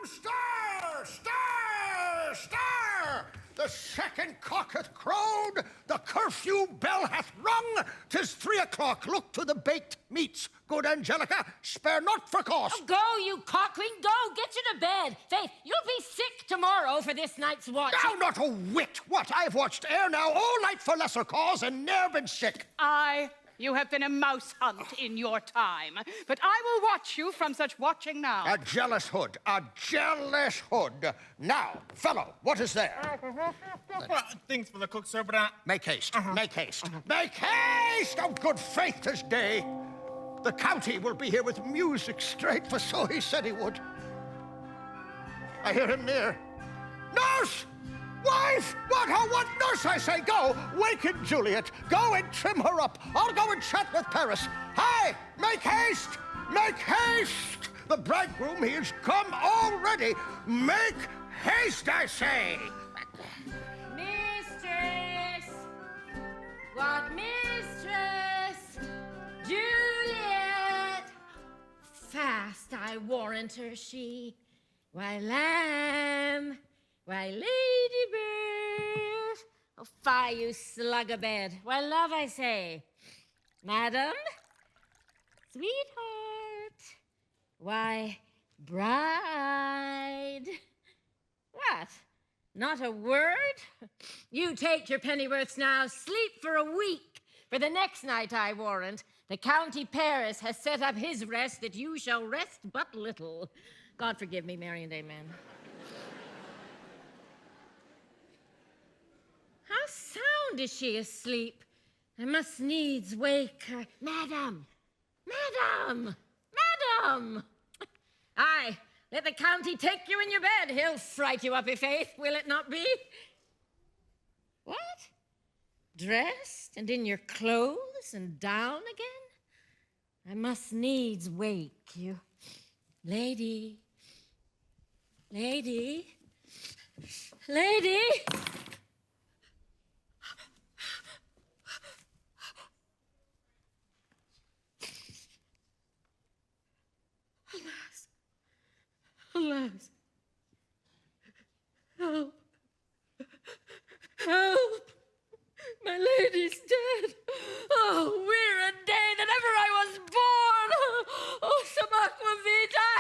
L: Stir! Stir! Stir! The second cock hath crowed, the curfew bell hath rung. 'Tis 3 o'clock. Look to the baked meats, good Angelica. Spare not for cost.
S: Oh, go, you cockling, go. Get you to bed. Faith, you'll be sick tomorrow for this night's watch.
L: Now, not a whit. What? I've watched ere now all night for lesser cause and ne'er been sick.
J: You have been a mouse hunt in your time, but I will watch you from such watching now.
L: A jealous hood, a jealous hood. Now, fellow, what is there?
G: Things for the cook, sir, but
L: Make haste, make haste, make haste! Oh, good faith this day. The county will be here with music straight, for so he said he would. I hear him near. Nurse! Wife! What nurse, I say? Go, waken Juliet. Go and trim her up. I'll go and chat with Paris. Hi! Make haste! Make haste! The bridegroom, he is come already. Make haste, I say!
S: Mistress! What mistress? Juliet! Fast, I warrant her she.
P: Why, lamb, why, ladybird. Oh, fie, you slug-a-bed. Why, love, I say. Madam, sweetheart, why, bride. What? Not a word? You take your pennyworths now, sleep for a week. For the next night, I warrant, the County Paris has set up his rest that you shall rest but little. God forgive me, Mary and amen. How sound is she asleep? I must needs wake her. Madam! Madam! Madam! Aye, let the county take you in your bed. He'll fright you up, i' faith, will it not be? What? Dressed and in your clothes and down again? I must needs wake you. Lady. Lady. Lady. Alas. Help. Help. My lady's dead. Oh, we're a day that ever I was born. Oh, Samakwa Vita.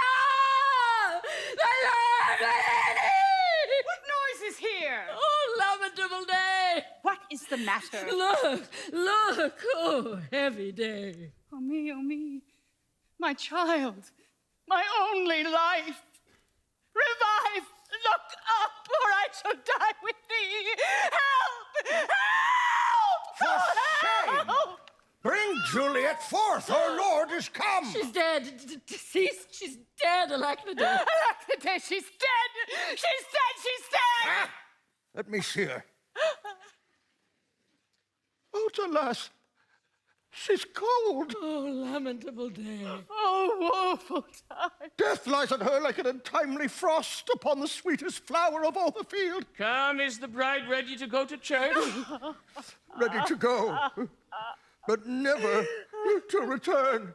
P: My lord, my lady.
J: What noise is here?
P: Oh, lamentable day.
J: What is the matter?
P: Look, look. Oh, heavy day.
J: Oh, me, my child, my only life. Revive! Look up, or I shall die with thee! Help! Help!
L: For shame! Bring Juliet forth, her lord is come!
P: She's dead. Deceased. She's dead, Alacnade.
J: Alacnade, she's dead! She's dead! She's dead!
L: Ah, let me see her. Oh, alas! She's cold.
P: Oh, lamentable day.
J: Oh, woeful time.
L: Death lies on her like an untimely frost upon the sweetest flower of all the field.
M: Come, is the bride ready to go to church?
L: Ready to go, but never to return.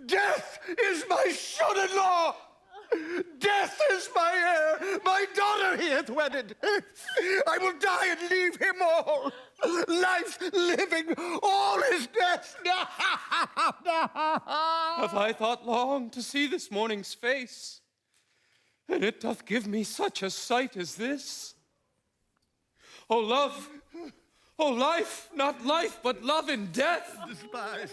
L: Death is my son-in-law. Death is my heir. My daughter he hath wedded. I will die and leave him all. Life living, all is death.
T: Have I thought long to see this morning's face? And it doth give me such a sight as this. O love, O life, not life, but love in death.
L: Despised.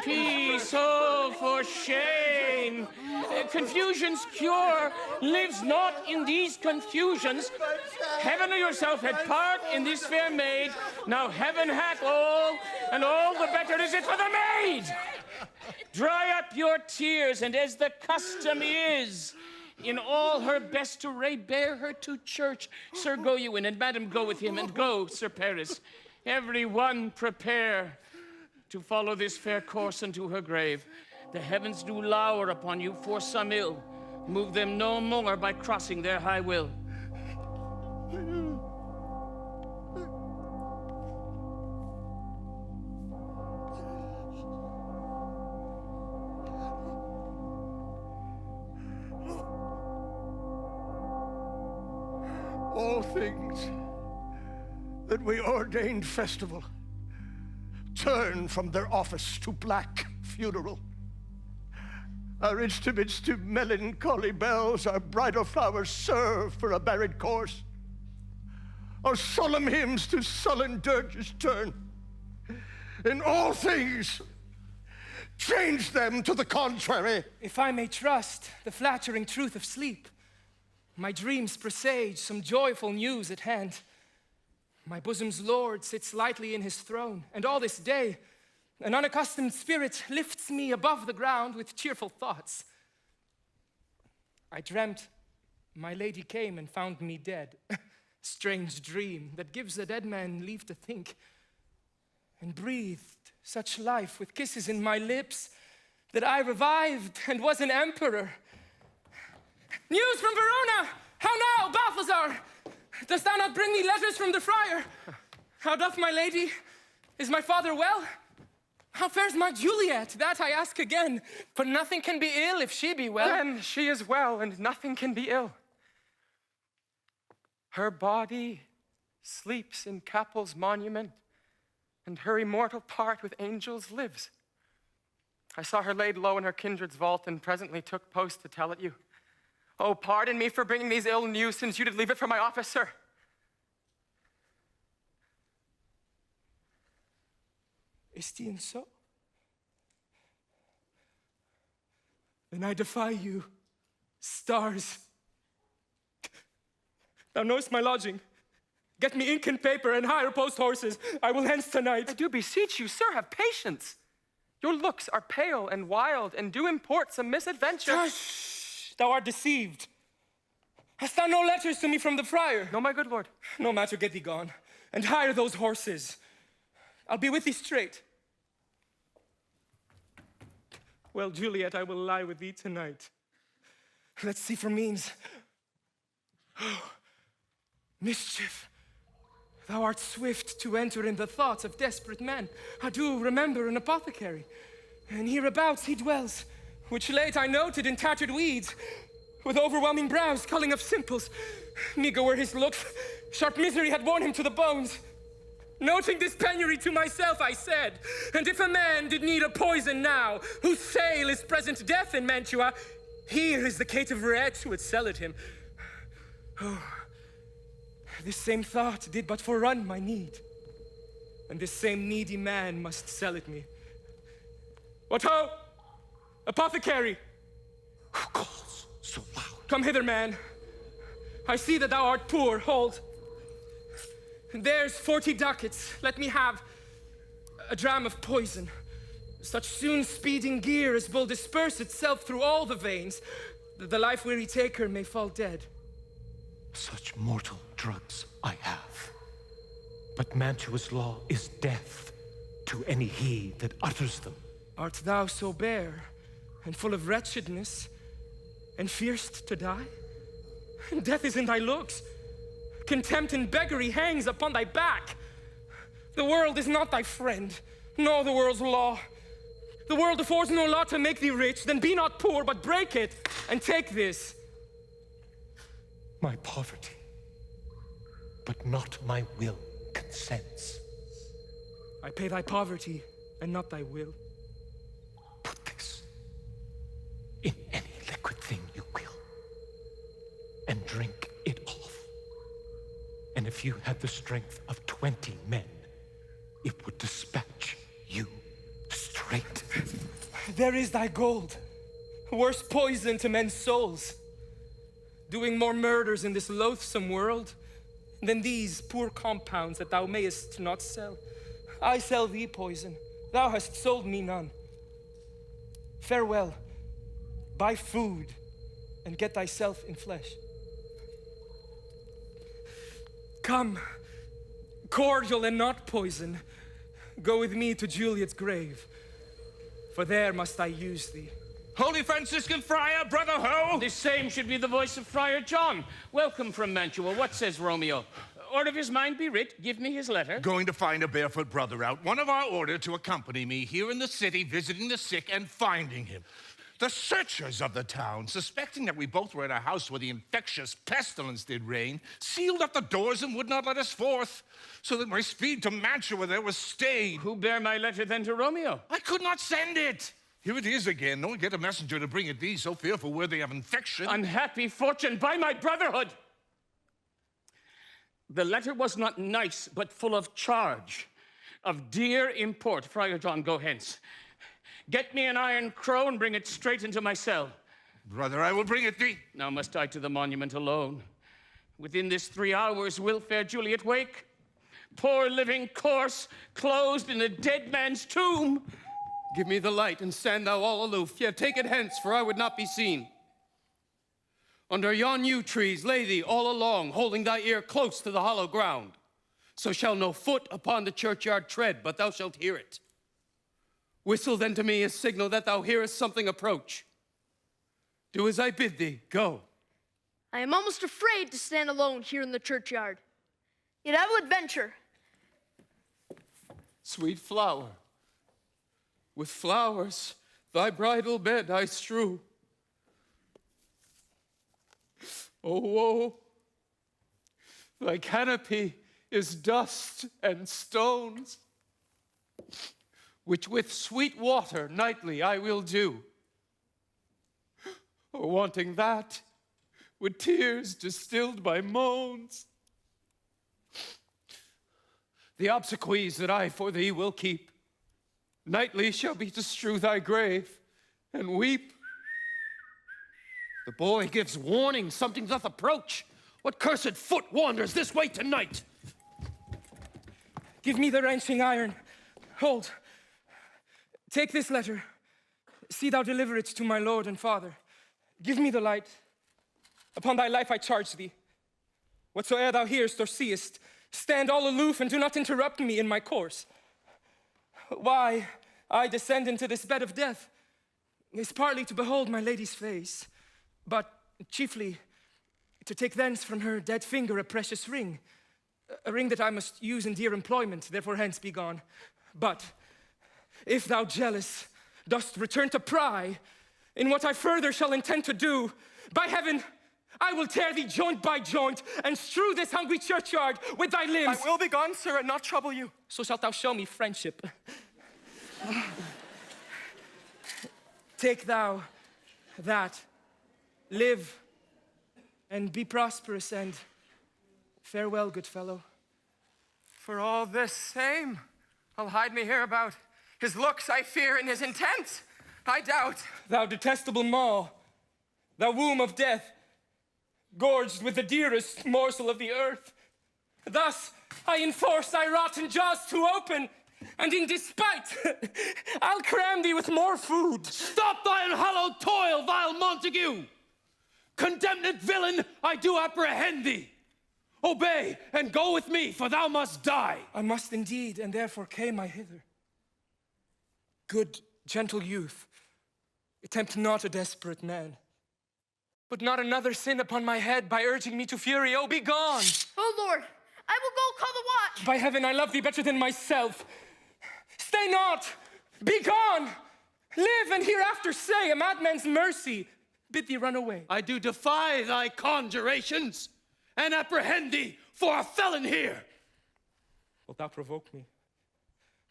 M: Peace, oh, for shame. Confusion's cure lives not in these confusions. Heaven or yourself had part in this fair maid. Now heaven hath all, and all the better is it for the maid. Dry up your tears, and as the custom is, in all her best array, bear her to church. Sir, go you in, and madam, go with him, and go, Sir Paris. Every one prepare to follow this fair course unto her grave. The heavens do lower upon you for some ill. Move them no more by crossing their high will.
L: All things that we ordained festival turn from their office to black funeral. Our instruments to melancholy bells, our bridal flowers serve for a buried corse. Our solemn hymns to sullen dirges turn. In all things, change them to the contrary.
K: If I may trust the flattering truth of sleep, my dreams presage some joyful news at hand. My bosom's Lord sits lightly in his throne, and all this day an unaccustomed spirit lifts me above the ground with cheerful thoughts. I dreamt my lady came and found me dead. Strange dream that gives a dead man leave to think, and breathed such life with kisses in my lips that I revived and was an emperor. News from Verona! How now, Balthazar? Dost thou not bring me letters from the friar? How doth my lady? Is my father well? How fares my Juliet? That I ask again. For nothing can be ill if she be well.
U: Then she is well, and nothing can be ill. Her body sleeps in Capul's monument, and her immortal part with angels lives. I saw her laid low in her kindred's vault, and presently took post to tell it you. Oh, pardon me for bringing these ill news, since you did leave it for my office, sir.
K: Is it e'en so? Then I defy you, stars. Thou knowest my lodging. Get me ink and paper and hire post horses. I will hence tonight.
U: I do beseech you, sir, have patience. Your looks are pale and wild, and do import some misadventure.
K: Hush! Thou art deceived. Hast thou no letters to me from the friar?
U: No, my good lord.
K: No matter, get thee gone, and hire those horses. I'll be with thee straight. Well, Juliet, I will lie with thee tonight. Let's see for means. Oh, mischief. Thou art swift to enter in the thoughts of desperate men. I do remember an apothecary, and hereabouts he dwells, which late I noted in tattered weeds, with overwhelming brows, culling of simples. Meager were his looks, sharp misery had worn him to the bones. Noting this penury to myself, I said, and if a man did need a poison now, whose sale is present death in Mantua, here is the caitiff wretch who would sell it him. Oh, this same thought did but forerun my need, and this same needy man must sell it me. What ho! Apothecary!
L: Who calls so loud?
K: Come hither, man. I see that thou art poor. Hold. There's 40 ducats. Let me have a dram of poison. Such soon speeding gear as will disperse itself through all the veins, that the life-weary taker may fall dead.
V: Such mortal drugs I have. But Mantua's law is death to any he that utters them.
K: Art thou so bare and full of wretchedness, and fear'st to die? Death is in thy looks. Contempt and beggary hangs upon thy back. The world is not thy friend, nor the world's law. The world affords no law to make thee rich, then be not poor, but break it, and take this.
V: My poverty, but not my will, consents.
K: I pay thy poverty, and not thy will.
V: Put this in any liquid thing you will, and drink it off. And if you had the strength of 20 men, it would dispatch you straight.
K: There is thy gold, worse poison to men's souls, doing more murders in this loathsome world than these poor compounds that thou mayest not sell. I sell thee poison, thou hast sold me none. Farewell, buy food, and get thyself in flesh. Come, cordial and not poison, go with me to Juliet's grave, for there must I use thee.
M: Holy Franciscan friar, brother Ho! This same should be the voice of Friar John. Welcome from Mantua. What says Romeo? Or if his mind be writ, give me his letter.
W: Going to find a barefoot brother out, one of our order, to accompany me here in the city, visiting the sick and finding him. The searchers of the town, suspecting that we both were in a house where the infectious pestilence did reign, sealed up the doors and would not let us forth, so that my speed to Mantua there was stayed.
M: Who bare my letter then to Romeo?
W: I could not send it. Here it is again. No one get a messenger to bring it thee, so fearful were they of infection.
M: Unhappy fortune, by my brotherhood! The letter was not nice, but full of charge, of dear import. Friar John, go hence. Get me an iron crow and bring it straight into my cell.
W: Brother, I will bring it thee.
M: Now must I to the monument alone. Within this 3 hours will fair Juliet wake. Poor living corse, closed in a dead man's tomb.
T: Give me the light, and stand thou all aloof. Yet take it hence, for I would not be seen. Under yon yew trees lay thee all along, holding thy ear close to the hollow ground. So shall no foot upon the churchyard tread, but thou shalt hear it. Whistle then to me a signal that thou hearest something approach. Do as I bid thee, go.
X: I am almost afraid to stand alone here in the churchyard. Yet I would venture.
T: Sweet flower,
U: with flowers thy bridal bed I strew. Oh, woe! Thy canopy is dust and stones, which with sweet water nightly I will dew. Or wanting that, with tears distilled by moans, the obsequies that I for thee will keep, nightly shall be to strew thy grave and weep.
T: The boy gives warning something doth approach. What cursed foot wanders this way tonight?
K: Give me the wrenching iron. Hold. Take this letter. See thou deliver it to my lord and father. Give me the light. Upon thy life I charge thee. Whatsoe'er thou hearest or seest, stand all aloof and do not interrupt me in my course. Why I descend into this bed of death is partly to behold my lady's face, but chiefly to take thence from her dead finger a precious ring, a ring that I must use in dear employment, therefore hence be gone. But if thou, jealous, dost return to pry in what I further shall intend to do, by heaven, I will tear thee joint by joint and strew this hungry churchyard with thy limbs.
U: I will be gone, sir, and not trouble you.
K: So shalt thou show me friendship. Take thou that, live, and be prosperous, and farewell, good fellow.
U: For all this same, I'll hide me here about. His looks I fear, and his intent I doubt.
K: Thou detestable maw, thou womb of death, gorged with the dearest morsel of the earth. Thus I enforce thy rotten jaws to open, and in despite, I'll cram thee with more food.
T: Stop thy unhallowed toil, vile Montague! Condemned villain, I do apprehend thee. Obey and go with me, for thou must die.
K: I must indeed, and therefore came I hither. Good, gentle youth, tempt not a desperate man.
U: But not another sin upon my head by urging me to fury. Oh, be gone!
X: Oh, Lord, I will go call the watch.
K: By heaven, I love thee better than myself. Stay not! Be gone! Live and hereafter say a madman's mercy. Bid thee run away.
T: I do defy thy conjurations and apprehend thee for a felon here.
K: Wilt thou provoke me?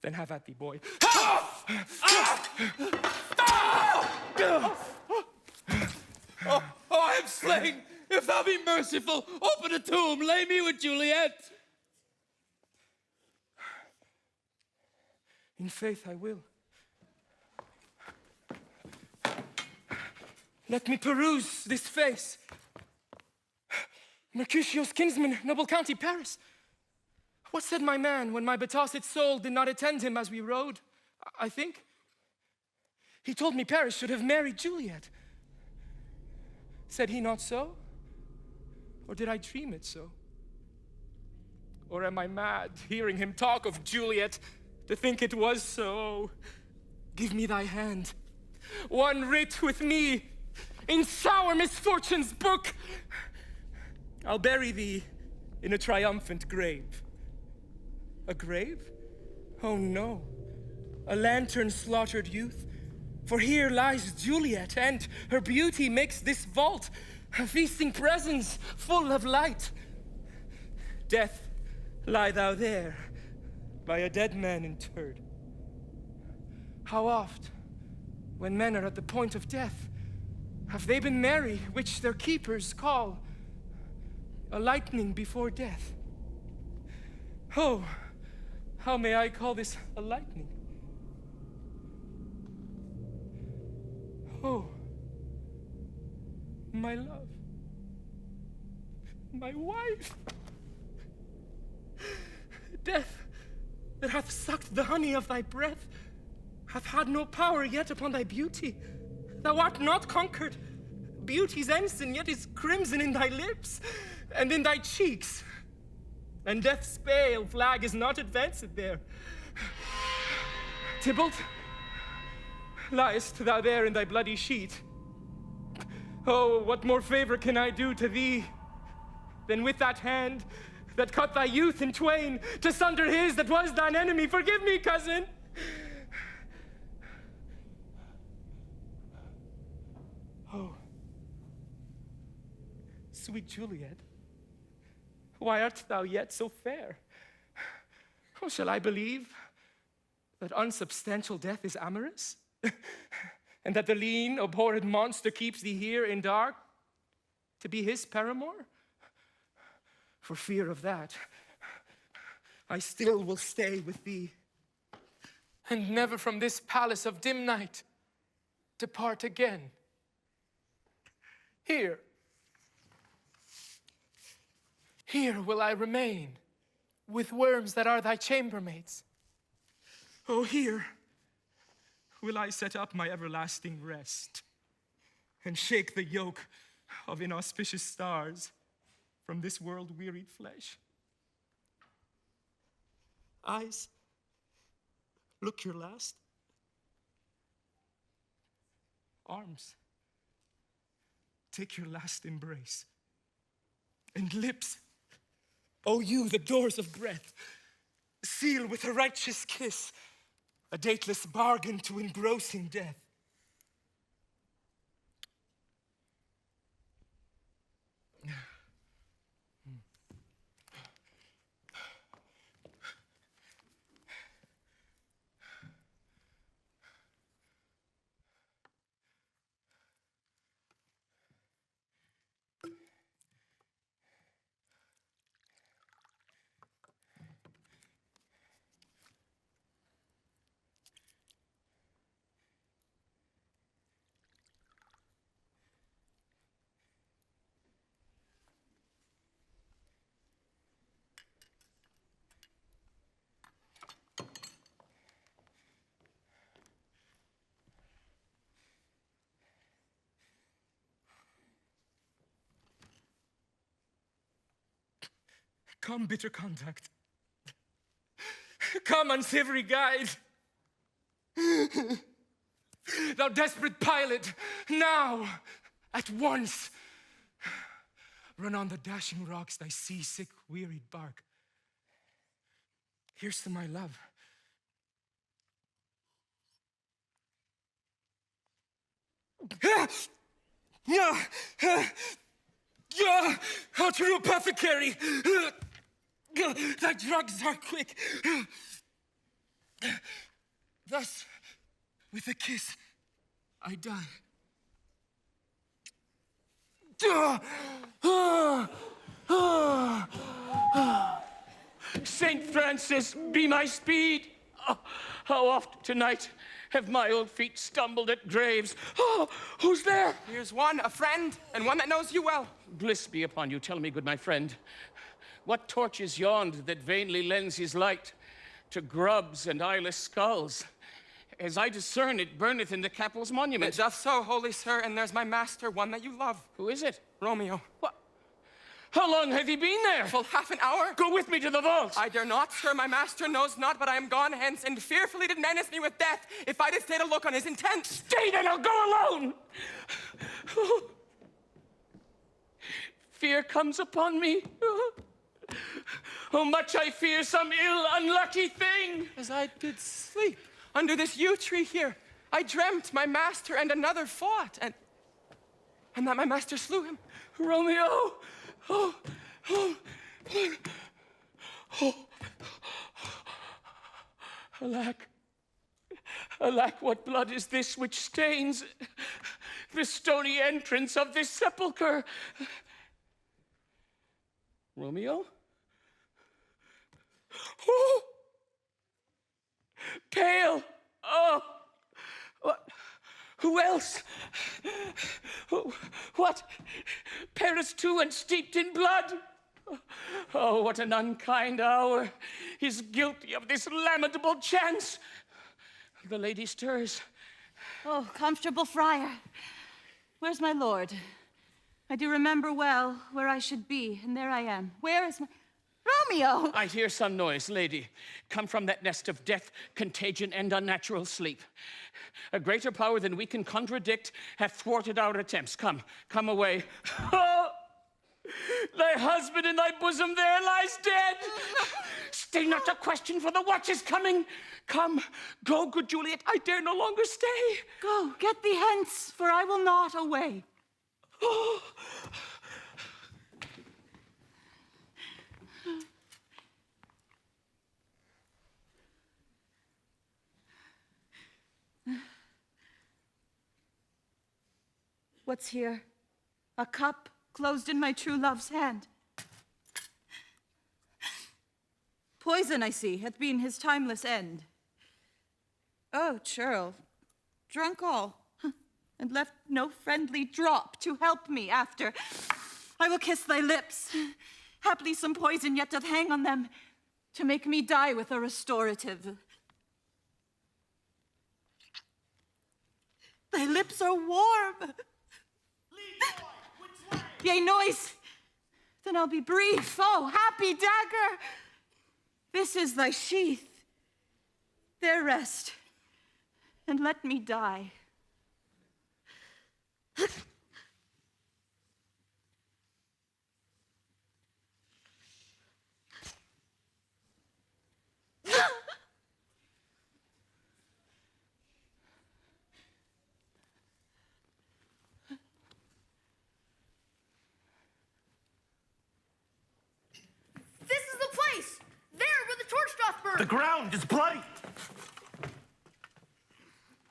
K: Then have at thee, boy.
T: Oh, I am slain. If thou be merciful, open a tomb, lay me with Juliet.
K: In faith, I will. Let me peruse this face. Mercutio's kinsman, noble county Paris. What said my man when my betossed soul did not attend him as we rode? I think he told me Paris should have married Juliet. Said he not so? Or did I dream it so? Or am I mad, hearing him talk of Juliet, to think it was so? Give me thy hand, one writ with me in sour misfortune's book. I'll bury thee in a triumphant grave. A grave? Oh no, a lantern-slaughtered youth. For here lies Juliet, and her beauty makes this vault a feasting presence full of light. Death, lie thou there, by a dead man interred. How oft, when men are at the point of death, have they been merry, which their keepers call a lightning before death? Oh, how may I call this a lightning? Oh, my love, my wife, death that hath sucked the honey of thy breath, hath had no power yet upon thy beauty. Thou art not conquered. Beauty's ensign yet is crimson in thy lips and in thy cheeks, and death's pale flag is not advanced there. Tybalt, liest thou there in thy bloody sheet? Oh, what more favor can I do to thee than with that hand that cut thy youth in twain to sunder his that was thine enemy? Forgive me, cousin. Oh, sweet Juliet, why art thou yet so fair? Oh, shall I believe that unsubstantial death is amorous? And that the lean, abhorred monster keeps thee here in dark to be his paramour? For fear of that, I still will stay with thee, and never from this palace of dim night depart again. Here will I remain with worms that are thy chambermaids. Oh, here will I set up my everlasting rest and shake the yoke of inauspicious stars from this world-wearied flesh. Eyes, look your last. Arms, take your last embrace. And lips, O you, the doors of breath, seal with a righteous kiss a dateless bargain to engrossing death. Come, bitter conduct. Come, unsavory guide. Thou desperate pilot, now, at once, run on the dashing rocks thy seasick, wearied bark. Here's to my love. How true apothecary! Thy drugs are quick. Thus, with a kiss, I die.
M: Saint Francis, be my speed. Oh, how oft tonight have my old feet stumbled at graves. Oh, who's there?
U: Here's one, a friend, and one that knows you well.
M: Bliss be upon you. Tell me, good my friend, what torch is yond that vainly lends his light to grubs and eyeless skulls? As I discern, it burneth in the Capul's monument.
U: It doth so, holy sir, and there's my master, one that you love.
M: Who is it?
U: Romeo.
M: What? How long hath he been there?
U: Full half an hour.
M: Go with me to the vault.
U: I dare not, sir. My master knows not, but I am gone hence, and fearfully did menace me with death if I did stay to look on his intent.
M: Stay then, I'll go alone. Fear comes upon me. Oh, much I fear some ill, unlucky thing.
U: As I did sleep under this yew tree here, I dreamt my master and another fought, and that my master slew him.
M: Romeo! Oh, oh, oh. Alack, alack, what blood is this which stains the stony entrance of this sepulchre? Romeo? Oh! Pale! Oh! What? Who else? What? Paris too, and steeped in blood? Oh, what an unkind hour is guilty of this lamentable chance. The lady stirs.
Q: Oh, comfortable friar. Where's my lord? I do remember well where I should be, and there I am. Where is my... Romeo!
M: I hear some noise, lady. Come from that nest of death, contagion, and unnatural sleep. A greater power than we can contradict hath thwarted our attempts. Come, come away. Oh! Thy husband in thy bosom there lies dead. Stay not to question, for the watch is coming. Come, go, good Juliet, I dare no longer stay.
Q: Go, get thee hence, for I will not away.
M: Oh.
Q: What's here? A cup closed in my true love's hand. Poison, I see, hath been his timeless end. Oh, churl, drunk all, and left no friendly drop to help me after. I will kiss thy lips. Haply some poison yet doth hang on them, to make me die with a restorative. Thy lips are warm. Yea, noise, then I'll be brief. Oh, happy dagger, this is thy sheath. There rest, and let me die.
W: The ground is bloody.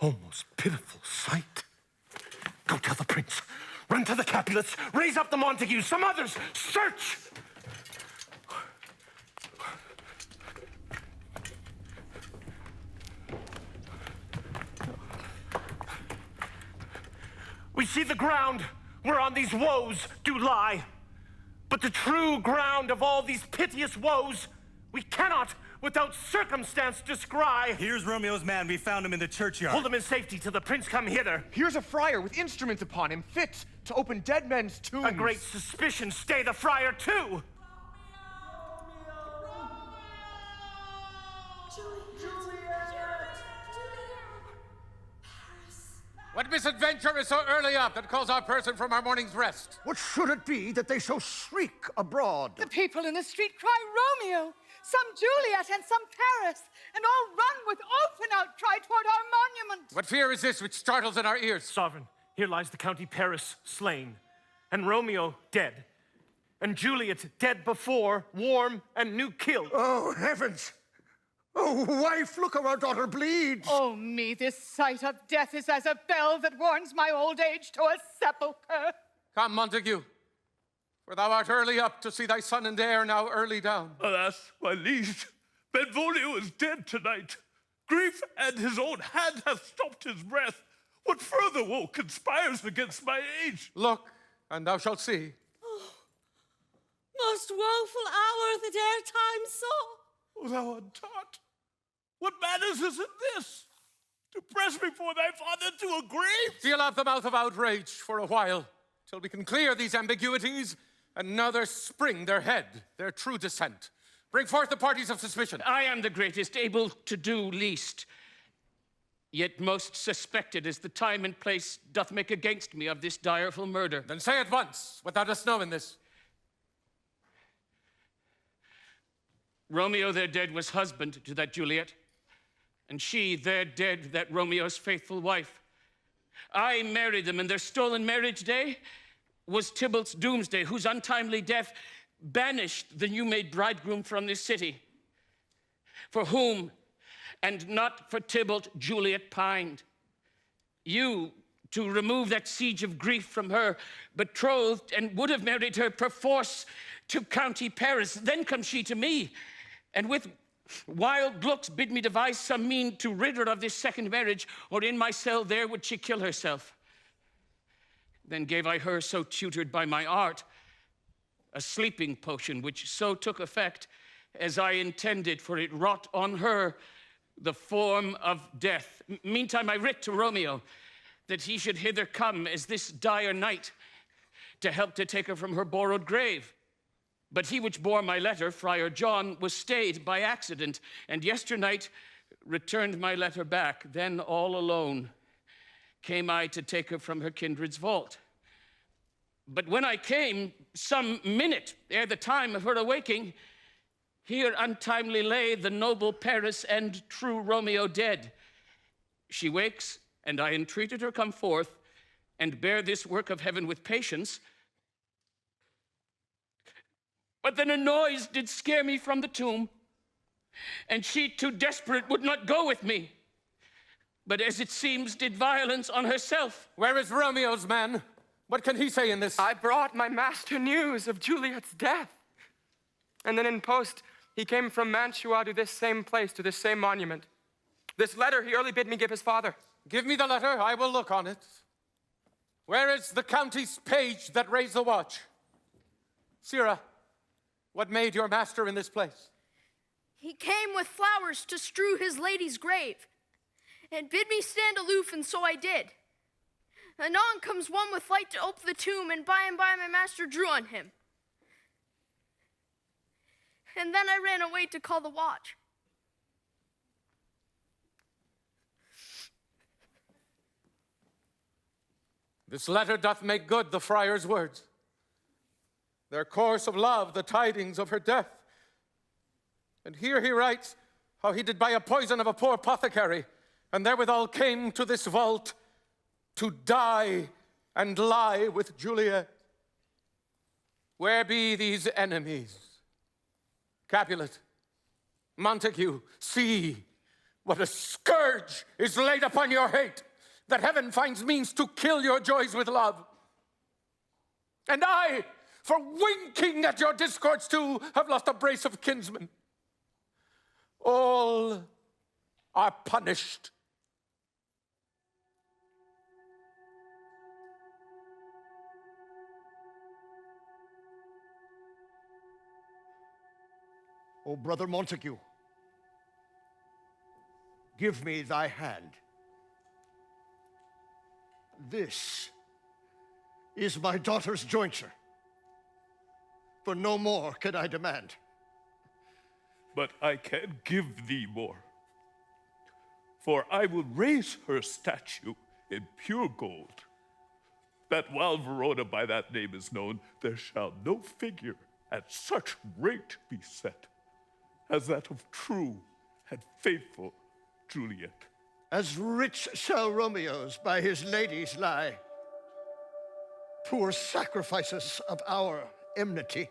W: Oh, most pitiful sight. Go tell the prince. Run to the Capulets. Raise up the Montagues. Some others. Search! We see the ground whereon these woes do lie. But the true ground of all these piteous woes we cannot without circumstance descry.
F: Here's Romeo's man. We found him in the churchyard.
W: Hold him in safety till the prince come hither.
N: Here's a friar with instruments upon him, fit to open dead men's tombs.
W: A great suspicion stay the friar too.
H: What misadventure is so early up that calls our person from our morning's rest?
L: What should it be that they so shriek abroad?
J: The people in the street cry Romeo, some Juliet, and some Paris, and all run with open outcry toward our monument.
H: What fear is this which startles in our ears?
W: Sovereign, here lies the County Paris slain, and Romeo dead, and Juliet dead before, warm and new killed.
L: Oh, heavens! Oh, wife, look how our daughter bleeds.
J: Oh, me, this sight of death is as a bell that warns my old age to a sepulchre.
H: Come, Montague, for thou art early up to see thy son and heir now early down.
I: Alas, my liege, Benvolio is dead tonight. Grief and his own hand hath stopped his breath. What further woe conspires against my age?
H: Look, and thou shalt see.
S: Oh, most woeful hour that e'er time saw.
I: O thou untaught, what manners is in this? To press before thy father to a grave?
H: Seal up the mouth of outrage for a while, till we can clear these ambiguities, and another spring their head, their true descent. Bring forth the parties of suspicion.
M: I am the greatest, able to do least. Yet most suspected as the time and place doth make against me of this direful murder.
H: Then say at once what thou dost know in this.
M: Romeo, their dead, was husband to that Juliet, and she, their dead, that Romeo's faithful wife. I married them, and their stolen marriage day was Tybalt's doomsday, whose untimely death banished the new-made bridegroom from this city. For whom, and not for Tybalt, Juliet pined. You, to remove that siege of grief from her, betrothed and would have married her perforce to County Paris. Then comes she to me, and with wild looks bid me devise some mean to rid her of this second marriage, or in my cell there would she kill herself. Then gave I her, so tutored by my art, a sleeping potion, which so took effect as I intended, for it wrought on her the form of death. Meantime I writ to Romeo that he should hither come as this dire night to help to take her from her borrowed grave. But he which bore my letter, Friar John, was stayed by accident, and yesternight returned my letter back. Then all alone came I to take her from her kindred's vault. But when I came, some minute ere the time of her awaking, here untimely lay the noble Paris and true Romeo dead. She wakes, and I entreated her come forth and bear this work of heaven with patience. But then a noise did scare me from the tomb, and she, too desperate, would not go with me, but as it seems did violence on herself.
H: Where is Romeo's man? What can he say in this?
U: I brought my master news of Juliet's death. And then in post, he came from Mantua to this same place, to this same monument. This letter he early bid me give his father.
H: Give me the letter, I will look on it. Where is the county's page that raised the watch? Sirrah, what made your master in this place?
X: He came with flowers to strew his lady's grave, and bid me stand aloof, and so I did. Anon comes one with light to ope the tomb, and by my master drew on him. And then I ran away to call the watch.
H: This letter doth make good the friar's words. Their course of love, the tidings of her death. And here he writes how he did buy a poison of a poor apothecary, and therewithal came to this vault to die and lie with Juliet. Where be these enemies? Capulet, Montague, see what a scourge is laid upon your hate, that heaven finds means to kill your joys with love. And I, for winking at your discords too, have lost a brace of kinsmen. All are punished.
L: O brother Montague, give me thy hand. This is my daughter's jointure, for no more can I demand.
I: But I can give thee more, for I will raise her statue in pure gold, that while Verona by that name is known, there shall no figure at such rate be set as that of true and faithful Juliet.
L: As rich shall Romeo's by his ladies lie, poor sacrifices of our enmity.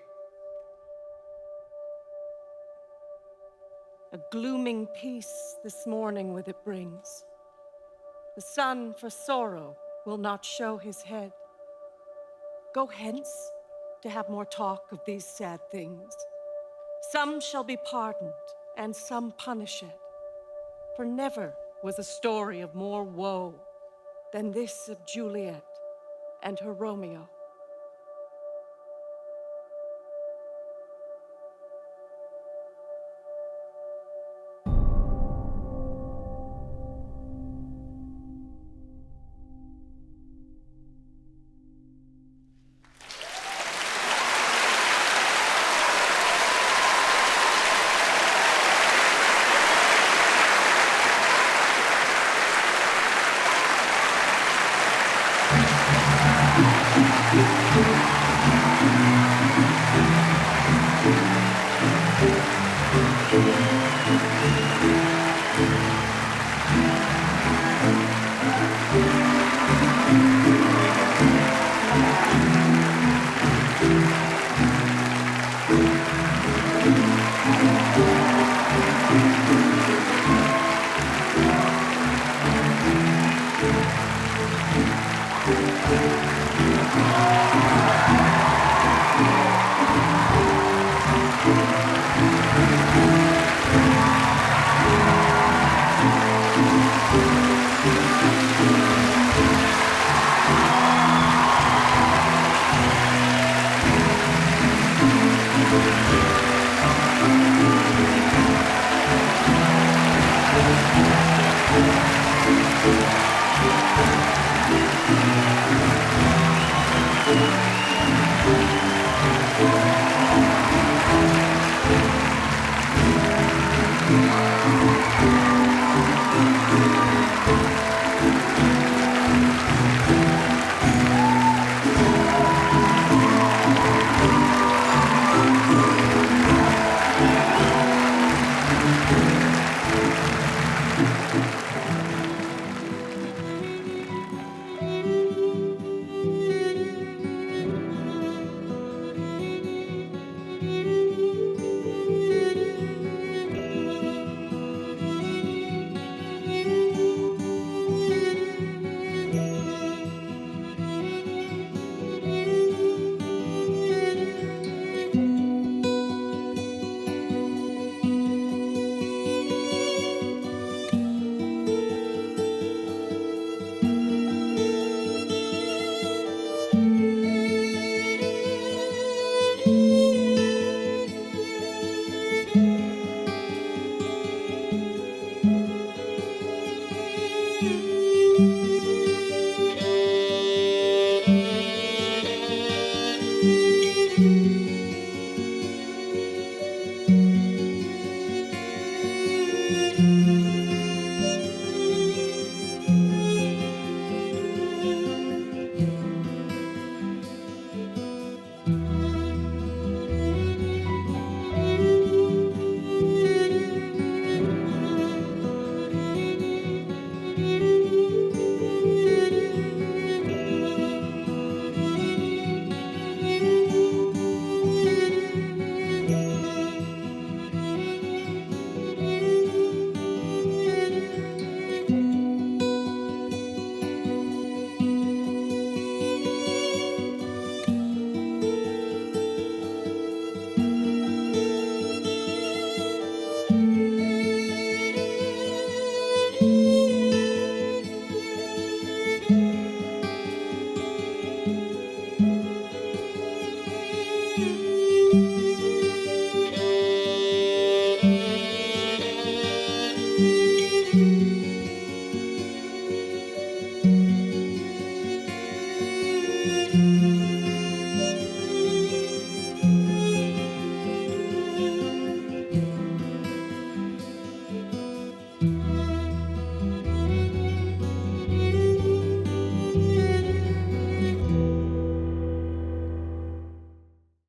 A: A glooming peace this morning with it brings. The sun for sorrow will not show his head. Go hence to have more talk of these sad things. Some shall be pardoned, and some punished. For never was a story of more woe than this of Juliet and her Romeo.